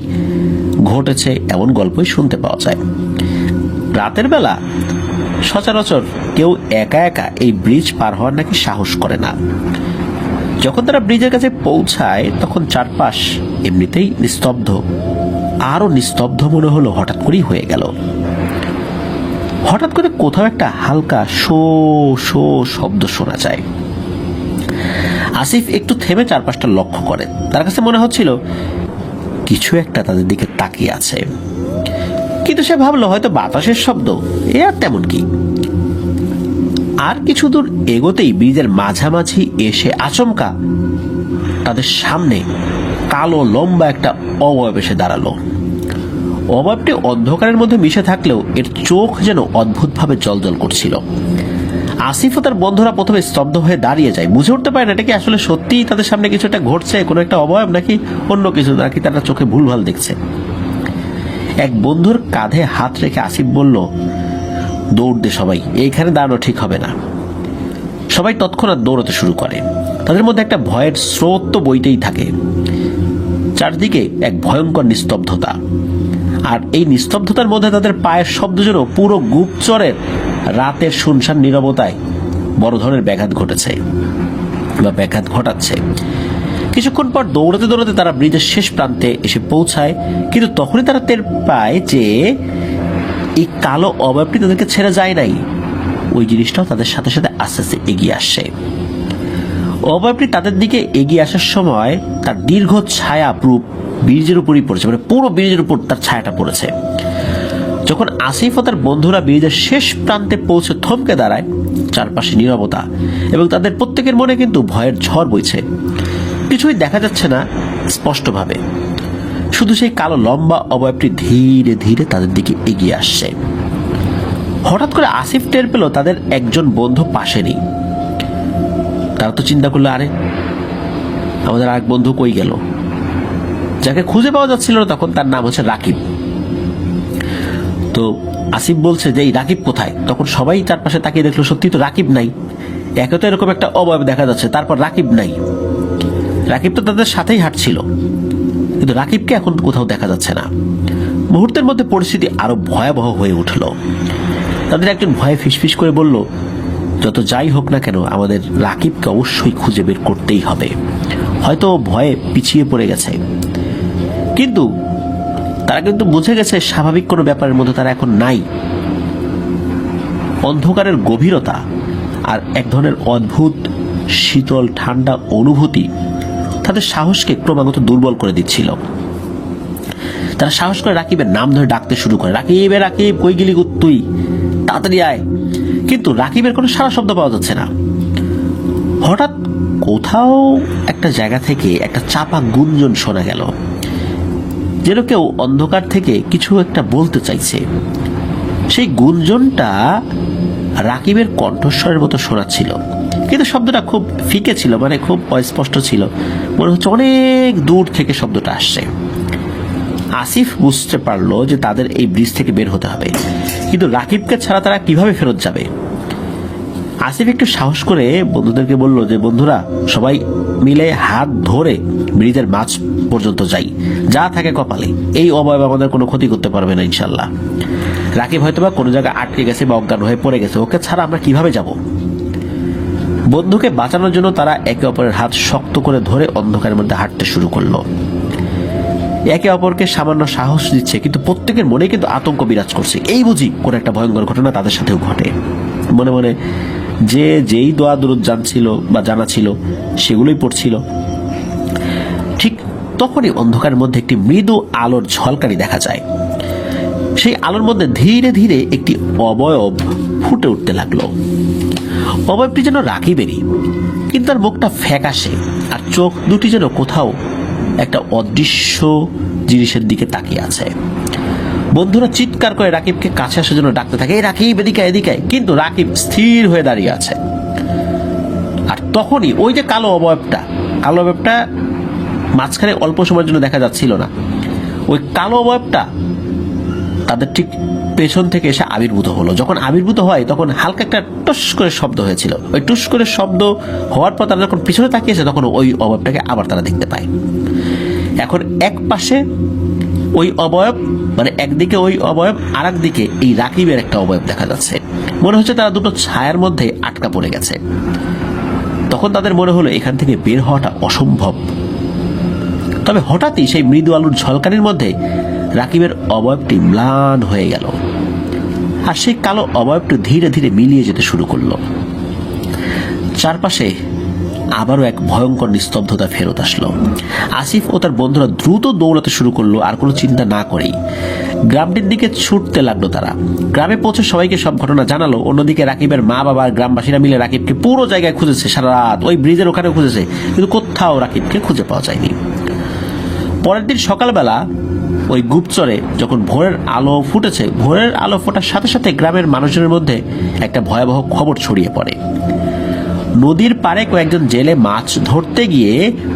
ঘটেছে এমন গল্পই শুনতে পাওয়া যায়। রাতের বেলা সচরাচর কেউ একা একা এই ব্রিজ পার হওয়ার নাকি সাহস করে না। যখন তারা ব্রিজের কাছে পৌঁছায় তখন চারপাশ এমনিতেই নিস্তব্ধ, আরো নিস্তব্ধ মনে হলো হঠাৎ করেই হয়ে গেল। হঠাৎ করে কোথাও একটা হালকা শো শো শব্দ শোনা যায়। আসিফ একটু থেমে চারপাশটা লক্ষ্য করে। তার কাছে মনে হচ্ছিল কিছু একটা তাদের দিকে তাকিয়ে আছে, কিন্তু সে ভাবলো হয়তো বাতাসের শব্দ, এ আর তেমন কি। আর কিছু দূর এগোতেই ব্রিজের মাঝামাঝি এসে আচমকা তাদের সামনে কালো লম্বা একটা অবয়ব এসে দাঁড়ালো। অবয়বটি অন্ধকারের মধ্যে মিশে থাকলেও এর চোখ যেন অদ্ভুতভাবে জ্বলজ্বল করছিল। আসিফ ও তার বন্ধুরা প্রথমে স্তব্ধ হয়ে দাঁড়িয়ে যায়, বুঝে উঠতে পারে না এটা কি আসলে সত্যিই তাদের সামনে কিছু একটা ঘটছে, কোনো একটা অবয়ব নাকি অন্য কিছু, নাকি তারা চোখে ভুলভাল দেখছে। এক বন্ধুর কাঁধে হাত রেখে আসিফ বলল, দৌড় দে সবাই, এইখানে দাঁড়ানো ঠিক হবে না। সবাই তৎক্ষণাৎ দৌড়াতে শুরু করে। তাদের মধ্যে একটা ভয়ের স্রোত তো বইতেই থাকে। চারদিকে এক ভয়ঙ্কর নিস্তব্ধতা, আর এই নিস্তব্ধতার মধ্যে তাদের পায়ের শব্দ যেন পুরো গুপচরের রাতের শুনশান নীরবতায় বড় ধরনের ব্যাঘাত ঘটেছে বা ব্যাঘাত ঘটাচ্ছে। কিছুক্ষণ পর দৌড়াতে দৌড়াতে তারা ব্রিজের শেষ প্রান্তে এসে পৌঁছায়, কিন্তু তখনই তারা টের পায় যে এই কালো অবয়বটি তাদেরকে ছেড়ে যায় নাই। ওই জিনিসটাও তাদের সাথে সাথে আস্তে আস্তে এগিয়ে আসছে। অবয়বটি তাদের দিকে এগিয়ে আসার সময় তার দীর্ঘ ছায়া পুরো ব্রিজের উপরই পড়েছে, মানে পুরো ব্রিজের উপর তার ছায়াটা পড়েছে। যখন আসিফ ও তার বন্ধুরা ব্রিজের শেষ প্রান্তে পৌঁছে থমকে দাঁড়ায়, চারপাশে নীরবতা এবং তাদের প্রত্যেকের মনে কিন্তু ভয়ের ঝড় বইছে। কিছুই দেখা যাচ্ছে না স্পষ্টভাবে, শুধু সেই কালো লম্বা অবয়বটি ধীরে ধীরে তাদের দিকে এগিয়ে আসছে। হঠাৎ করে আসিফ টের পেল তাদের একজন বন্ধু পাশে নেই। তারা তো চিন্তা করলো, আরে আমাদের আরেক বন্ধু কই গেল? যাকে খুঁজে পাওয়া যাচ্ছিল না তখন, তার নাম হচ্ছে রাকিব। তো আসিফ বলছে যে এই রাকিব কোথায়? তখন সবাই চারপাশে তাকিয়ে দেখলো, সত্যি তো রাকিব নাই। একে তো এরকম একটা অবয়ব দেখা যাচ্ছে, তারপর রাকিব নাই। রাকিব তো তাদের সাথেই হাঁটছিল, কিন্তু রাকিবকে এখন কোথাও দেখা যাচ্ছে না। মুহূর্তের মধ্যে পরিস্থিতি আরো ভয়াবহ হয়ে উঠল। তাদের একজন ভয়ে ফিসফিস করে বলল, যত যাই হোক না কেন আমাদের রাকিবকে অবশ্যই খুঁজে বের করতেই হবে, হয়তো ভয়ে পিছিয়ে পড়ে গেছে। কিন্তু তারা কিন্তু বুঝে গেছে স্বাভাবিক কোনো ব্যাপারের মধ্যে তারা এখন নাই। অন্ধকারের গভীরতা আর এক ধরনের অদ্ভুত শীতল ঠান্ডা অনুভূতি তাদের সাহসকে ক্রমাগত দুর্বল করে দিচ্ছিল। তারা সাহস করে রাকিবের নাম ধরে ডাকতে শুরু করে, রাকিব রাকিব কই গেলি তুই, তাড়াতাড়ি আয়। কিন্তু রাকিবের কোনো সারা শব্দ পাওয়া যাচ্ছে না। হঠাৎ কোথাও একটা জায়গা থেকে একটা চাপা গুঞ্জন শোনা গেল, যেন কেউ অন্ধকার থেকে কিছু একটা বলতে চাইছে। সেই গুঞ্জনটা রাকিবের কণ্ঠস্বরের মতো শোনাচ্ছিল, কিন্তু শব্দটা খুব ফিকে ছিল, মানে খুব অস্পষ্ট ছিল, মনে হচ্ছে অনেক দূর থেকে শব্দটা আসছে। আসিফ বুঝতে পারলো যে তাদের এই ব্রিজ থেকে বের হতে হবে, কিন্তু রাকিবকে ছাড়া তারা কিভাবে ফেরত যাবে। আসিফ একটু সাহস করে বন্ধুদেরকে বলল যে বন্ধুরা সবাই মিলে হাত ধরে ব্রিজের মাঝ পর্যন্ত যাই, যা থাকে কপালে, এই অবয়ব আমাদের কোনো ক্ষতি করতে পারবে না ইনশাল্লাহ। রাকিব হয়তোবা কোনো জায়গায় আটকে গেছে বা অজ্ঞান হয়ে পড়ে গেছে, ওকে ছাড়া আমরা কিভাবে যাব। বন্ধুকে বাঁচানোর জন্য তারা একে অপরের হাত শক্ত করে ধরে অন্ধকারের মধ্যে হাঁটতে শুরু করলো। একে অপরকে সামান্য সাহস দিচ্ছে, কিন্তু প্রত্যেকের মনে কিন্তু আতঙ্ক বিরাজ করছে। এই বুঝি কোন একটা ভয়ঙ্কর ঘটনা তাদের সাথেও ঘটে। মনে মনে যে যেই দোয়া দুরুদ জানছিল বা জানা ছিল সেগুলোই পড়ছিল। ঠিক তখনই অন্ধকারের মধ্যে একটি মৃদু আলোর ঝলকানি দেখা যায়। সেই আলোর মধ্যে ধীরে ধীরে একটি অবয়ব ফুটে উঠতে লাগলো। অবয়বটি যেন রাকিবেরই, কিন্তু তার মুখটা ফ্যাকাশে আর চোখ দুটি যেন কোথাও একটা অদৃশ্য জিনিসের দিকে তাকিয়ে আছে। বন্ধুরা চিৎকার করে রাকিবকে কাছে আসার জন্য ডাকতে থাকে, এই রাকিব এদিকে এদিকে, কিন্তু রাকিব স্থির হয়ে দাঁড়িয়ে আছে। আর তখনই ওই যে কালো অবয়বটা মাঝখানে অল্প সময়ের জন্য দেখা যাচ্ছিল না, ওই কালো অবয়বটা তাদের ঠিক পেছন থেকে এসে আবির্ভূত হলো। যখন আবির্ভূত হয় তখন হালকা একটা টুস করে শব্দ হয়েছিল। ওই টুস করে শব্দ হওয়ার পর তারা যখন পিছনে তাকিয়েছে তখন ওই অবয়বটাকে আবার তারা দেখতে পায়। এখন এক পাশে ওই অবয়ব, মানে একদিকে ওই অবয়ব, আর একদিকে এই রাকিবের একটা অবয়ব দেখা যাচ্ছে। মনে হচ্ছে তারা দুটো ছায়ার মধ্যে আটকা পড়ে গেছে। তখন তাদের মনে হলো এখান থেকে বের হওয়াটা অসম্ভব। তবে হঠাৎই সেই মৃদু আলোর ঝলকানির মধ্যে রাকিবের অবয়বটি ম্লান হয়ে গেল, আর সেই কালো অবয়বটি ধীরে ধীরে মিলিয়ে যেতে শুরু করলো। চারপাশে আবারও এক ভয়ঙ্কর নিস্তব্ধতা ফেরত আসলো। আসিফ ও তার বন্ধুরা দ্রুত দৌড়াতে শুরু করলো, আর কোনো চিন্তা না করেই গ্রামটির দিকে ছুটতে লাগলো তারা। গ্রামে পৌঁছে সবাইকে সব ঘটনা জানালো। অন্যদিকে রাকিবের মা বাবা আর গ্রামবাসীরা মিলে রাকিবকে পুরো জায়গায় খুঁজেছে, সারা রাত ওই ব্রিজের ওখানে খুঁজেছে, কিন্তু কোথাও রাকিবকে খুঁজে পাওয়া যায়নি। পরের দিন সকালবেলা ওই গুপ্তচরে যখন ভোরের আলো ফুটেছে, ভোরের আলো ফোটার সাথে সাথে গ্রামের মানুষজনের মধ্যে একটা ভয়াবহ খবর ছড়িয়ে পড়ে। নদীর পাড়ে কয়েকজন জেলে মাছ ধরতে গিয়ে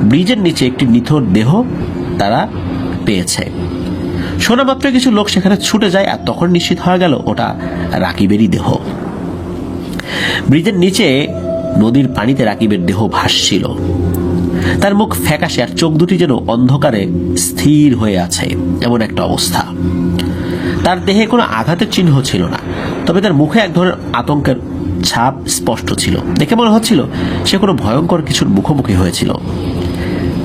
ব্রিজের নিচে একটি নিথর দেহ তারা পেয়েছে। শোনা মাত্র কিছু লোক সেখানে ছুটে যায়, আর তখন নিশ্চিত হয়ে গেল ওটা রাকিবেরই দেহ। ব্রিজের নিচে নদীর পানিতে রাকিবের দেহ ভাসছিল। তার মুখ ফ্যাকাশে আর চোখ দুটি যেন অন্ধকারে স্থির হয়ে আছে, এমন একটা অবস্থা। তার দেহে কোনো আঘাতের চিহ্ন ছিল না, তবে তার মুখে এক ধরনের আতঙ্কের ছাপ স্পষ্ট ছিল। দেখে মনে হচ্ছিল সে কোনো ভয়ঙ্কর কিছুর মুখোমুখি হয়েছিল,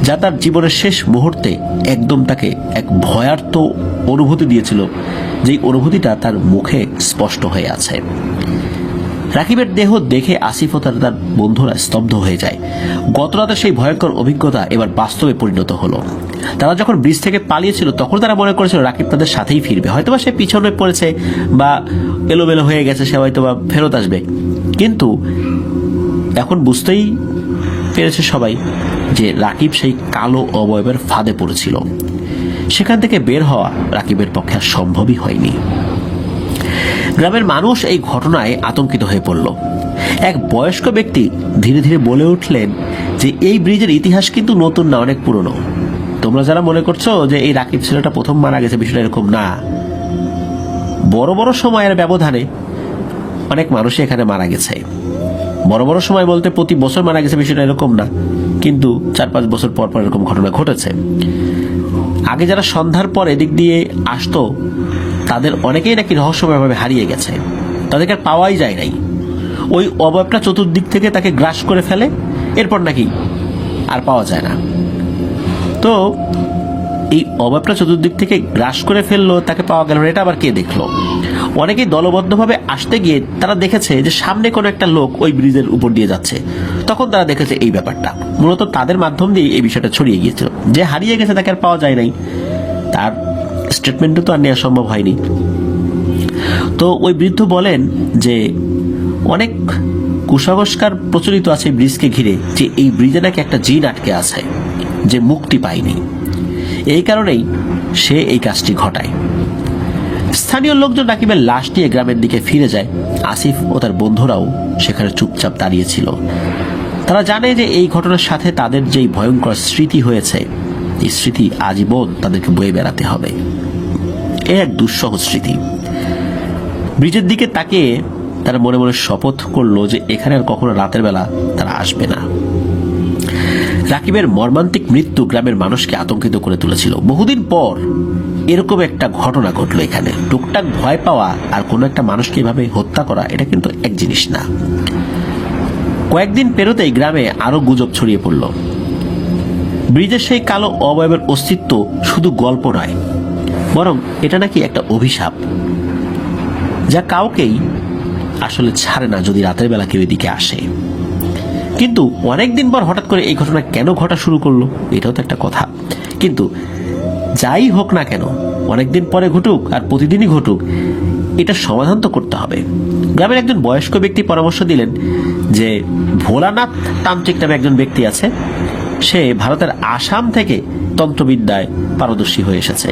যা তার জীবনের শেষ মুহূর্তে একদম তাকে এক ভয়ার্ত অনুভূতি দিয়েছিল, যেই অনুভূতিটা তার মুখে স্পষ্ট হয়ে আছে। রাকিবের দেহ দেখে আসিফ ও তার বন্ধুরা স্তব্ধ হয়ে যায়। গতরাতে সেই ভয়ঙ্কর অভিজ্ঞতা এবার বাস্তবে পরিণত হলো। তারা যখন ব্রিজ থেকে পালিয়েছিল তখন তারা মনে করেছিল রাকিব তাদের সাথেই ফিরবে, হয়তোবা সে পিছনে পড়েছে বা এলোমেলো হয়ে গেছে, সে হয়তোবা ফেরত আসবে। কিন্তু এখন বুঝতেই পেরেছে সবাই যে রাকিব সেই কালো অবয়বের ফাঁদে পড়েছিল। সেখান থেকে বের হওয়া রাকিবের পক্ষে আর সম্ভবই হয়নি। গ্রামের মানুষ এই ঘটনায় আতঙ্কিত হয়ে পড়ল। এক বয়স্ক ব্যক্তি ধীরে ধীরে বলে উঠলেন যে এই ব্রিজের ইতিহাস কিন্তু নতুন না, অনেক পুরনো। তোমরা যারা মনে করছো যে এই রাকিব ছেলেটা প্রথম মারা গেছে, বিষয়টা এরকম না। বড় বড় সময়ের ব্যবধানে অনেক মানুষই এখানে মারা গেছে। বড় বড় সময় বলতে প্রতি বছর মারা গেছে বিষয়টা এরকম না, কিন্তু 4-5 বছর পর পর এরকম ঘটনা ঘটেছে। আগে যারা সন্ধ্যার পর এদিক দিয়ে আসতো তাদের অনেকেই নাকি রহস্যময়ভাবে হারিয়ে গেছে, তাদেরকে আর পাওয়াই যায় নাই। ওই অবয়বটা চতুর্দিক থেকে তাকে গ্রাস করে ফেলে, এরপর নাকি আর পাওয়া যায় না। তো এই অবয়বটা চতুর্দিক থেকে গ্রাস করে ফেললো, তাকে পাওয়া গেল না, এটা আবার কে দেখলো? অনেকেই দলবদ্ধভাবে আসতে গিয়ে তারা দেখেছে যে সামনে কোনো একটা লোক ওই ব্রিজের উপর দিয়ে যাচ্ছে। তখন তারা দেখেছে এই ব্যাপারটা মূলত তাদের মাধ্যম দিয়ে এই বিষয়টা ছড়িয়ে গিয়েছিল। যে হারিয়ে গেছে তাকে আর পাওয়া যায় নাই, তার স্টেটমেন্টও তো আর নেওয়া সম্ভব হয়নি। তো ওই বৃদ্ধ বলেন যে অনেক কুসংস্কার প্রচলিত আছে ব্রিজকে ঘিরে, যে এই ব্রিজে নাকি একটা জিন আটকে আছে যে মুক্তি পায়নি। এই কারণেই সে এই কাজটি ঘটায়। স্থানীয় লোকজন রাকিবের লাশ নিয়ে গ্রামের দিকে ফিরে যায়। আসিফ ও তার বন্ধুরাও সেখানে চুপচাপ দাঁড়িয়েছিল। তারা জানে যে এই ঘটনার সাথে তাদের যেই ভয়ঙ্কর স্মৃতি হয়েছে, এই স্মৃতি আজীবন তাদেরকে বয়ে বেড়াতে হবে। এ এক দুঃসহ স্মৃতি। ব্রিজের দিকে তাকিয়ে তারা মনে মনে শপথ করলো যে এখানে আর কখনো রাতের বেলা তারা আসবে না। রাকিবের মর্মান্তিক মৃত্যু গ্রামের মানুষকে আতঙ্কিত করে তুলেছিল। বহুদিন পর এরকম একটা ঘটনা ঘটলো এখানে। টুকটাক ভয় পাওয়া আর কোনো একটা মানুষকে এভাবে হত্যা করা, এটা কিন্তু এক জিনিস না। কয়েকদিন পেরোতেই গ্রামে আরো গুজব ছড়িয়ে পড়ল। ব্রিজের সেই কালো অবয়বের অস্তিত্ব শুধু গল্প নয়, বরং এটা নাকি একটা অভিশাপ যা কাউকেই আসলে ছাড়ে না যদি রাতের বেলা কেউ এদিকে আসে। কিন্তু অনেকদিন পর হঠাৎ করে এই ঘটনা কেন ঘটা শুরু করলো, এটাও তো একটা কথা। কিন্তু যাই হোক না কেন, অনেকদিন পরে ঘটুক আর প্রতিদিনই ঘটুক, এটা সমাধান তো করতে হবে। গ্রামের একজন বয়স্ক ব্যক্তি পরামর্শ দিলেন যে ভোলানাথ তান্ত্রিক নামে একজন ব্যক্তি আছে, সে ভারতের আসাম থেকে তন্ত্রবিদ্যায় পারদর্শী হয়ে এসেছে।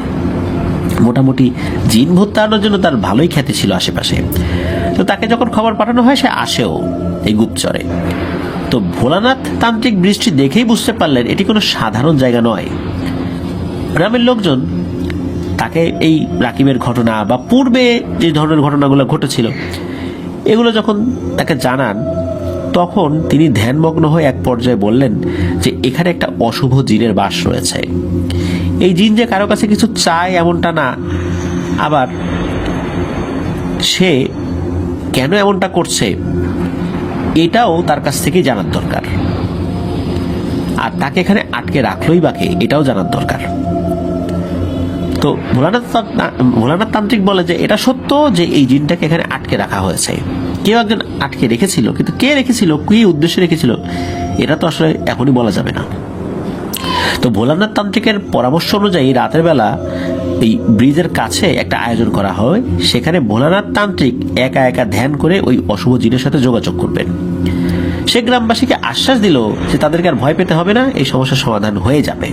মোটামুটি জিন ভূত তাড়ানোর জন্য তার ভালোই খ্যাতি ছিল আশেপাশে। তো তাকে যখন খবর পাঠানো হয়, সে আসেও এই গুপ্তচরে। তো ভোলানাথ তান্ত্রিক বৃষ্টি দেখেই বুঝতে পারলেন এটি কোনো সাধারণ জায়গা নয়। গ্রামের লোকজন তাকে এই রাকিবের ঘটনা বা পূর্বে যে ধরনের ঘটনাগুলো ঘটেছিল এগুলো যখন তাকে জানান, তখন তিনি ধ্যানমগ্ন হয়ে এক পর্যায়ে বললেন যে এখানে একটা অশুভ জিনের বাস রয়েছে। এই জিন যে কারো কাছে কিছু চায় এমনটা না, আবার সে কেন এমনটা করছে এটাও তার কাছ থেকেই জানার দরকার। আর তাকে এখানে আটকে রাখলোই বাকে এটাও জানার দরকার। তো ভোলানাথ তান্ত্রিক বলে যে এটা সত্য যে এই জিনটাকে এখানে আটকে রাখা হয়েছে, কেউ একজন আটকে রেখেছিল, কিন্তু কে রেখেছিল, কি উদ্দেশ্যে রেখেছিল এটা তো আসলে এখনই বলা যাবে না। তো ভোলানাথ তান্ত্রিকের পরামর্শ অনুযায়ী রাতের বেলা এই ব্রিজের কাছে একটা আয়োজন করা হয়, সেখানে ভোলানাথ তান্ত্রিক একা একা ধ্যান করে ওই অশুভ জিনের সাথে যোগাযোগ করবেন। সে গ্রামবাসীকে আশ্বাস দিল যে তাদেরকে আর ভয় পেতে হবে না, এই সমস্যার সমাধান হয়ে যাবে।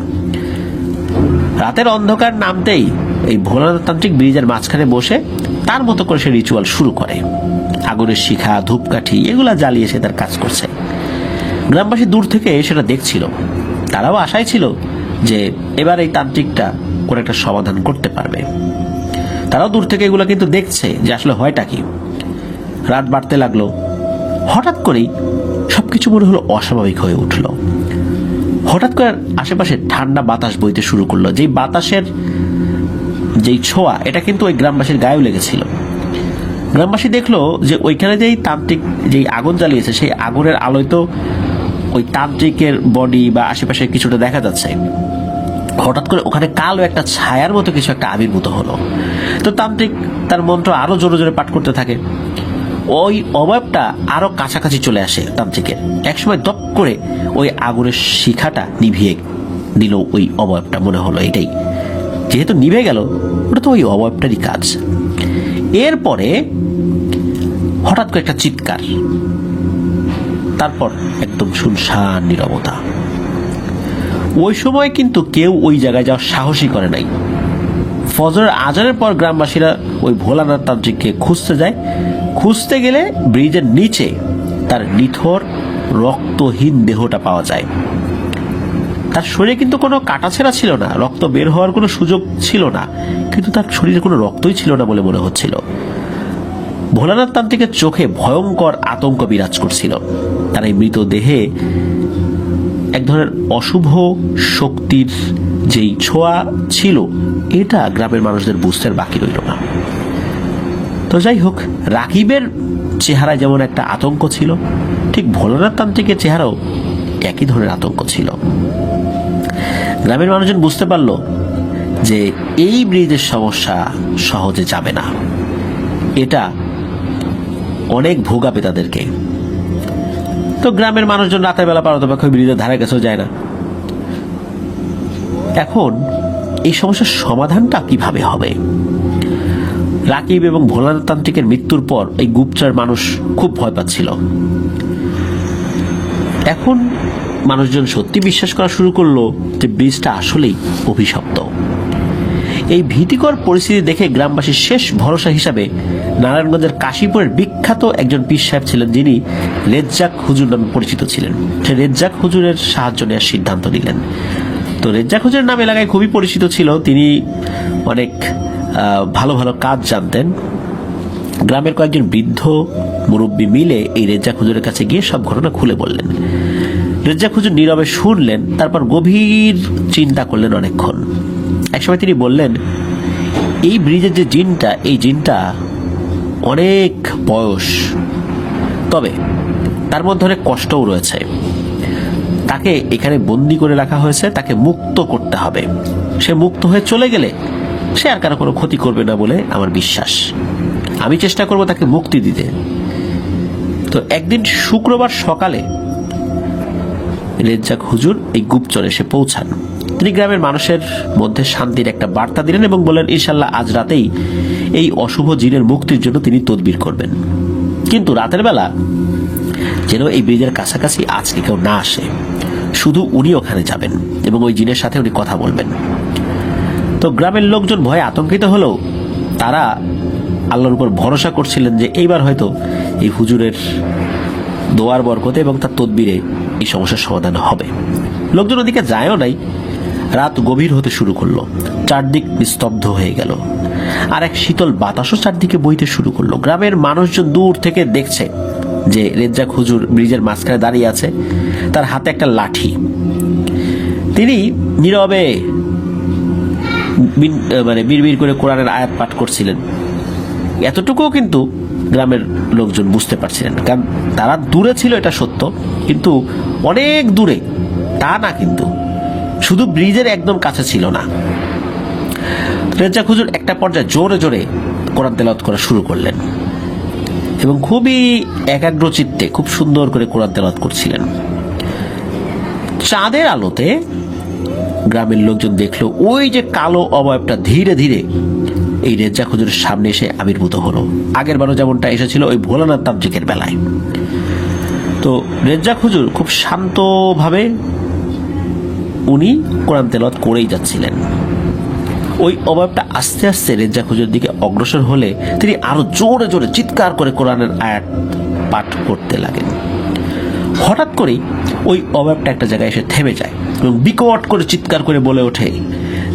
রাতের অন্ধকার নামতেই এই ভোলানাথ তান্ত্রিক ব্রিজের মাঝখানে বসে তার মতো করে সে রিচুয়াল শুরু করে। আগুনের শিখা, ধূপকাঠি এগুলা জ্বালিয়ে সে তার কাজ করছে। গ্রামবাসী দূর থেকে সেটা দেখছিল, তারাও আশায় ছিল যে এবার এই তান্ত্রিকটা কোনো একটা সমাধান করতে পারবে। তারাও দূর থেকে এগুলো কিন্তু দেখছে যে আসলে হয়টা কি। রাত বাড়তে লাগলো, হঠাৎ করেই সবকিছু মনে হলো অস্বাভাবিক হয়ে উঠল। হঠাৎ করে আশেপাশে ঠান্ডা বাতাস বইতে শুরু করলো, যেই বাতাসের যেই ছোঁয়া এটা কিন্তু ওই গ্রামবাসীর গায়েও লেগেছিল। গ্রামবাসী দেখলো যে ওইখানে যেই তান্ত্রিক যেই আগুন জ্বালিয়েছে সেই আগুনের আলোয় তো ওই তান্ত্রিকের বডি বা আশেপাশে কিছুটা দেখা যাচ্ছে। হঠাৎ করে ওখানে কালো একটা ছায়ার মতো কিছু একটা আবির্ভূত হলো। তো তান্ত্রিক তার মন্ত্র আরো জোরে জোরে পাঠ করতে থাকে। ওই অবয়বটা আরো কাছাকাছি চলে আসে তান্ত্রিকের। একসময় দপ করে ওই আগুনের শিখাটা নিভিয়ে দিল ওই অবয়বটা। মনে হলো এটাই, যেহেতু নিভে গেল ওটা তো ওই অবয়বটারই কাজ। এরপরে হঠাৎ করে একটা চিৎকার, তারপর একদম শুনশান নীরবতা। ওই সময় কিন্তু কেউ ওই জায়গায় যাওয়ার সাহসই করে নাই। ফজরের আজানের পর গ্রামবাসীরা ওই ভোলানাথ তান্ত্রিককে খুঁজতে যায়। খুঁজতে গেলে ব্রিজের নিচে তার নিথর রক্তহীন দেহটা পাওয়া যায়। তার শরীরে কিন্তু কোনো কাটাছেঁড়া ছিল না, রক্ত বের হওয়ার কোনো সুযোগ ছিল না, কিন্তু তার শরীরে কোনো রক্তই ছিল না বলে মনে হচ্ছিল। ভোলানাথ তান্ত্রিকের চোখে ভয়ঙ্কর আতঙ্ক বিরাজ করছিল। তার এই মৃতদেহে এক ধরনের অশুভ শক্তির যেই ছোঁয়া ছিল, এটা গ্রামের মানুষদের বুঝতে বাকি রইল না। তো যাই হোক, রাকিবের চেহারায় যেমন একটা আতঙ্ক ছিল, ঠিক ভোলানাথ তান্ত্রিকের চেহারাও একই ধরনের আতঙ্ক ছিল। গ্রামের মানুষজন বুঝতে পারল যে এই ব্রিজের সমস্যা সহজে যাবে না, এটা অনেক ভোগাবে তাদেরকে। তো গ্রামের মানুষজন রাতের বেলা পারতপক্ষে ব্রিজের ধারে কাছেও যায় না। এখন এই সমস্যার সমাধানটা কিভাবে হবে? রাকিব এবং ভোলানাথ তান্ত্রিকের মৃত্যুর পর এই গুপ্তচর মানুষ খুব ভয় পাচ্ছিল। এখন মানুষজন সত্যি বিশ্বাস করা শুরু করলো যে ব্রিজটা আসলেই অভিশপ্ত। এই ভীতিকর পরিস্থিতি দেখে গ্রামবাসীর শেষ ভরসা হিসাবে নারায়ণগঞ্জের কাশীপুরের বিখ্যাত একজন পীর সাহেব ছিলেন, যিনি রেজ্জাক হুজুর নামে পরিচিত ছিলেন। সে রেজ্জাক হুজুরের সাহায্য নেওয়ার সিদ্ধান্ত নিলেন। তো রেজ্জাক হুজুরের নাম এলাকায় খুবই পরিচিত ছিল, তিনি অনেক ভালো ভালো কাজ জানতেন। গ্রামের কয়েকজন বৃদ্ধ মুরব্বী মিলে এই রেজ্জাক হুজুরের কাছে গিয়ে সব ঘটনা খুলে বললেন। রেজ্জাক হুজুর নীরবে শুনলেন, তারপর গভীর চিন্তা করলেন অনেকক্ষণ। একসময় তিনি বললেন, এই ব্রিজের যে জিনটা, এই জিনটা অনেক বয়স, তবে তার মধ্যে অনেক কষ্টও রয়েছে। তাকে এখানে বন্দি করে রাখা হয়েছে, তাকে মুক্ত করতে হবে। সে মুক্ত হয়ে চলে গেলে সে আর কারো কোনো ক্ষতি করবে না বলে আমার বিশ্বাস। আমি চেষ্টা করব তাকে মুক্তি দিতে। তো একদিন শুক্রবার সকালে রেজ্জাক হুজুর এই গুপ্তচরে এসে পৌঁছান। তিনি গ্রামের মানুষের মধ্যে শান্তির একটা বার্তা দিলেন এবং বললেন ইনশাল্লাহ আজ রাতেই এই অশুভ জিনের মুক্তির জন্য তিনি তদবির করবেন, কিন্তু রাতের বেলা যেন এই ব্রিজের কাছাকাছি আজকে কেউ না আসে, শুধু উনি ওখানে যাবেন এবং ওই জিনের সাথে উনি কথা বলবেন। তো গ্রামের লোকজন ভয়ে আতঙ্কিত হলেও তারা আল্লাহর উপর ভরসা করছিলেন যে এইবার হয়তো এই হুজুরের দোয়ার বরকতে এবং তার তদবিরে এই সমস্যার সমাধান হবে। লোকজন ওদিকে যায়ও নাই। রাত গভীর হতে শুরু করলো, চারদিক নিস্তব্ধ হয়ে গেল, আর এক শীতল বাতাসও চারদিকে বইতে শুরু করলো। গ্রামের মানুষজন দূর থেকে দেখছে যে রেজ্জাক হুজুর ব্রিজের মাঝখানে দাঁড়িয়ে আছে, তার হাতে একটা লাঠি। তিনি নীরবে বিড়বিড় করে কোরআনের আয়াত পাঠ করছিলেন। এতটুকুও কিন্তু গ্রামের লোকজন বুঝতে পারছিলেন, কারণ তারা দূরে ছিল এটা সত্য, কিন্তু অনেক দূরে তা না, কিন্তু শুধু ব্রিজের একদম কাছে ছিল না। রেজ্জাক হুজুর একটা পর্যায়ে জোরে জোরে কোরআন তেলাওয়াত করা শুরু করলেন এবং খুবই একাগ্র চিত্তে খুব সুন্দর করে কোরআন তেলাওয়াত করছিলেন। চাঁদের আলোতে গ্রামের লোকজন দেখলো ওই যে কালো অবয়বটা ধীরে ধীরে এই রেজ্জাক হুজুরের সামনে এসে আবির্ভূত হলো। আগের বারও যেমনটা এসেছিল ওই ভোলানাথ তাবজিকের বেলায়। তো রেজ্জাক হুজুর খুব শান্তভাবে উনি কোরআন তেলাওয়াত করেই যাচ্ছিলেন। ওই অবয়বটা আস্তে আস্তে রেজ্জাক হুজুরের দিকে অগ্রসর হলে তিনি আরো জোরে জোরে চিৎকার করে কোরআনের আয়াত পাঠ করতে লাগেন। হঠাৎ করেই ওই অবয়বটা একটা জায়গায় এসে থেমে যায় এবং বিকট করে চিৎকার করে বলে ওঠে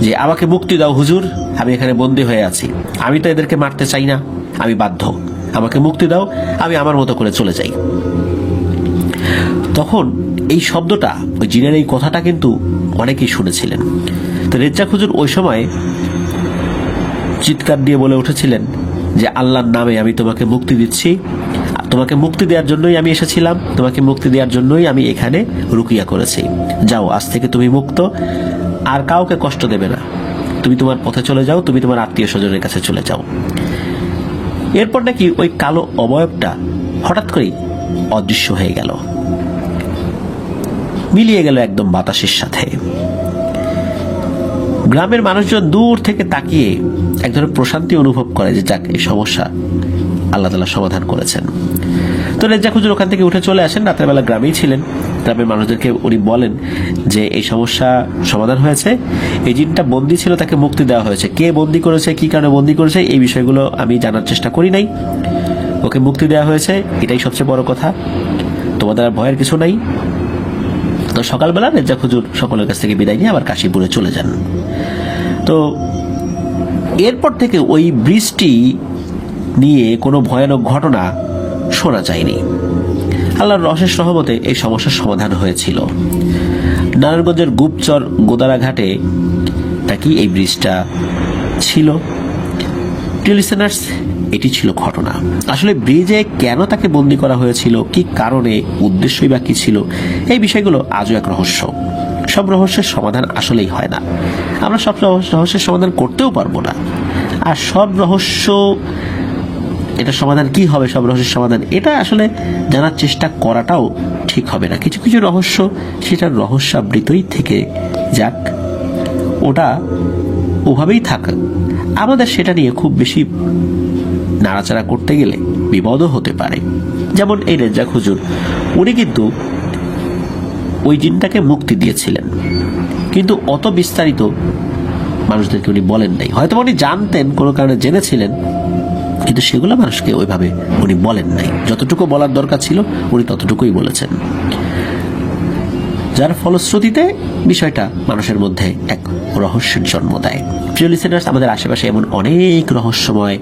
যে আমাকে মুক্তি দাও হুজুর, আমি এখানে বন্দী হয়ে আছি, আমি তো এদেরকে মারতে চাই না, আমি বাধ্য, আমাকে মুক্তি দাও, আমি আমার মতো করে চলে যাই। তখন এই শব্দটা, ওই জিনের এই কথাটা কিন্তু অনেকেই শুনেছিলেন। তো রেজ্জাক হুজুর ওই সময় চিৎকার দিয়ে বলে উঠেছিলেন যে আল্লাহর নামে আমি তোমাকে মুক্তি দিচ্ছি, তোমাকে মুক্তি দেওয়ার জন্যই আমি এসেছিলাম, তোমাকে মুক্তি দেওয়ার জন্যই আমি এখানে রুকিয়া করেছি। যাও, আজ থেকে তুমি মুক্ত, আর কাউকে কষ্ট দেবে না, তুমি তোমার পথে চলে যাও, তুমি তোমার আত্মীয় স্বজনের কাছে চলে যাও। এরপর নাকি ওই কালো অবয়বটা হঠাৎ করেই অদৃশ্য হয়ে গেল, মিলিয়ে গেল একদম বাতাসের সাথে। গ্রামের মানুষজন দূর থেকে তাকিয়ে এক ধরনের প্রশান্তি অনুভব করে যে যাক, এই সমস্যা আল্লাহ তাআলা সমাধান করেছেন। তো রেজ্জাক হুজুর ওখান থেকে উঠে চলে আসেন, রাতের বেলা গ্রামেই ছিলেন। গ্রামের মানুষদেরকে উনি বলেন যে এই সমস্যা সমাধান হয়েছে, এই জিনটা বন্দী ছিল, তাকে মুক্তি দেওয়া হয়েছে। কে বন্দী করেছে, কি কারণে বন্দী করেছে, এই বিষয়গুলো আমি জানার চেষ্টা করি নাই, ওকে মুক্তি দেওয়া হয়েছে, এটাই সবচেয়ে বড় কথা, তোমাদের আর ভয়ের কিছু নাই। তো সকালবেলা রেজ্জাক হুজুর সকলের কাছ থেকে বিদায় নিয়ে আবার কাশীপুরে চলে যান। তো এরপর থেকে ওই বৃষ্টি নিয়ে কোনো ভয়ানক ঘটনা শোনা যায়নি। আল্লাহর অশেষ রহমতে এই সমস্যার সমাধান হয়েছিল। নারায়ণগঞ্জের গুপচর গোদারাঘাটে নাকি এই ব্রিজটা ছিল। লিসেনার্স, এটি ছিল ঘটনা। আসলে ব্রিজে কেন তাকে বন্দী করা হয়েছিল, কি কারণে, উদ্দেশ্যই বা কি ছিল, এই বিষয়গুলো আজও এক রহস্য। সব রহস্যের সমাধান আসলেই হয় না, আমরা সব রহস্যের সমাধান করতেও পারবো না। আর সব রহস্য, এটা সমাধান কি হবে, সব রহস্যের সমাধান, এটা আসলে জানার চেষ্টা করাটাও ঠিক হবে না। কিছু কিছু রহস্য সেটা রহস্যাবৃতই থেকে যাক, ওটা ওভাবেই থাক, আমাদের সেটা নিয়ে খুব বেশি নাড়াচাড়া করতে গেলে বিপদও হতে পারে। যেমন এই রেজ্জাক হুজুর, উনি কিন্তু ওই জিনটাকে মুক্তি দিয়েছিলেন, কিন্তু অত বিস্তারিত মানুষদেরকে উনি বলেন নাই। হয়তো উনি জানতেন, কোনো কারণে জেনেছিলেন, কিন্তু সেগুলো মানুষকে ওইভাবে উনি বলেন নাই। যতটুকু বলার দরকার ছিল উনি ততটুকুই বলেছেন, যার ফলশ্রুতিতে বিষয়টা মানুষের মধ্যে এক রহস্যের জন্ম দেয়। প্রিয় লিসেনার্স, আমাদের আশেপাশে এমন অনেক রহস্যময়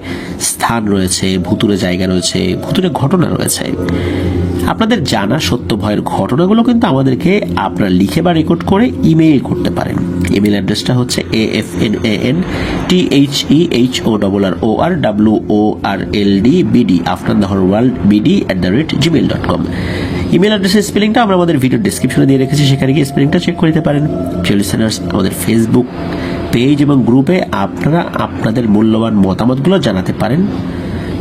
স্থান রয়েছে, ভুতুরে জায়গা রয়েছে, ভুতুরে ঘটনা রয়েছে। আপনাদের জানা সত্য ভয়ের ঘটনাগুলো কিন্তু আমাদেরকে আপনারা লিখে বা রেকর্ড করে ইমেইল করতে পারেন। ইমেইল অ্যাড্রেসটা হচ্ছে AFNANTHEHEHORRORWORLDBD@gmail.com। ইমেল অ্যাড্রেসের স্পেলিংটা আমরা আমাদের ভিডিও ডেসক্রিপশনে দিয়ে রেখেছি, সেখানে গিয়ে স্পেলিংটা চেক করে নিতে পারেন। প্রিয় লিসেনার্স, আমাদের ফেসবুক পেজ এবং গ্রুপে আপনারা আপনাদের মূল্যবান মতামতগুলো জানাতে পারেন।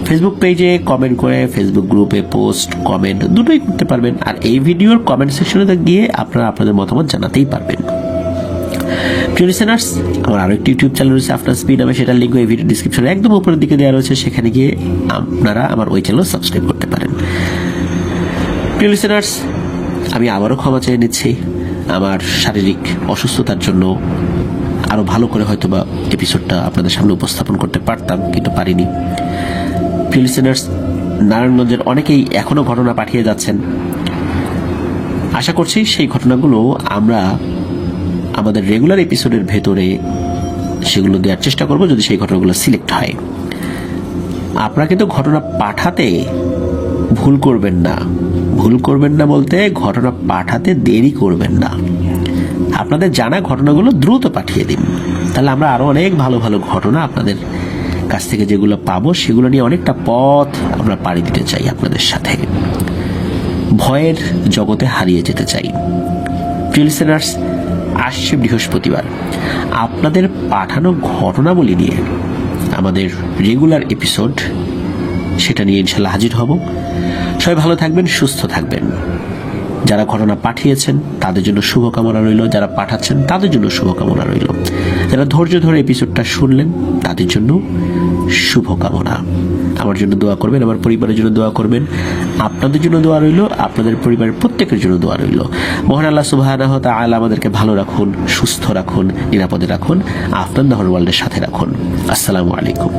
ফেসবুক পেজে কমেন্ট করে, ফেসবুক গ্রুপে পোস্ট কমেন্ট দুটোই করতে পারবেন। আর এই ভিডিওর কমেন্ট সেকশনে গিয়ে আপনারা আপনাদের মতামত জানাতেই পারবেন। প্রিয় লিসেনার্স, আমার আরো একটি ইউটিউব চ্যানেল রয়েছে আফটার স্পিড নামে, সেটার লিঙ্ক এই ভিডিও ডিসক্রিপশনে একদম উপরের দিকে দেওয়া রয়েছে, সেখানে গিয়ে আপনারা আমার ওই চ্যানেল সাবস্ক্রাইব করতে পারেন। প্রিয় লিসেনার্স, আমি আবারও ক্ষমা চেয়ে নিচ্ছি আমার শারীরিক অসুস্থতার জন্য। আরো ভালো করে হয়তোবা এপিসোডটা আপনাদের সামনে উপস্থাপন করতে পারতাম, কিন্তু পারিনি। প্রিয় লিসেনার্স, নারায়ণগঞ্জের অনেকেই এখনো ঘটনা পাঠিয়ে যাচ্ছেন। আশা করছি সেই ঘটনাগুলো আমরা আমাদের রেগুলার এপিসোডের ভেতরে সেগুলো দেওয়ার চেষ্টা করব, যদি সেই ঘটনাগুলো সিলেক্ট হয়। আপনারা কিন্তু ঘটনা পাঠাতে ভুল করবেন না। ভুল করবেন না বলতে ঘটনা পাঠাতে দেরি করবেন না। আপনাদের জানা ঘটনাগুলো দ্রুত পাঠিয়ে দিন, তাহলে আমরা আরো অনেক ভালো ভালো ঘটনা আপনাদের কাছ থেকে যেগুলো পাবো সেগুলো নিয়ে অনেকটা পথ আমরা পাড়ি দিতে চাই। আপনাদের সাথে ভয়ের জগতে হারিয়ে যেতে চাই। প্রিয় লিসেনার্স, আসছে বৃহস্পতিবার আপনাদের পাঠানো ঘটনাবলী নিয়ে আমাদের রেগুলার এপিসোড, সেটা নিয়ে ইনশাল্লাহ হাজির হব। সবাই ভালো থাকবেন, সুস্থ থাকবেন। যারা ঘটনা পাঠিয়েছেন তাদের জন্য শুভকামনা রইল, যারা পাঠাচ্ছেন তাদের জন্য শুভকামনা রইল, যারা ধৈর্য ধরে এপিসোডটা শুনলেন তাদের জন্য শুভকামনা। আমার জন্য দোয়া করবেন, আমার পরিবারের জন্য দোয়া করবেন, আপনাদের জন্য দোয়া রইল, আপনাদের পরিবারের প্রত্যেকের জন্য দোয়া রইল। মহান আল্লাহ সুবহানাহু ওয়া তাআলা আমাদেরকে ভালো রাখুন, সুস্থ রাখুন, নিরাপদে রাখুন, আপনার নহর ওয়ার্ল্ডের সাথে রাখুন। আসসালামু আলাইকুম।